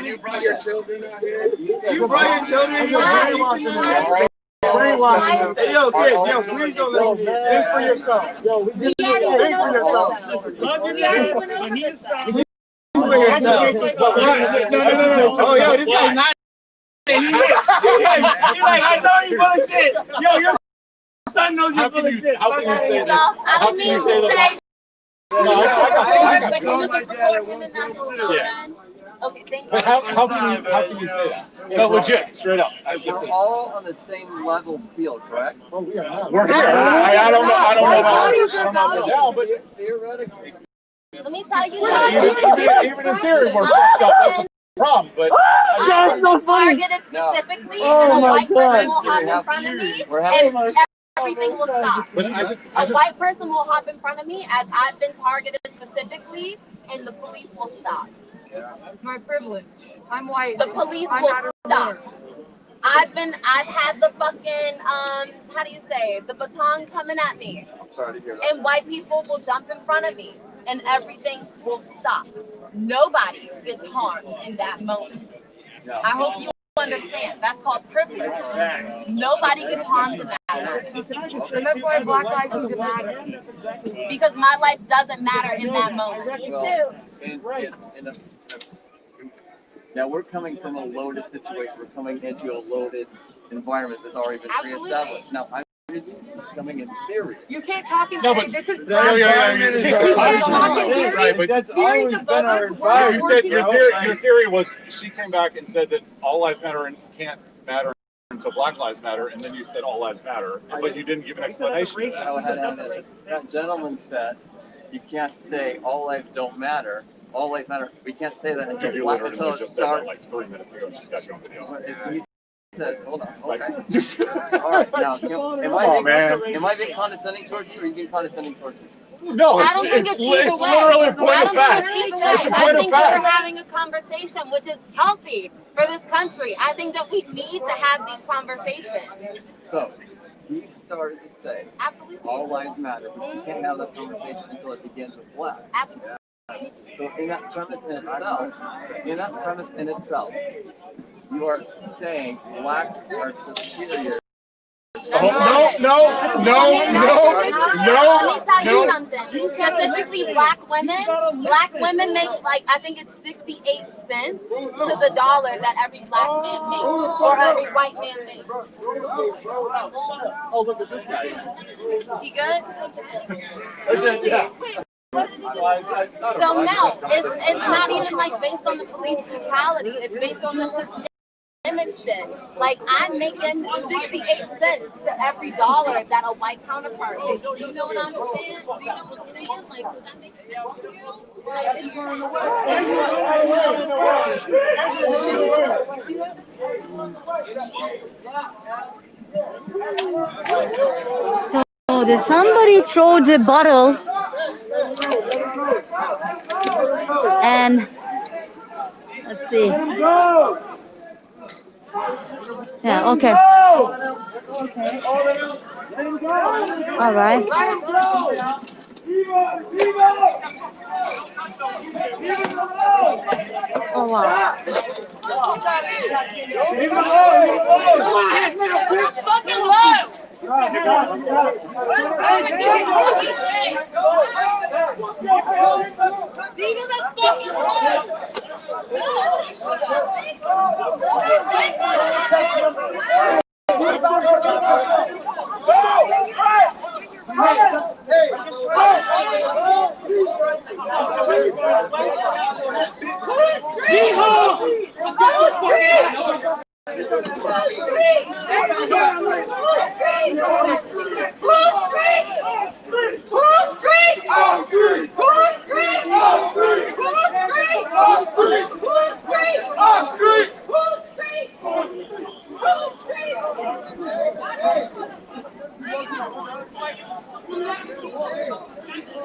You brought your children out here. You brought your children here. Brainwashing them. Hey, yo, kids, please don't let me think for yourself. Yo, think for yourself. Oh, yo, this guy's not. He's like, I know you're full of shit. Yo, your son knows you're full of shit. How can you say that? How can you say that? Okay, thank you. But how can you say that? No, legit, straight up. We're all on the same level field, correct? Well, we are not. We're here. I don't know about the down, but theoretically. Let me tell you something. Even in theory, we're fucked up. That's a problem, but that's so funny. Targeted specifically, and a white person will hop in front of me, and everything will stop. A white person will hop in front of me as I've been targeted specifically, and the police will stop. My privilege. I'm white. The police will stop. I've had the fucking, how do you say, the baton coming at me. I'm sorry to hear that. And white people will jump in front of me, and everything will stop. Nobody gets harmed in that moment. I hope you understand. That's called privilege. Nobody gets harmed in that moment. And that's why Black lives need to matter. Because my life doesn't matter in that moment. Me too. Now we're coming from a loaded situation. We're coming into a loaded environment that's already been pre-established. Now I'm coming in theory. You can't talk in No, theory. but This is right, but that's always been our environment. You said your theory was she came back and said that all lives matter and can't matter until Black Lives Matter, and then you said all lives matter, but you didn't give an explanation. That gentleman said you can't say all lives don't matter. All lives matter. We can't say that until You Black literally just said that like 3 minutes ago. She's got you on video. He says, hold on, okay. All right, now, am I being condescending towards you, or are you being condescending towards me? No, it's literally a point of fact. It's a point of fact. We're having a conversation, which is healthy for this country. I think that we need to have these conversations. So, he started to say, absolutely, all lives matter, but you can't have that conversation until it begins with Black. Absolutely. So in that premise in itself, you are saying Blacks are superior. No. Let me tell you something. Specifically, Black women make like, I think it's 68 cents to the dollar that every Black man makes, or every white man makes. Oh, look at this guy. He good? Let me see. So no, it's not even like based on the police brutality. It's based on the systemic shit. Like, I'm making 68 cents to every dollar that a white counterpart makes. Do you know what I'm saying? Do you know what I'm saying? Like, does that make sense to you? So did somebody throw the bottle and let's see. Yeah, okay. All right. Oh wow. Fucking love!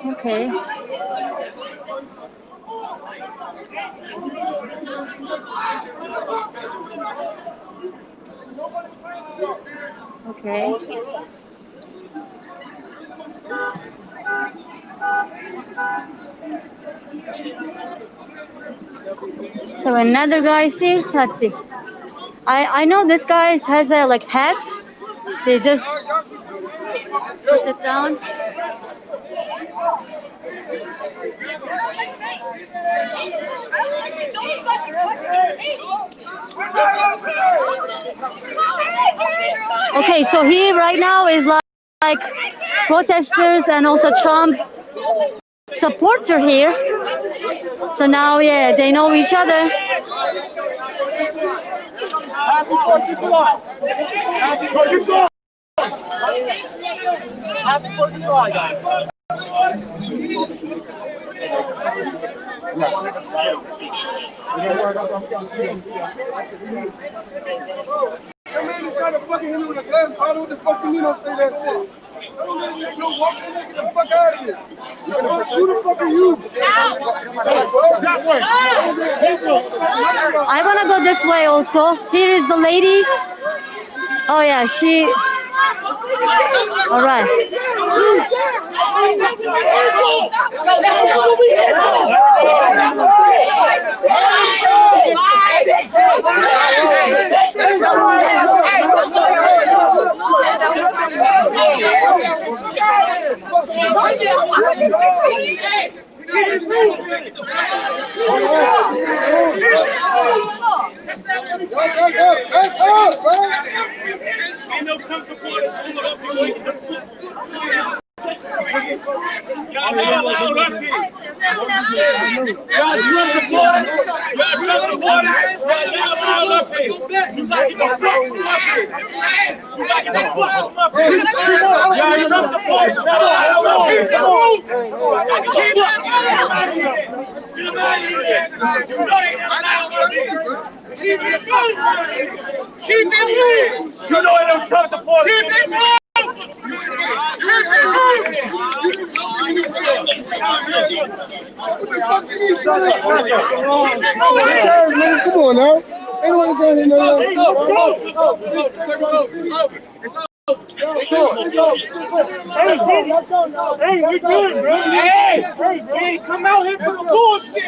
Okay. Okay. So another guy is here. Let's see. I know this guy has a like hat. They just put it down. Okay, so here right now is like protesters and also Trump supporter here. So now, yeah, they know each other. Happy 4th of July! Happy 4th of July! Happy 4th of July, guys! That man is trying to fucking hit me with a glass bottle. What the fuck do you mean don't say that shit? No, walk that nigga the fuck out of here. Who the fuck are you? That way. I want to go this way also. Here is the ladies. Oh yeah, All right. Ain't no Trump supporters. Y'all not allowed up here. Y'all Trump supporters. Y'all Trump supporters. Y'all not allowed up here. You got to get the fuck from up here. You got to get the fuck from up here. Y'all Trump supporters. Y'all not allowed up here. Keep him out of here. You know they not allowed up here. Keep him moving. Keep him moving. You know them Trump supporters. Keep him moving. Come on now. Anyone trying to know? It's Hey, we good, bro. Hey, come out here for the bullshit.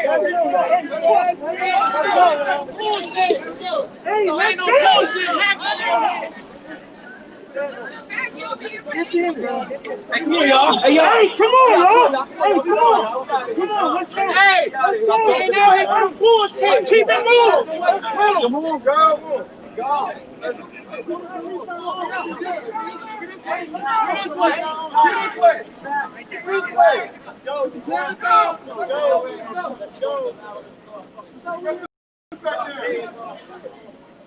Hey, let's go. Bullshit happening. Come on, y'all. Hey, come on, y'all. Hey, come on. Come on, let's go. Hey, let's go. Ain't out here for the bullshit. Keep it moving. Let's go. Come on, girl. Go.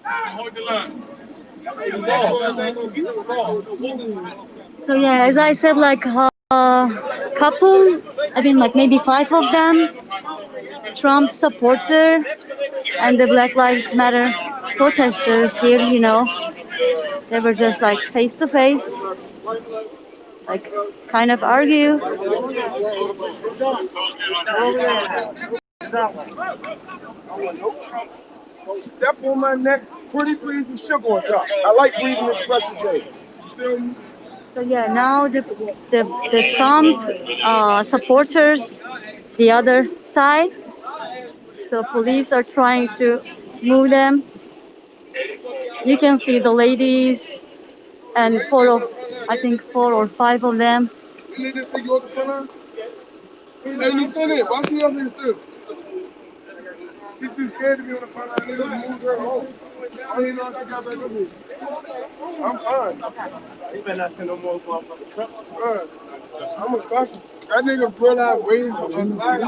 Hold the line. So yeah, as I said, like couple, I mean like maybe 5 of them, Trump supporter and the Black Lives Matter protesters here, you know, they were just like face to face, like kind of argue. Step on my neck, pretty please, and sugar on top. I like breathing this precious day. So yeah, now the Trump supporters, the other side. So police are trying to move them. You can see the ladies and I think 4 or 5 of them. Hey, Lieutenant, why she up here still? She's too scared to be on the front line. They just moved her home. I didn't know she got back up here. I'm fine. You better not send no more motherfucking trucks. I'm a caution. That nigga pulled out waves on the flag. I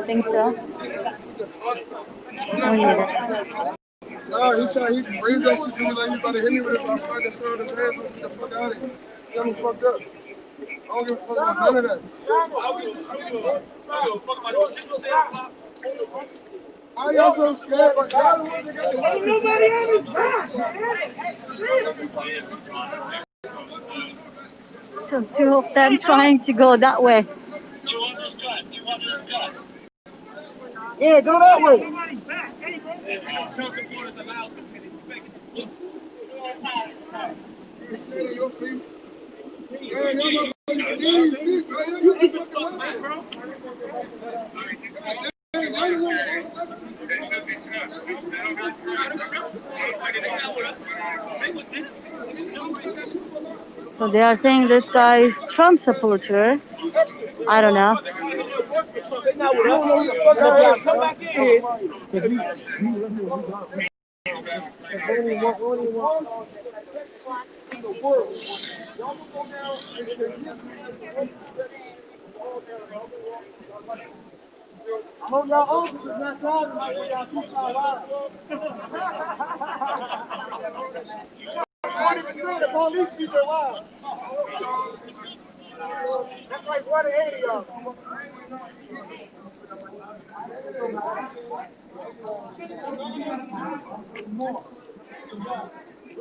think so. He raised that shit to me like he was about to hit me with it, so I slapped that shit out of his hands and get the fuck out of here. He got me fucked up. I don't give a fuck about none of that. Why y'all so scared? Like, y'all the ones that got nobody on his back. So 2 of them trying to go that way. Yeah, go that way. So they are saying this guy is Trump supporter. I don't know. I hope y'all officers not driving like when y'all keep y'all lives. 40% of police keep their lives. That's like 1 in 80 of them.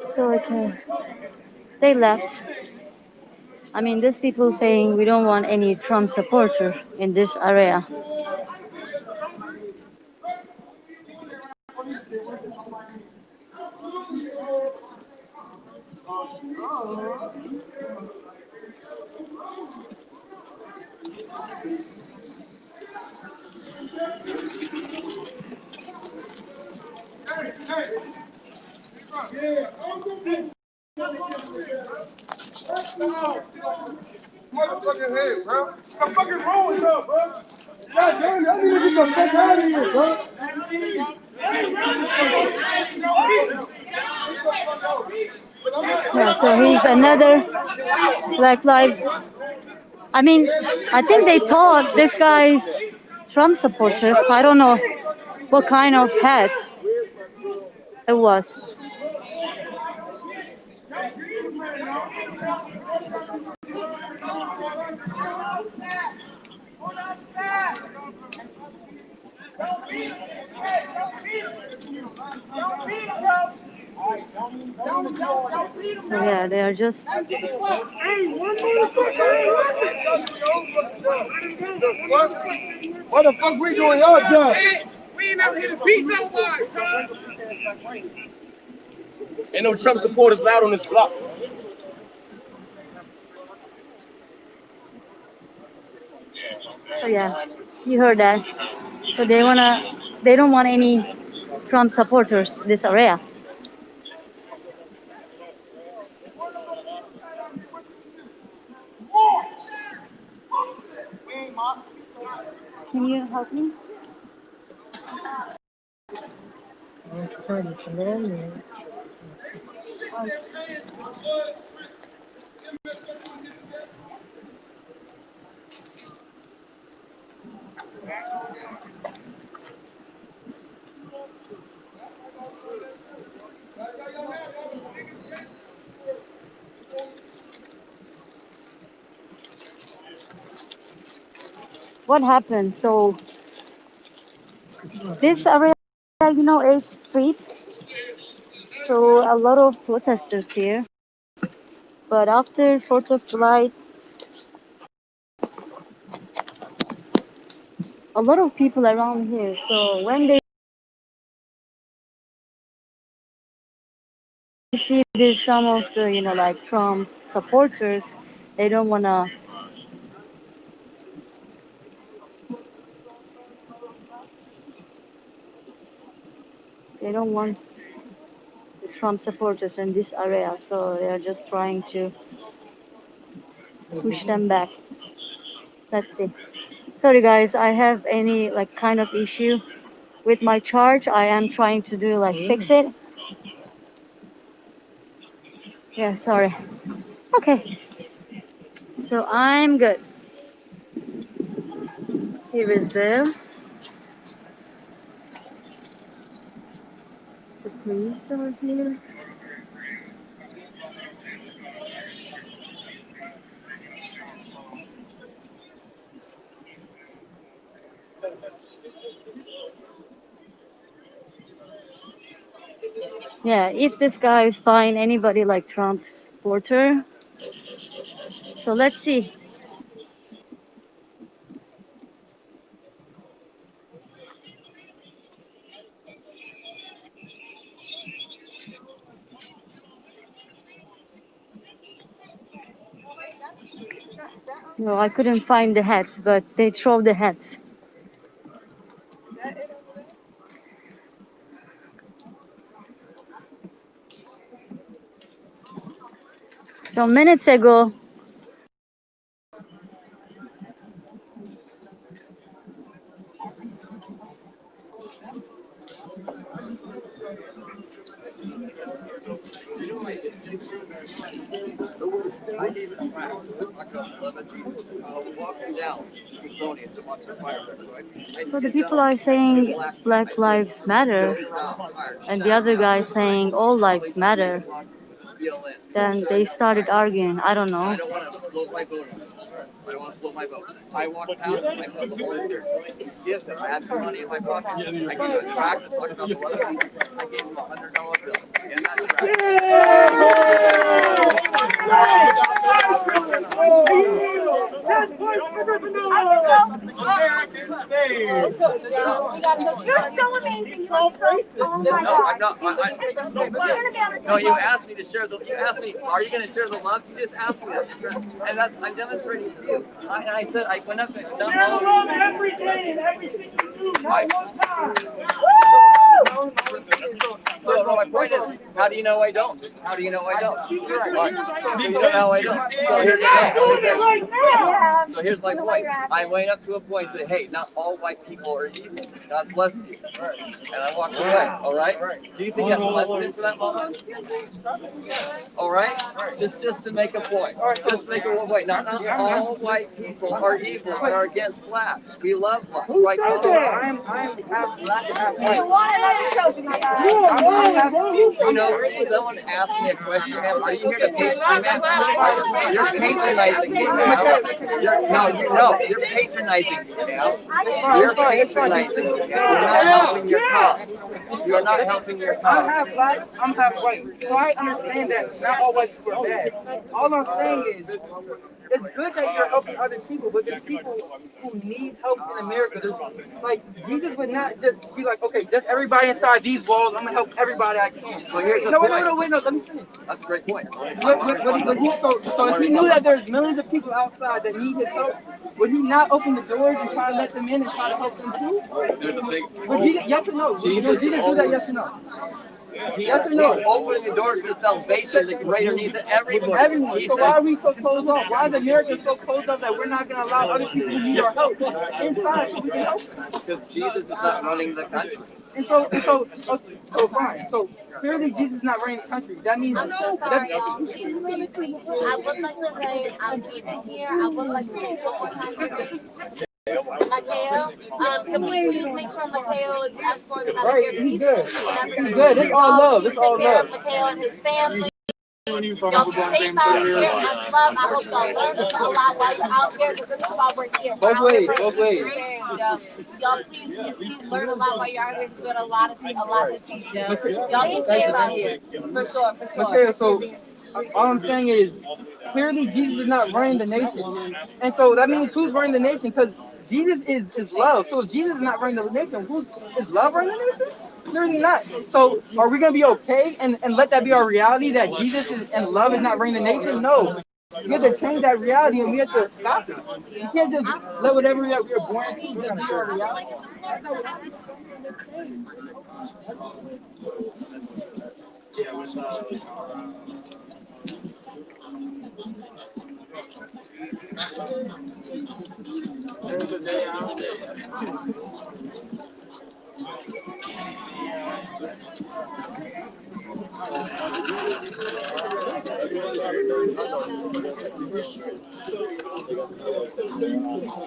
So okay, they left. I mean, these people saying we don't want any Trump supporter in this area. Motherfucking head, bro. What the fuck is wrong with y'all, bro? God damn, y'all need to get the fuck out of here, bro. Yeah, so he's another Black Lives. I mean, I think they thought this guy's Trump supporter. I don't know what kind of hat it was. So yeah, they are just. What? What the fuck we doing y'all job? We ain't out here to beat nobody. Ain't no Trump supporters allowed on this block. So yeah, you heard that. So they don't want any Trump supporters this area. Can you help me? What happened? So this area, 8th Street. So a lot of protesters here. But after 4th of July, a lot of people around here. So when they see this, some of the, like Trump supporters, they don't wanna. They don't want the Trump supporters in this area, so they are just trying to push them back. Let's see. Sorry guys, I have any kind of issue with my charge. I am trying to do fix it. Yeah, sorry. Okay. So I'm good. Here is the police over here. Yeah, if this guy is fine, anybody like Trump's supporter. So let's see. No, I couldn't find the hats, but they throw the hats. So minutes ago, so the people are saying Black Lives Matter, and the other guy saying all lives matter. Then they started arguing. I don't know. I don't want to float my boat. I don't want to float my boat. I walked past, I felt the whole experience. Yes, I had some money in my pocket. I gave him a track to talk about the weather. I gave him $100 bill. And that American cookies, y'all. We got cookies. You're so amazing. You are so. Oh my No, God. I'm not. No, you asked me to share the. You asked me, are you going to share the love? You just asked me that, and that's I'm demonstrating to you. I said I went up and done Share the all. love every day and everything you do, not one time. So my point is, how do you know I don't? How do you know I don't? So you don't know I don't. So here's the thing. So here's my point. I went up to a point and said, hey, not all white people are evil. God bless you. And I walked away. All right? Do you think that's pleasant for that moment? All right? Just to make a point. Just to make a point. Not all white people are evil and are against black. We love black. Right? I'm half black and half white. You know, someone asked me a question, man. Are you here to patronize? You're patronizing me now. You're patronizing me now. You're patronizing me. You're not helping your cause. You're not helping your cause. I'm half black, I'm half white. So I understand that not all white people are bad. All I'm saying is, it's good that you're helping other people, but there's people who need help in America. Like, Jesus would not just be like, okay, just everybody inside these walls, I'm going to help everybody I can. So here's the no, point. no, let me finish. That's a great point. So if he knew that there's millions of people outside that need his help, would he not open the doors and try to let them in and try to help them too? But Jesus, yes or no? Jesus do that, yes or no? Yes or no? Opening the doors to salvation, the greater need to everybody. Everyone. So why are we so closed off? Why is America so closed off that we're not going to allow other people who need our help inside so we can help them? Because Jesus is not running the country. And so fine. So clearly Jesus is not running the country. That means I'm so sorry, y'all. Excuse me. I would like to say I'm keeping here. I would like to say one more time your name. Mateo, can we please make sure Mateo is escorted out of here peacefully? He's good. It's all love. It's all Take care of love. Mateo and his family. Y'all be safe out here. Much love. I hope y'all learn a lot while you're out here because this is why we're here. Both ways. Both ways. Y'all please learn a lot while you're out here because we got a lot to teach y'all. Y'all be safe out here. For sure, for sure. Okay, so all I'm saying is clearly Jesus is not running the nation. And so that means who's running the nation? Because Jesus is love. So if Jesus is not running the nation, is love running the nation? Clearly not. So are we going to be okay and let that be our reality that Jesus and love is not running the nation? No. We have to change that reality and we have to stop it. You can't just let whatever we are born into just be our reality.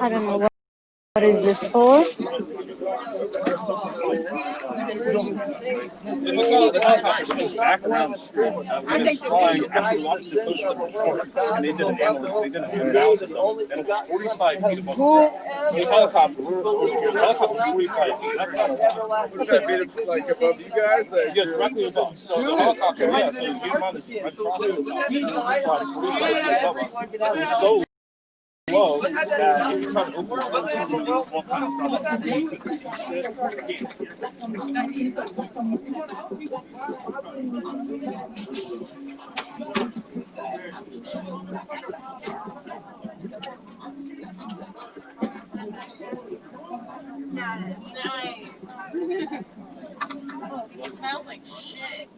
I don't know what is this for. Background street. We just actually watched the post of the report, and they did an analysis of it, and it was 45 feet above the ground. So this helicopter, we're over here. The helicopter is 45 feet. That's like above you guys? Yeah, directly above. So the helicopter, yeah. So keep in mind this right across the 45 feet above us. It was so low that if you try to open the window, all kinds of stuff. It smells like shit.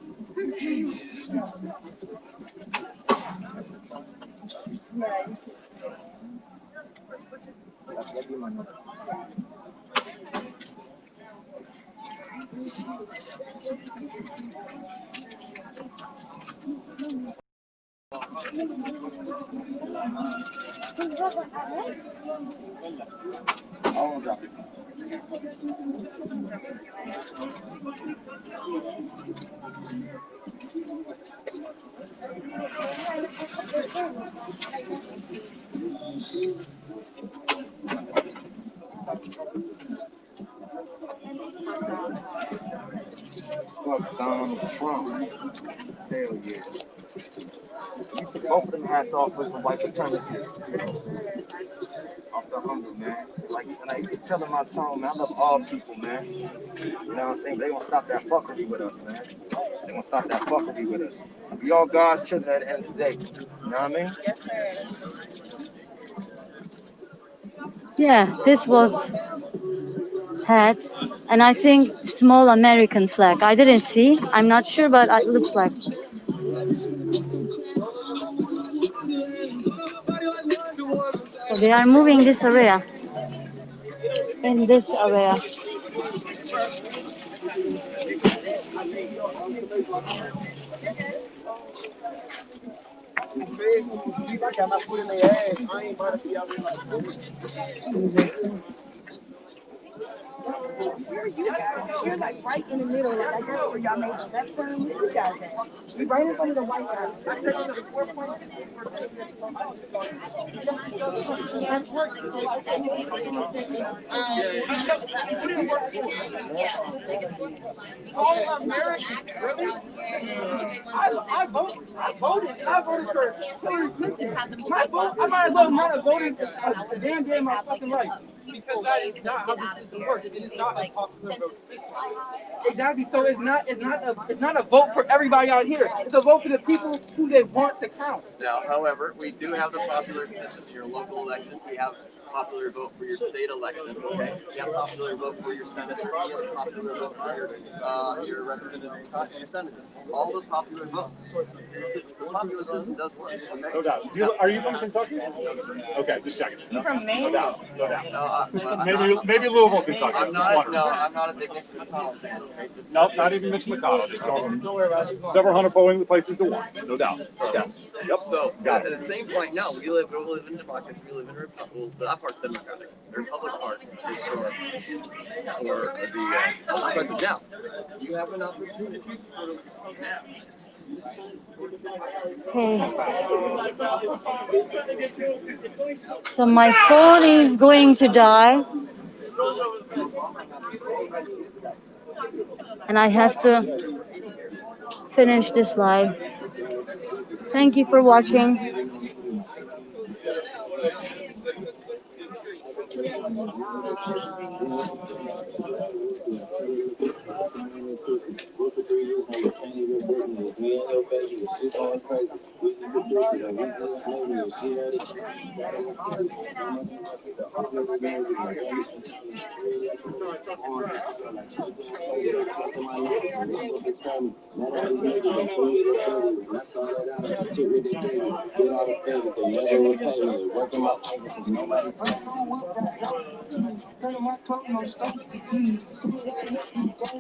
Fuck Donald Trump. Hell yeah. You took both of them hats off with some white supremacists. the hunger, man. Like, and I keep telling my tone, man, I love all people, man. You know what I'm saying? But they gonna stop that fuckery with us, man. They gonna stop that fuckery with us. We all God's children at the end of the day. You know what I mean? Yeah, this was hat, and I think small American flag. I didn't see. I'm not sure, but it looks like. So they are moving this area. In this area. I got my foot in their ass. I ain't about to be out there like You're like right in the middle, like I guess where y'all made the left turn. Where you guys at? You right in front of the White House. I voted for Hillary Clinton. My vote, I might as well not have voted a damn my fucking right. Because that is not how the system works. It is not a popular vote system. Exactly. So it's not a vote for everybody out here. It's a vote for the people who they want to count. Now, however, we do have the popular system in your local elections. We have popular vote for your state elections. Okay, we have popular vote for your senator. We have popular vote for your representative and your senators. All the popular vote. The popular system does work. Okay? No doubt. Are you from Kentucky? Okay, just checking. You from Maine? No doubt. No doubt. No, Maybe Louisville, Kentucky. I'm not a big Mitch McConnell fan. Okay? Nope, not even Mitch McConnell. Just several hundred polling places to one. No doubt. Okay. Yep. So at the same point, no, we live in democracy. We live in a republic. Well, that part's democratic. The Republic part is for the president. Now, you have an opportunity to sort of Okay. So my phone is going to die. And I have to finish this live. Thank you for watching.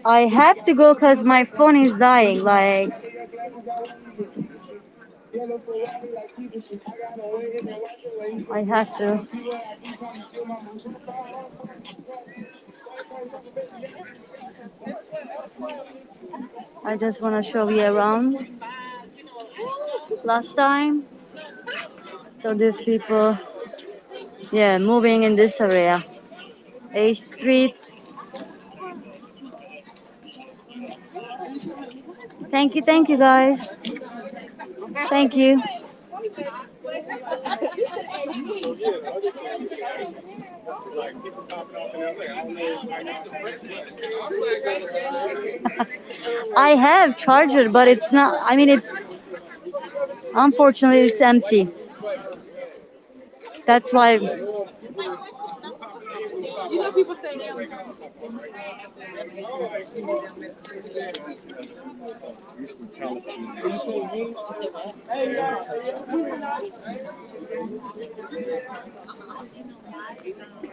I have to go because my phone is dying. Like, I have to. I just want to show you around. Last time. So these people, yeah, moving in this area. A street. Thank you guys. Thank you. I have charger, but it's not, I mean, unfortunately it's empty. That's why. You know, people say they don't.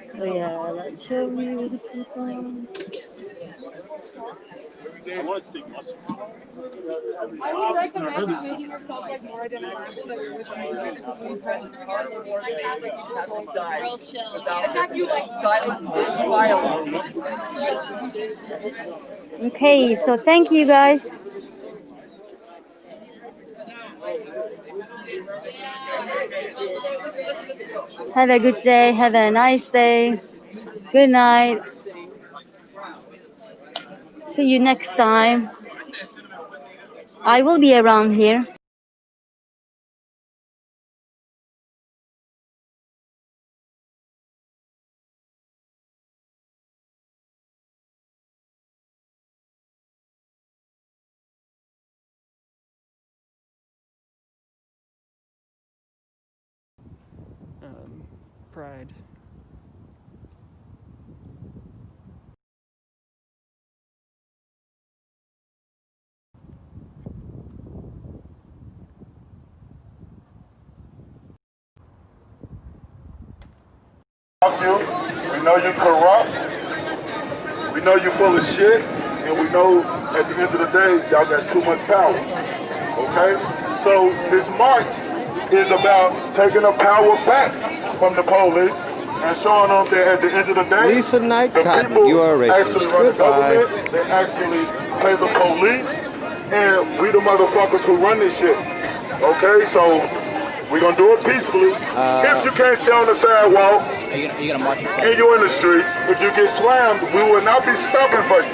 So yeah, let's show you the people. I want to speak muscle. I would recommend you making yourself like more identifiable that you're with Real chill. It's like you like Okay, so thank you guys. Have a good day. Have a nice day. Good night. See you next time. I will be around here. pride. We know you're corrupt. We know you're full of shit. And we know at the end of the day, y'all got too much power. Okay? So this march is about taking the power back from the police and showing them that at the end of the day, Lisa Knight the Cotton, people you are racist. actually run the Goodbye. government, they actually pay the police, and we the motherfuckers who run this shit. Okay? So we're gonna do it peacefully. If you can't stay on the sidewalk, you gonna march and you're in the streets, if you get slammed, we will not be stopping for you.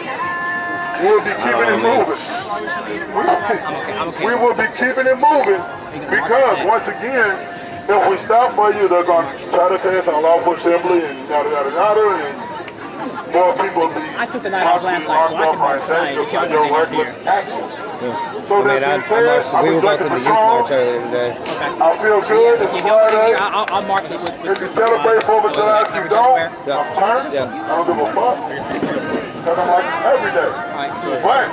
We'll be keeping it moving. We will be keeping it moving because, once again, if we stop for you, they're going to try to say it's an unlawful assembly and yada yada yada, and more people be I took the night off last night, so I can march tonight if y'all your want to reckless actions. So I mean, we were both in the youth march earlier today. I feel good. It's Friday. I'll march with If you celebrate 4th of July, if you don't, I'm turned. I don't give a fuck. Because I'm like every day. But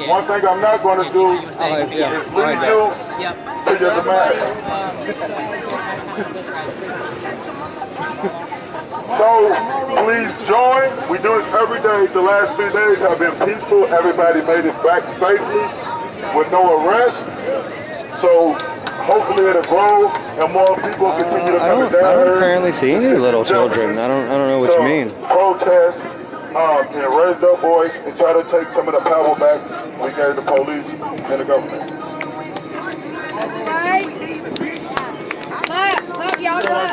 one thing I'm not going to do is lead you to your demise. So please join. We do this every day. The last few days have been peaceful. Everybody made it back safely with no arrest. So hopefully it'll grow and more people continue to come down. I don't currently see any little children. I don't know what you mean. Protest and raise their voice and try to take some of the power back we gave the police and the government. That's right. Clap, y'all clap.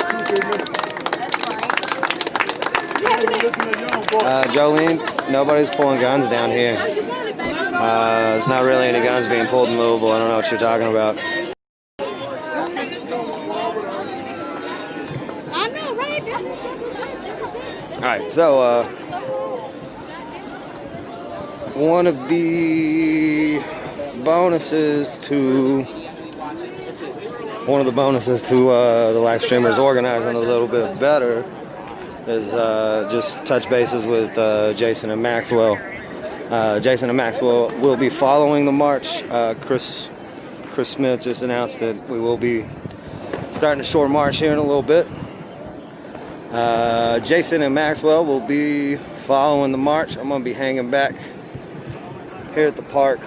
Jolene, nobody's pulling guns down here. There's not really any guns being pulled in Louisville. I don't know what you're talking about. I know, right? All right, so one of the bonuses to the live streamers organizing a little bit better is just touch bases with Jason and Maxwell. Jason and Maxwell will be following the march. Chris Smith just announced that we will be starting a short march here in a little bit. Jason and Maxwell will be following the march. I'm going to be hanging back here at the park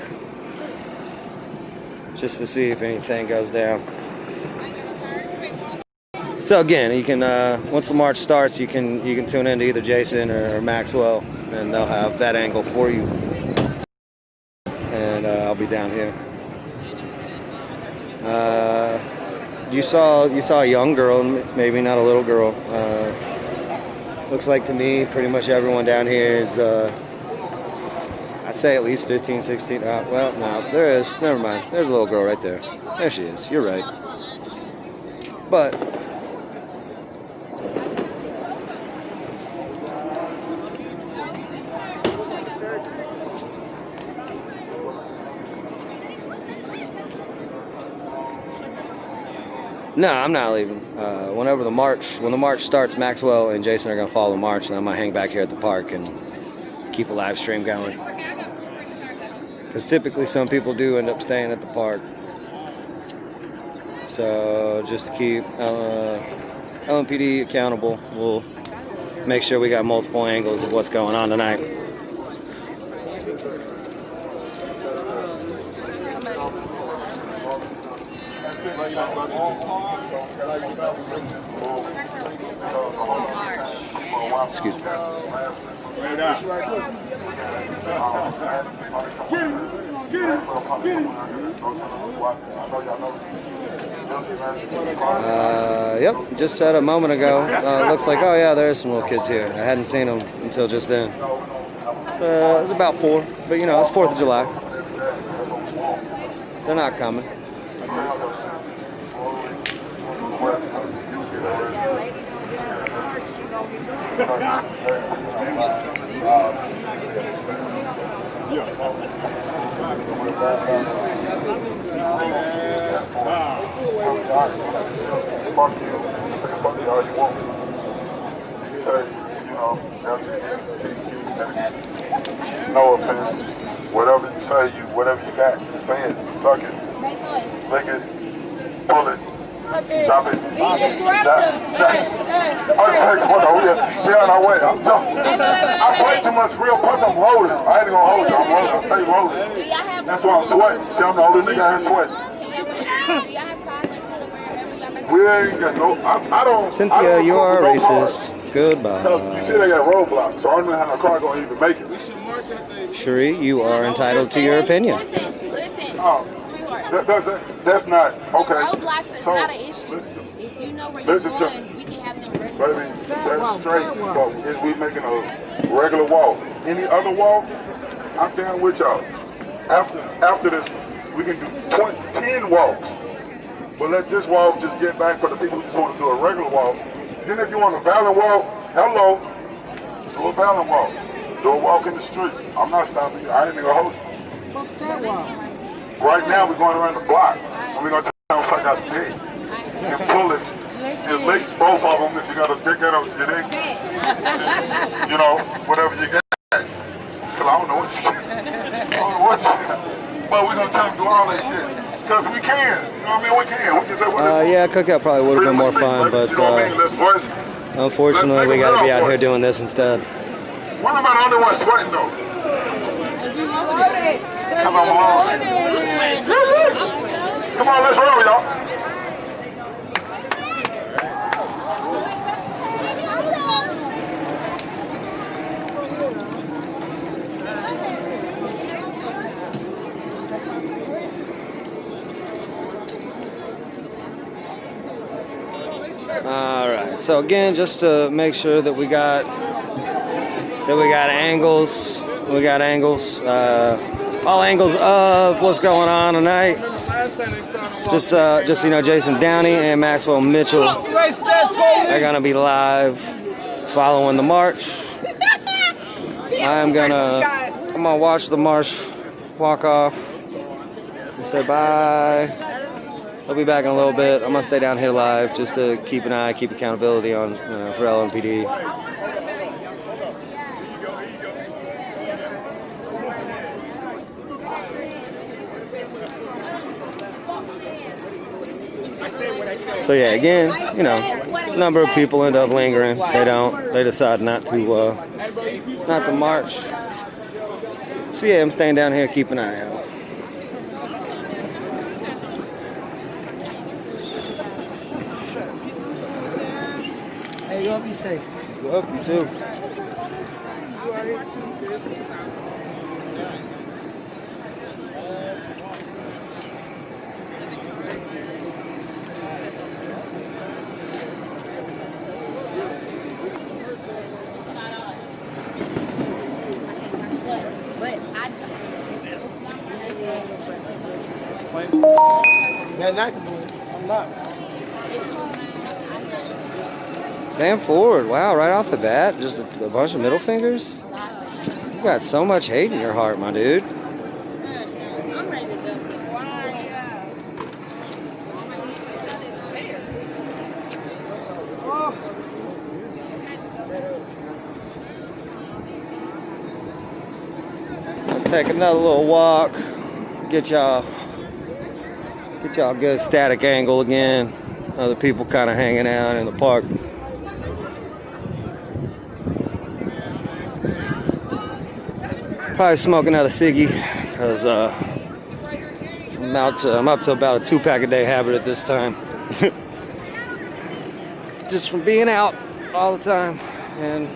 just to see if anything goes down. So again, you can once the march starts, you can tune in to either Jason or Maxwell, and they'll have that angle for you. And I'll be down here. You saw a young girl, maybe not a little girl. Looks like to me, pretty much everyone down here is, I'd say at least 15, 16. Well, no, there is. Never mind. There's a little girl right there. There she is. You're right. But no, I'm not leaving. When the march starts, Maxwell and Jason are gonna follow the march, and I'm gonna hang back here at the park and keep a live stream going. Because typically some people do end up staying at the park. So just to keep LMPD accountable, we'll make sure we got multiple angles of what's going on tonight. Excuse me. Yep, just said a moment ago. Looks like, oh yeah, there's some little kids here. I hadn't seen them until just then. It was about 4, but you know, it's 4th of July. They're not coming. Say all you want. Say, you know, LGBTQ, no offense. Whatever you say, whatever you got, say it, suck it, lick it, pull it, chop it. I on our way. I'm jumping. I play too much real, plus I'm loaded. I ain't gonna hold you. I'm loaded. I stay loaded. That's why I'm sweating. See, I'm the only nigga out here sweating. We ain't got no. I don't. Cynthia, you are a racist. Goodbye. You see, they got roadblocks, so I don't know how a car gonna even make it. Cherie, you are entitled to your opinion. Oh, that's not okay. Roadblocks is So, not an issue. If you know where you're listen to going, we can have them ready. baby, that's straight. But is we making a regular walk? Any other walk? I'm down with y'all. After this, we can do 10 walks. But let this walk just get back for the people who just want to do a regular walk. Then if you want a violent walk, hello, do a violent walk. Do a walk in the street. I'm not stopping you. I ain't gonna hold you. What's that walk? Right now, we're going around the block. And we're gonna take down upside down the pig and pull it and lick both of them if you got a dick out of your dick. You know, whatever you got. Cause I don't know what you got. But we're gonna tell them to do all that shit. Because we can. You know what I mean? We can. We can say whatever. Yeah, cookout probably would have been more fun, but unfortunately, we got to be out here doing this instead. Why am I the only one sweating though? Come on, come on, let's roll, y'all. All right. So again, just to make sure that we got angles. We got angles. All angles of what's going on tonight. Just you know, Jason Downey and Maxwell Mitchell are gonna be live following the march. I'm gonna watch the march walk off. Say bye. I'll be back in a little bit. I'm gonna stay down here live just to keep an eye, keep accountability on, for LMPD. So yeah, again, you know, a number of people end up lingering. They don't. They decide not to march. So yeah, I'm staying down here, keep an eye out. Hey, you all be safe. Well, you too. I'm not. Sam Ford, wow, right off the bat, just a bunch of middle fingers. You got so much hate in your heart, my dude. Take another little walk, get y'all a good static angle again. Other people kind of hanging out in the park. Probably smoke another ciggy because I'm up to about a 2-pack a day habit at this time. Just from being out all the time and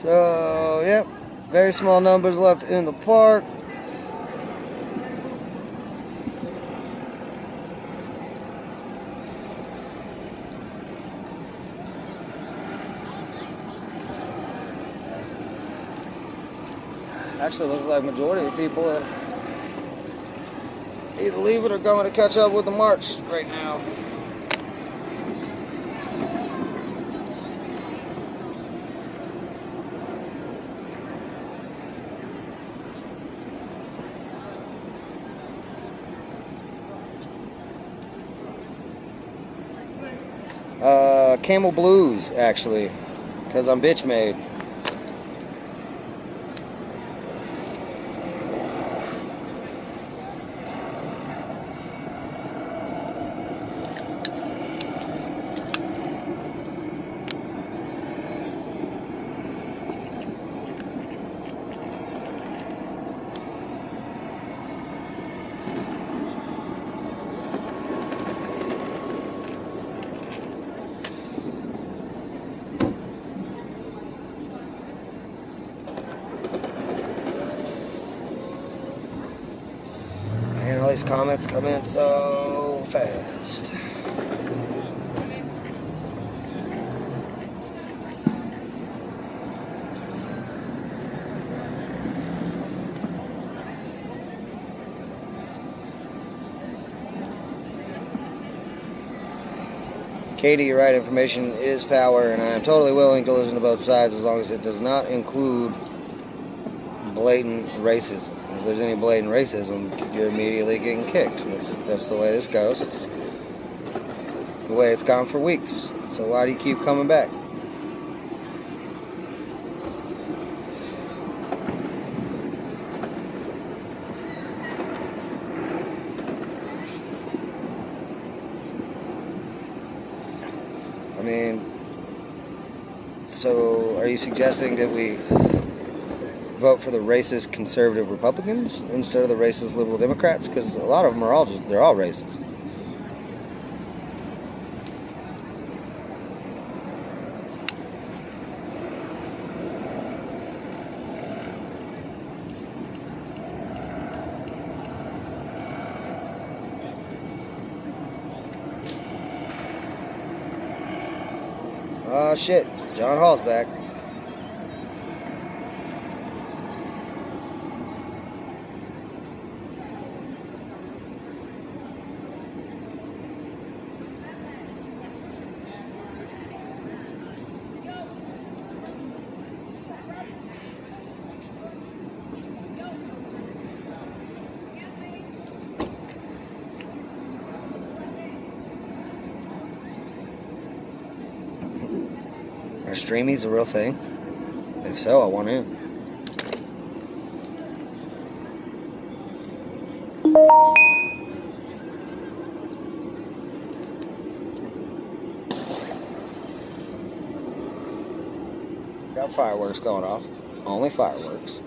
So, yep, very small numbers left in the park. Actually, looks like majority of people are either leaving or going to catch up with the march right now. Camel Blues, actually, because I'm bitch made. And all these comments come in so fast. Katie, you're right, information is power, and I am totally willing to listen to both sides as long as it does not include blatant racism. If there's any blatant racism, you're immediately getting kicked. That's the way this goes. It's the way it's gone for weeks. So why do you keep coming back? I mean, so are you suggesting that we vote for the racist conservative Republicans instead of the racist liberal Democrats? Because a lot of them are they're all racist. Oh shit, John Hall's back. Are streamies a real thing? If so, I want in. Got fireworks going off. Only fireworks.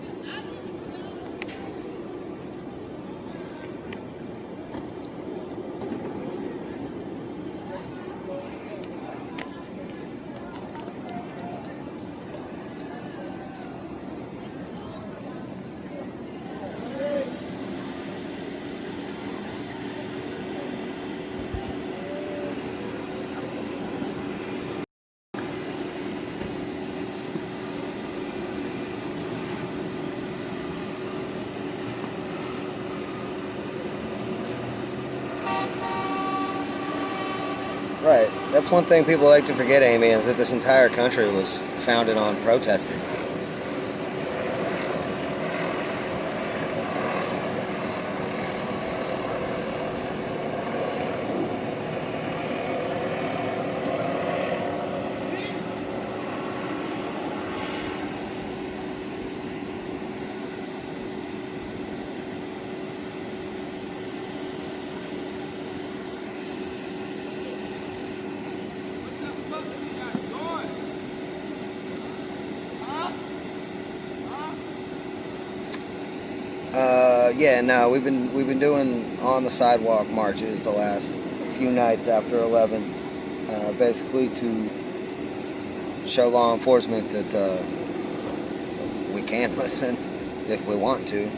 Right. That's one thing people like to forget, Amy, is that this entire country was founded on protesting. Yeah, no, we've been doing on the sidewalk marches the last few nights after 11, basically to show law enforcement that can listen if we want to,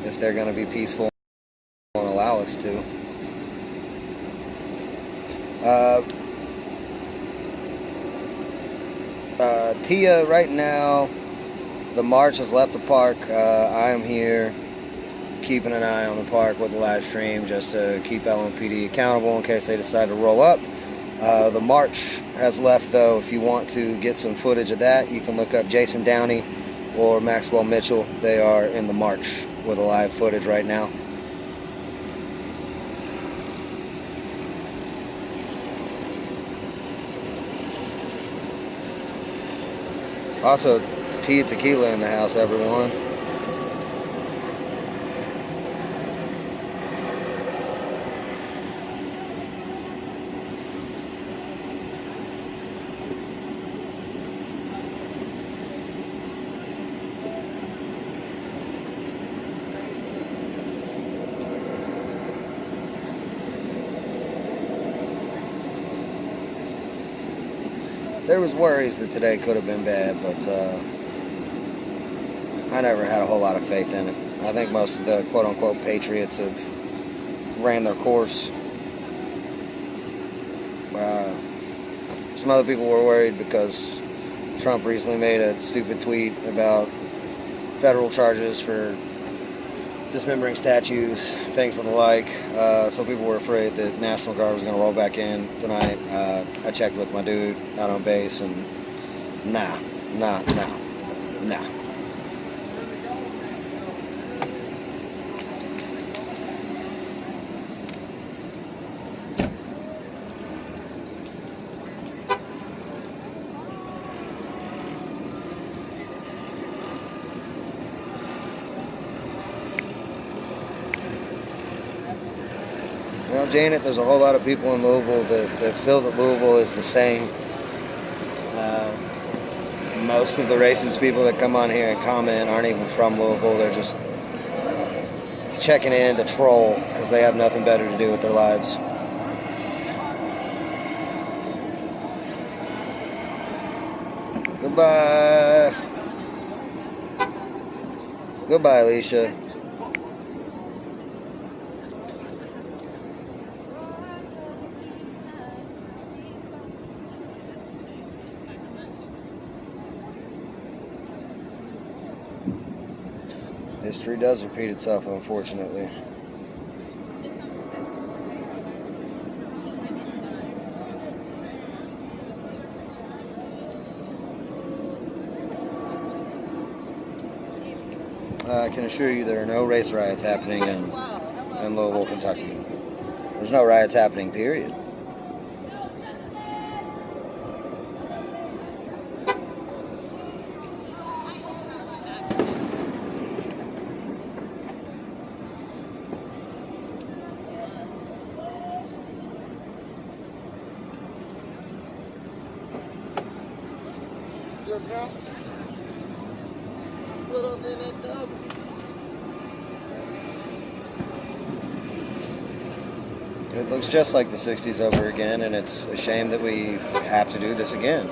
if they're going to be peaceful and allow us to. Tia, right now, the march has left the park. I am here keeping an eye on the park with the live stream just to keep LMPD accountable in case they decide to roll up. The march has left, though. If you want to get some footage of that, you can look up Jason Downey or Maxwell Mitchell. They are in the march with a live footage right now. Also, Tia Tequila in the house, everyone. There was worries that today could have been bad, but I never had a whole lot of faith in it. I think most of the quote-unquote patriots have ran their course. Some other people were worried because Trump recently made a stupid tweet about federal charges for dismembering statues, things of the like. So people were afraid that National Guard was going to roll back in tonight. I checked with my dude out on base, and nah. Well, Janet, there's a whole lot of people in Louisville that feel that Louisville is the same. Most of the racist people that come on here and comment aren't even from Louisville. They're just checking in to troll because they have nothing better to do with their lives. Goodbye. Goodbye, Alicia. History does repeat itself, unfortunately. I can assure you there are no race riots happening in Louisville, Kentucky. There's no riots happening, period. It looks just like the 60s over again, and it's a shame that we have to do this again.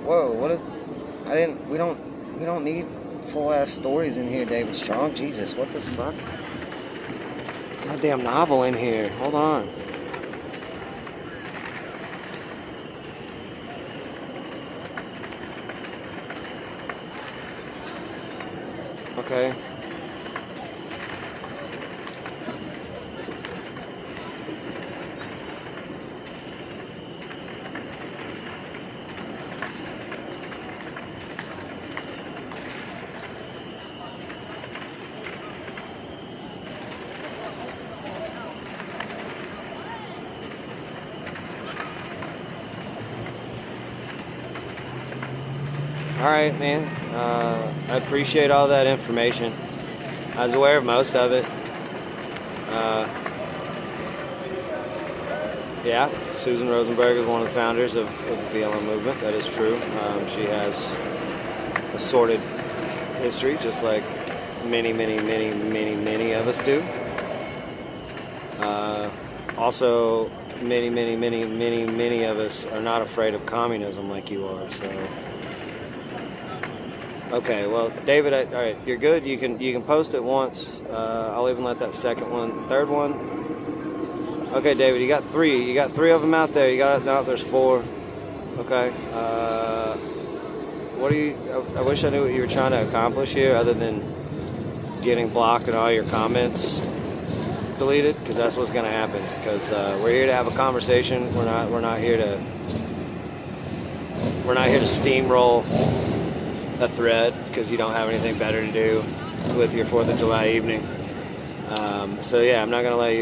Whoa, what is, we don't need full ass stories in here, David Strong. Jesus, what the fuck? Goddamn novel in here. Hold on. Okay. All right, man. I appreciate all that information. I was aware of most of it. Yeah, Susan Rosenberg is one of the founders of the BLM movement. That is true. She has a sordid history, just like many of us do. Also, many of us are not afraid of communism like you are. So, okay, well, David, all right, you're good. You can post it once. I'll even let that second one, third one. Okay, David, you got three. You got three of them out there. You got no, there's four. Okay. What are you? I wish I knew what you were trying to accomplish here, other than getting blocked and all your comments deleted, because that's what's going to happen. Because we're here to have a conversation. We're not here to steamroll a thread because you don't have anything better to do with your 4th of July evening. So yeah, I'm not going to let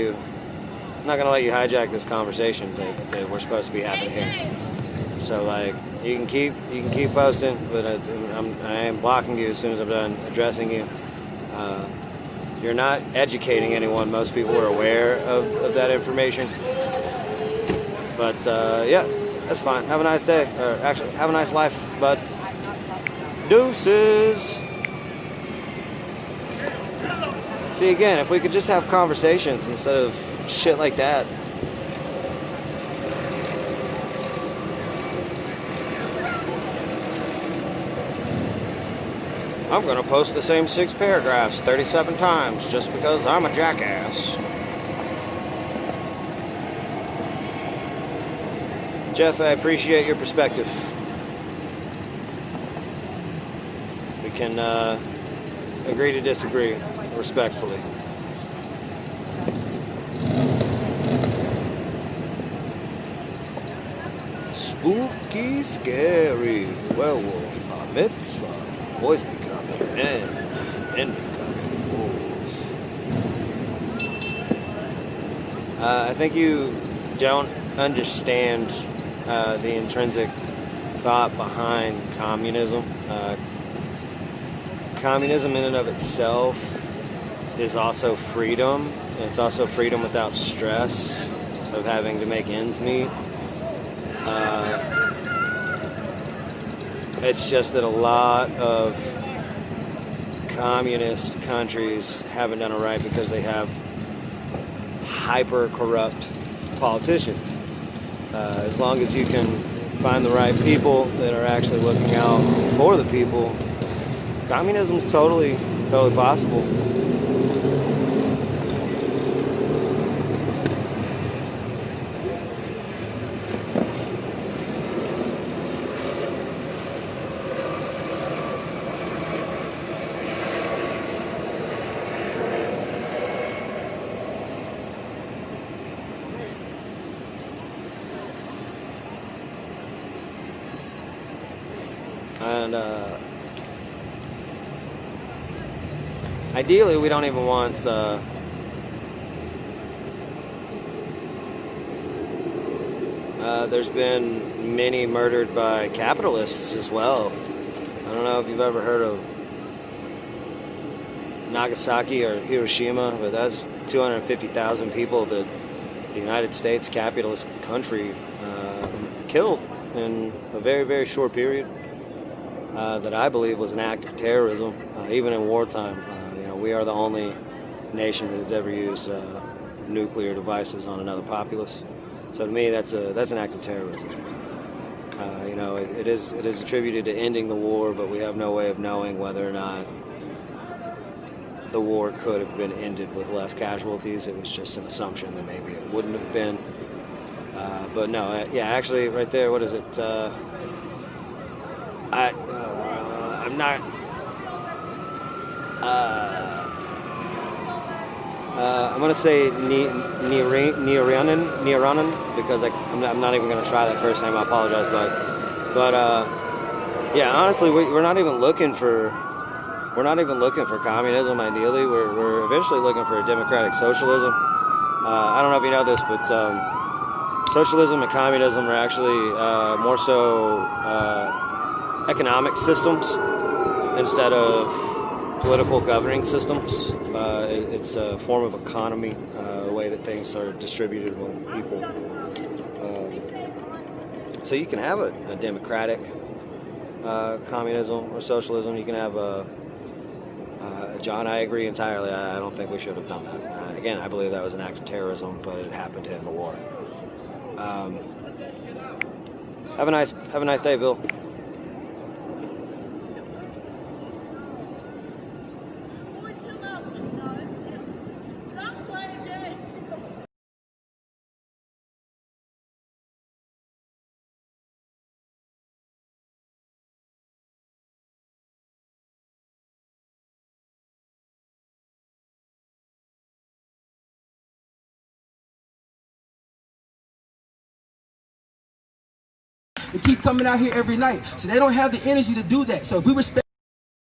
you hijack this conversation that we're supposed to be having here. So like, you can keep posting, but I am blocking you as soon as I'm done addressing you. You're not educating anyone. Most people are aware of that information. But yeah, that's fine. Have a nice day. Or actually, have a nice life, bud. Deuces. See, again, if we could just have conversations instead of shit like that. I'm gonna post the same 6 paragraphs 37 times just because I'm a jackass. Jeff, I appreciate your perspective. We can agree to disagree respectfully. Spooky, scary werewolf bar mitzvah. Boys becoming men becoming wolves. I think you don't understand the intrinsic thought behind communism. Communism in and of itself is also freedom. It's also freedom without stress of having to make ends meet. It's just that a lot of communist countries haven't done it right because they have hyper-corrupt politicians. As long as you can find the right people that are actually looking out for the people, communism's totally possible. And ideally, we don't even want there's been many murdered by capitalists as well. I don't know if you've ever heard of Nagasaki or Hiroshima, but that's 250,000 people that the United States, capitalist country, killed in a very, very short period. That I believe was an act of terrorism, even in wartime. We are the only nation that has ever used nuclear devices on another populace. So to me, that's an act of terrorism. It is attributed to ending the war, but we have no way of knowing whether or not the war could have been ended with less casualties. It was just an assumption that maybe it wouldn't have been. But no, yeah, actually, right there, what is it? I'm not. I'm gonna say Neoranen because I'm not even gonna try that first name. I apologize, but yeah, honestly, we're not even looking for communism. Ideally, we're eventually looking for a democratic socialism. I don't know if you know this, but socialism and communism are actually more so economic systems instead of political governing systems. It's a form of economy, the way that things are distributed among people. So you can have a democratic communism or socialism. You can have John, I agree entirely. I don't think we should have done that. Again, I believe that was an act of terrorism, but it happened to end the war. Have a nice day, Bill. They keep coming out here every night, so they don't have the energy to do that. So if we respect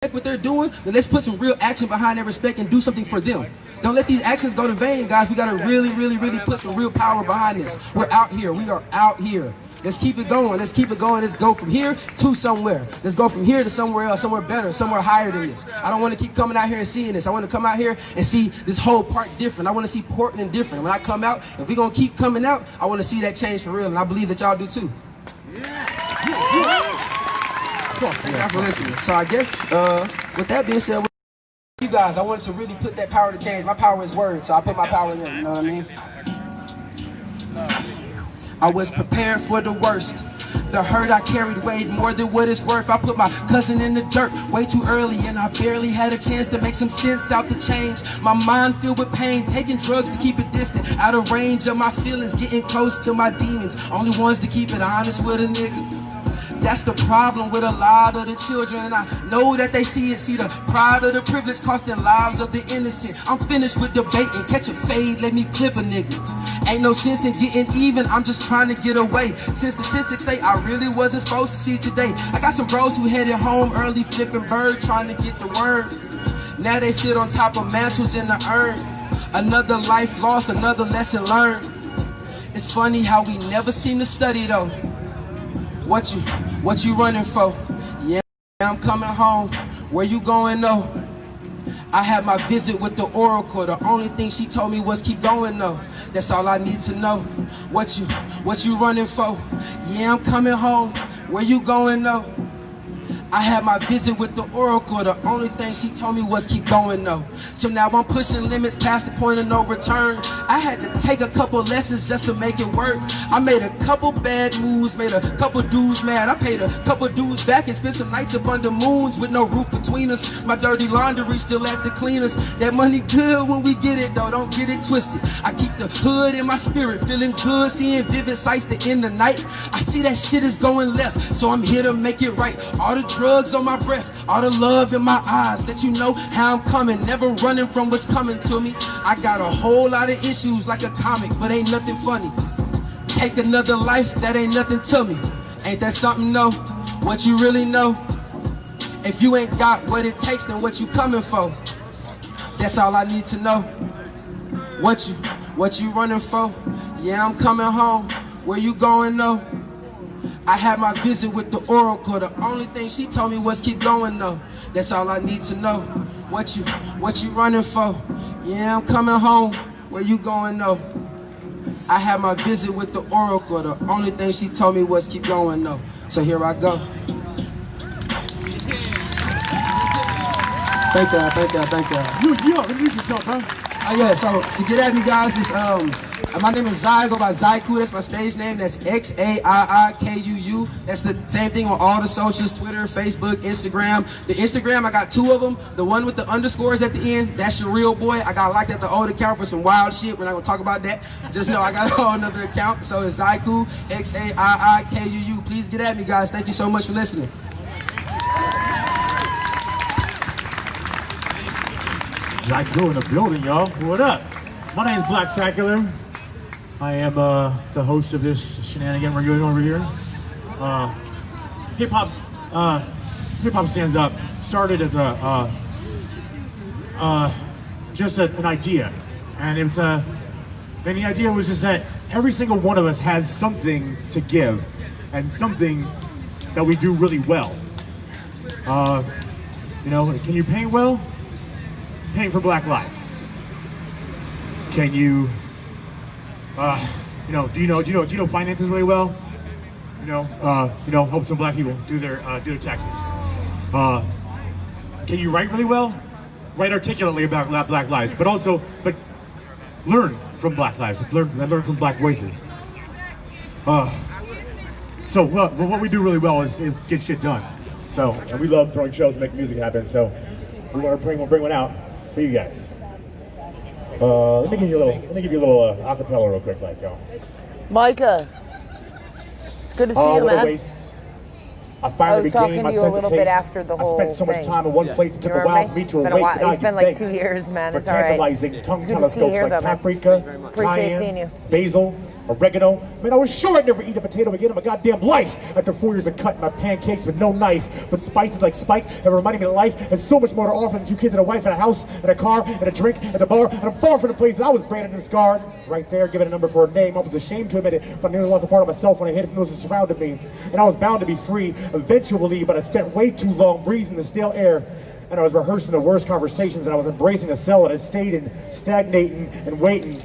what they're doing, then let's put some real action behind that respect and do something for them. Don't let these actions go to vain, guys. We gotta really put some real power behind this. We're out here. We are out here. Let's keep it going. Let's keep it going. Let's go from here to somewhere. Let's go from here to somewhere else, somewhere better, somewhere higher than this. I don't want to keep coming out here and seeing this. I want to come out here and see this whole park different. I want to see Portland different. When I come out, if we're going to keep coming out, I want to see that change for real, and I believe that y'all do too. Thank you for listening. So I guess with that being said, you guys, I wanted to really put that power to change. My power is words, so I put my power in there, you know what I mean? I was prepared for the worst. The hurt I carried weighed more than what it's worth. I put my cousin in the dirt way too early, and I barely had a chance to make some sense out the change. My mind filled with pain, taking drugs to keep it distant, out of range of my feelings, getting close to my demons. Only ones to keep it honest with a nigga. That's the problem with a lot of the children, and I know that they see the pride of the privilege costing lives of the innocent. I'm finished with debating, catch a fade, let me clip a nigga. Ain't no sense in getting even, I'm just trying to get away. Since statistics say I really wasn't supposed to see today. I got some bros who headed home early, flipping bird, trying to get the word. Now they sit on top of mantles in the urn. Another life lost, another lesson learned. It's funny how we never seem to study though. What you running for? Yeah, I'm coming home. Where you going though? I had my visit with the oracle. The only thing she told me was keep going though. That's all I need to know. What you running for? Yeah, I'm coming home. Where you going though? I had my visit with the oracle. The only thing she told me was keep going though. So now I'm pushing limits past the point of no return. I had to take a couple lessons just to make it work. I made a couple bad moves, made a couple dudes mad. I paid a couple dudes back and spent some nights up under moons with no roof between us. My dirty laundry still at the cleaners. That money good when we get it though, don't get it twisted. I keep the hood in my spirit, feeling good, seeing vivid sights to end the night. I see that shit is going left, so I'm here to make it right. All the drugs on my breath, all the love in my eyes, that you know how I'm coming, never running from what's coming to me. I got a whole lot of issues like a comic, but ain't nothing funny. Take another life, that ain't nothing to me. Ain't that something, no? What you really know? If you ain't got what it takes, then what you coming for? That's all I need to know. What you running for? Yeah, I'm coming home. Where you going though? I had my visit with the oracle. The only thing she told me was keep going though. That's all I need to know. What you running for? Yeah, I'm coming home. Where you going though? I had my visit with the oracle. The only thing she told me was keep going though. So here I go. Thank you. You introduce yourself, huh? Yeah, so to get at me guys, is my name is Zai, I go by Zaiku, that's my stage name, that's X-A-I-I-K-U-U. That's the same thing on all the socials, Twitter, Facebook, Instagram. The Instagram, I got 2 of them. The one with the underscores at the end, that's your real boy. I got locked at the old account for some wild shit, we're not gonna talk about that. Just know I got a whole another account, so it's Zaiku, X-A-I-I-K-U-U. Please get at me guys, thank you so much for listening. Zaiku in the building, y'all. What up? My name is Black Secular. I am the host of this shenanigan we're doing over here. Hip hop stands up. Started as just an idea, and it's then the idea was just that every single one of us has something to give, and something that we do really well. You know, can you paint well? Paint for Black lives. Can you, do you know finances really well? Help some Black people do their taxes. Can you write really well? Write articulately about Black lives, but learn from Black lives. Learn from Black voices. So what we do really well is get shit done. So, and we love throwing shows and making music happen. So we want to bring one out for you guys. Let me give you a little acapella real quick, like y'all. Micah, it's good to see you, man. I was talking to you a little bit after the whole thing. I spent so much time in one place. It took a while for me to awake. It's been like 2 years, man. It's all right. It's good to see you here, though, man. Paprika, appreciate seeing you. Basil, oregano. Man, I was sure I'd never eat a potato again in my goddamn life after 4 years of cutting my pancakes with no knife. But spices like Spike have reminded me that life has so much more to offer than 2 kids and a wife and a house and a car and a drink and a bar. And I'm far from the place that I was branded and scarred. Right there, giving a number for a name. I was ashamed to admit it, but I nearly lost a part of myself when I hid it from those who surrounded me. And I was bound to be free eventually, but I spent way too long breathing the stale air. And I was rehearsing the worst conversations, and I was embracing a cell that I stayed in, stagnating and waiting.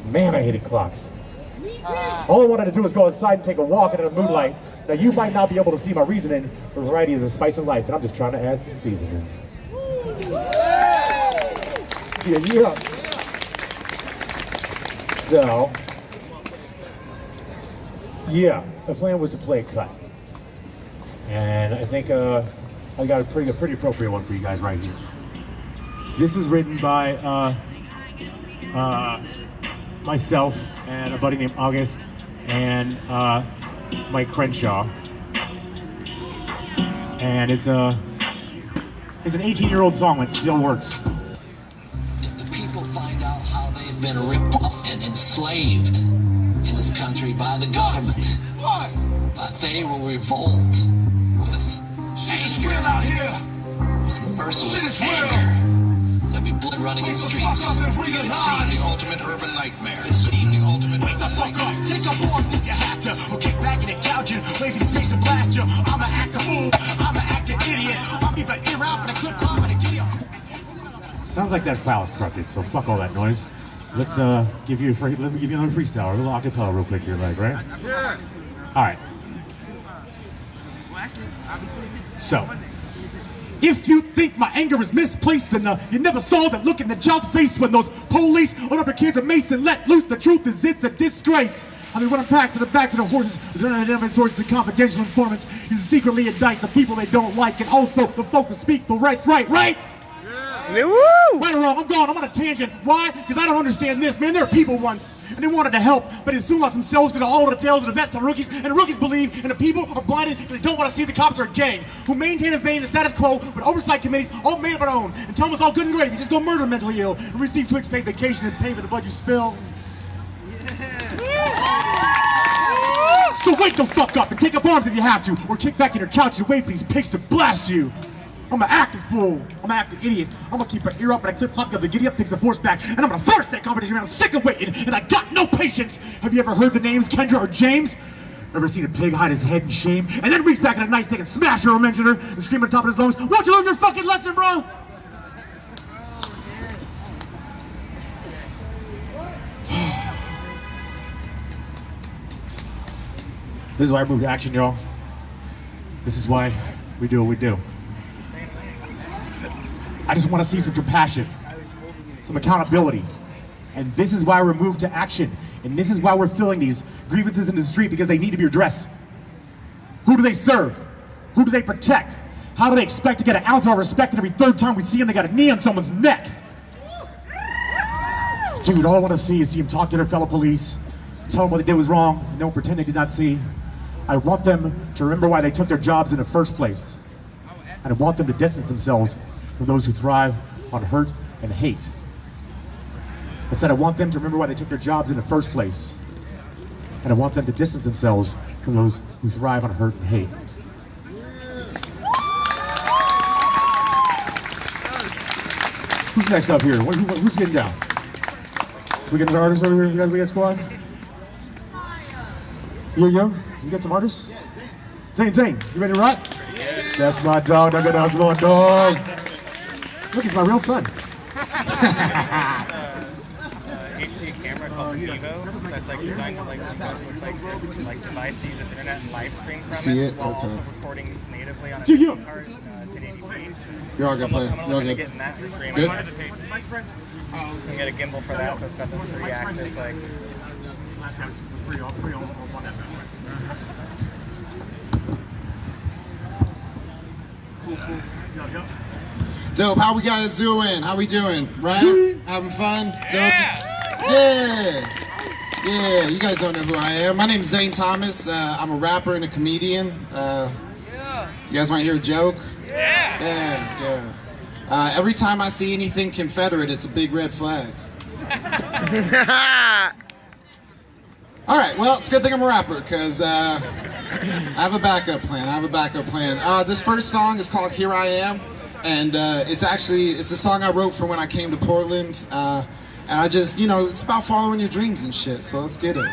Man, I hated clocks. All I wanted to do was go outside and take a walk in the moonlight. Now, you might not be able to see my reasoning, but variety is the spice of life, and I'm just trying to add some seasoning. Yeah. So, yeah, the plan was to play a cut. And I think I got a pretty appropriate one for you guys right here. This was written by myself and a buddy named August and Mike Crenshaw. And it's an 18-year-old song that still works. If the people find out how they've been ripped off and enslaved in this country by the government, they will revolt with anger, with merciless anger. There'll be blood running in the streets. It's the ultimate urban nightmare. It's the ultimate urban nightmare. Take up arms if you have to, or kick back in the couch and wait for the stage to blast you. I'm an acting fool, I'm an acting idiot. I'll keep an ear out for the clip climb and a giddy up. Sounds like that file is corrupted, so fuck all that noise. Let's give you let me give you another freestyle, a little acapella real quick here, like, right? Sure. All right. So, if you think my anger is misplaced, then you never saw that look in the child's face when those police on up your kids and Mason let loose. The truth is, it's a disgrace. I mean, running packs to the backs of the horses, running identified sources and confidential informants, you secretly indict the people they don't like, and also the folk who speak for rights, right? Yeah. Woo! Right or wrong, I'm gone. I'm on a tangent. Why? Because I don't understand this, man. There are people once, and they wanted to help, but they soon lost themselves to all the tales of the best of rookies, and the rookies believe, and the people are blinded because they don't want to see the cops are a gang, who maintain and vain the status quo with oversight committees all made of our own, and tell them it's all good and great if you just go murder mentally ill, and receive 2 weeks paid vacation and pay for the blood you spill. So wake the fuck up and take up arms if you have to, or kick back in your couch and wait for these pigs to blast you. I'm an acting fool. I'm an acting idiot. I'm gonna keep my ear up and I clip flop of the giddy up, takes the force back, and I'm gonna force that competition, man. I'm sick of waiting, and I got no patience. Have you ever heard the names Kendra or James? Ever seen a pig hide his head in shame, and then reach back in a nightstick and smash her or mention her, and scream at the top of his lungs, won't you learn your fucking lesson, bro? This is why I moved to action, y'all. This is why we do what we do. I just want to see some compassion, some accountability. And this is why we're moved to action. And this is why we're filling these grievances in the street, because they need to be addressed. Who do they serve? Who do they protect? How do they expect to get an ounce of our respect every third time we see them they got a knee on someone's neck? Dude, all I want to see is see them talk to their fellow police, tell them what they did was wrong, and don't pretend they did not see. I want them to remember why they took their jobs in the first place. And I want them to distance themselves from those who thrive on hurt and hate. I said I want them to remember why they took their jobs in the first place. And I want them to distance themselves from those who thrive on hurt and hate. Who's next up here? Who's getting down? We get some artists over here? You guys, we got squad? Yo, you got some artists? Zane, you ready to rock? Yeah. That's my dog. Look at that, my dog. Look, it's my real son. HD camera called Evo that's like designed to like device to use this internet and live stream from See it? while Okay. also recording natively on a Yeah. card 1080p. You're all good, player. I'm You're all looking to good. get in that for streaming. Good. You can get a gimbal for that, so it's got the 3-axis like. Dope. How we guys doing? How we doing? Right? Having fun? Dope. Yeah. Yeah. You guys don't know who I am. My name is Zane Thomas. I'm a rapper and a comedian. You guys want to hear a joke? Yeah. Every time I see anything Confederate, it's a big red flag. All right. Well, it's a good thing I'm a rapper because I have a backup plan. This first song is called "Here I Am." And it's a song I wrote for when I came to Portland. And I just, it's about following your dreams and shit. So let's get it.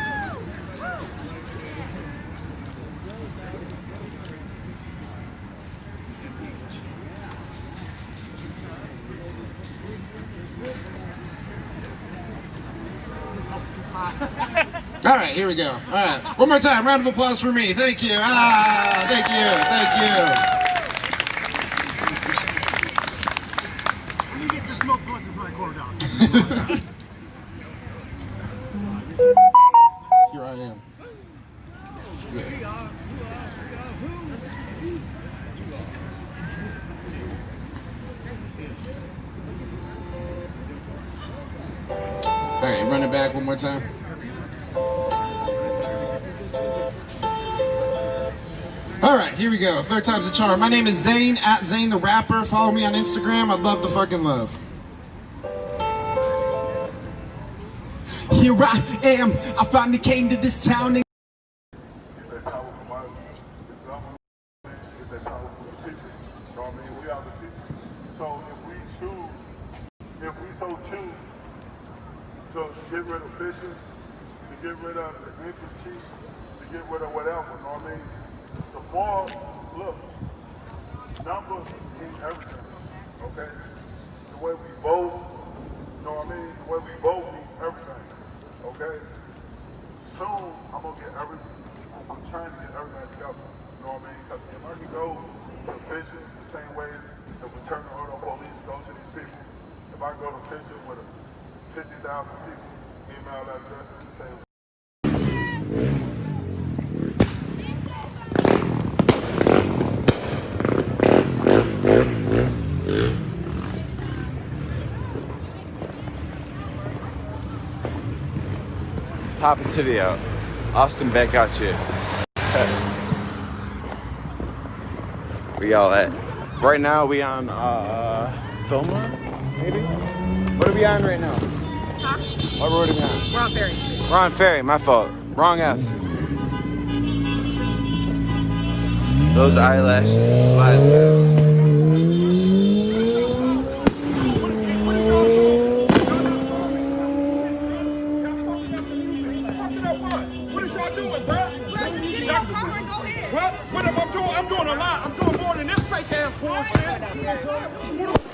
All right, here we go. All right, one more time. Round of applause for me. Thank you. Thank you. Here I am. Yeah. All right, run it back one more time. All right, here we go. Third time's a charm. My name is Zane, at Zane the Rapper. Follow me on Instagram. I'd love the fucking love. Here I am. I finally came to this town. So if we so choose to get rid of fishing, to get rid of the entry chief, to get rid of whatever, you know what I mean? The more, look, numbers mean everything, okay? The way we vote, you know what I mean? The way we vote means everything, okay? Soon, I'm trying to get everybody together, you know what I mean? Because if I can go to fishing the same way that we turn the auto police go to these people, if I go to fishing with 50,000 people, email addresses and say, Pop a titty out. Austin back out you. We all at. Right now we on Filma, maybe? What are we on right now? Huh? What road are we on? We're on Ferry. We're on Ferry, my fault. Wrong F. Those eyelashes, Glasgow. what is y'all doing, bro? What am I doing? I'm doing a lot. I'm doing more than this fake ass bullshit.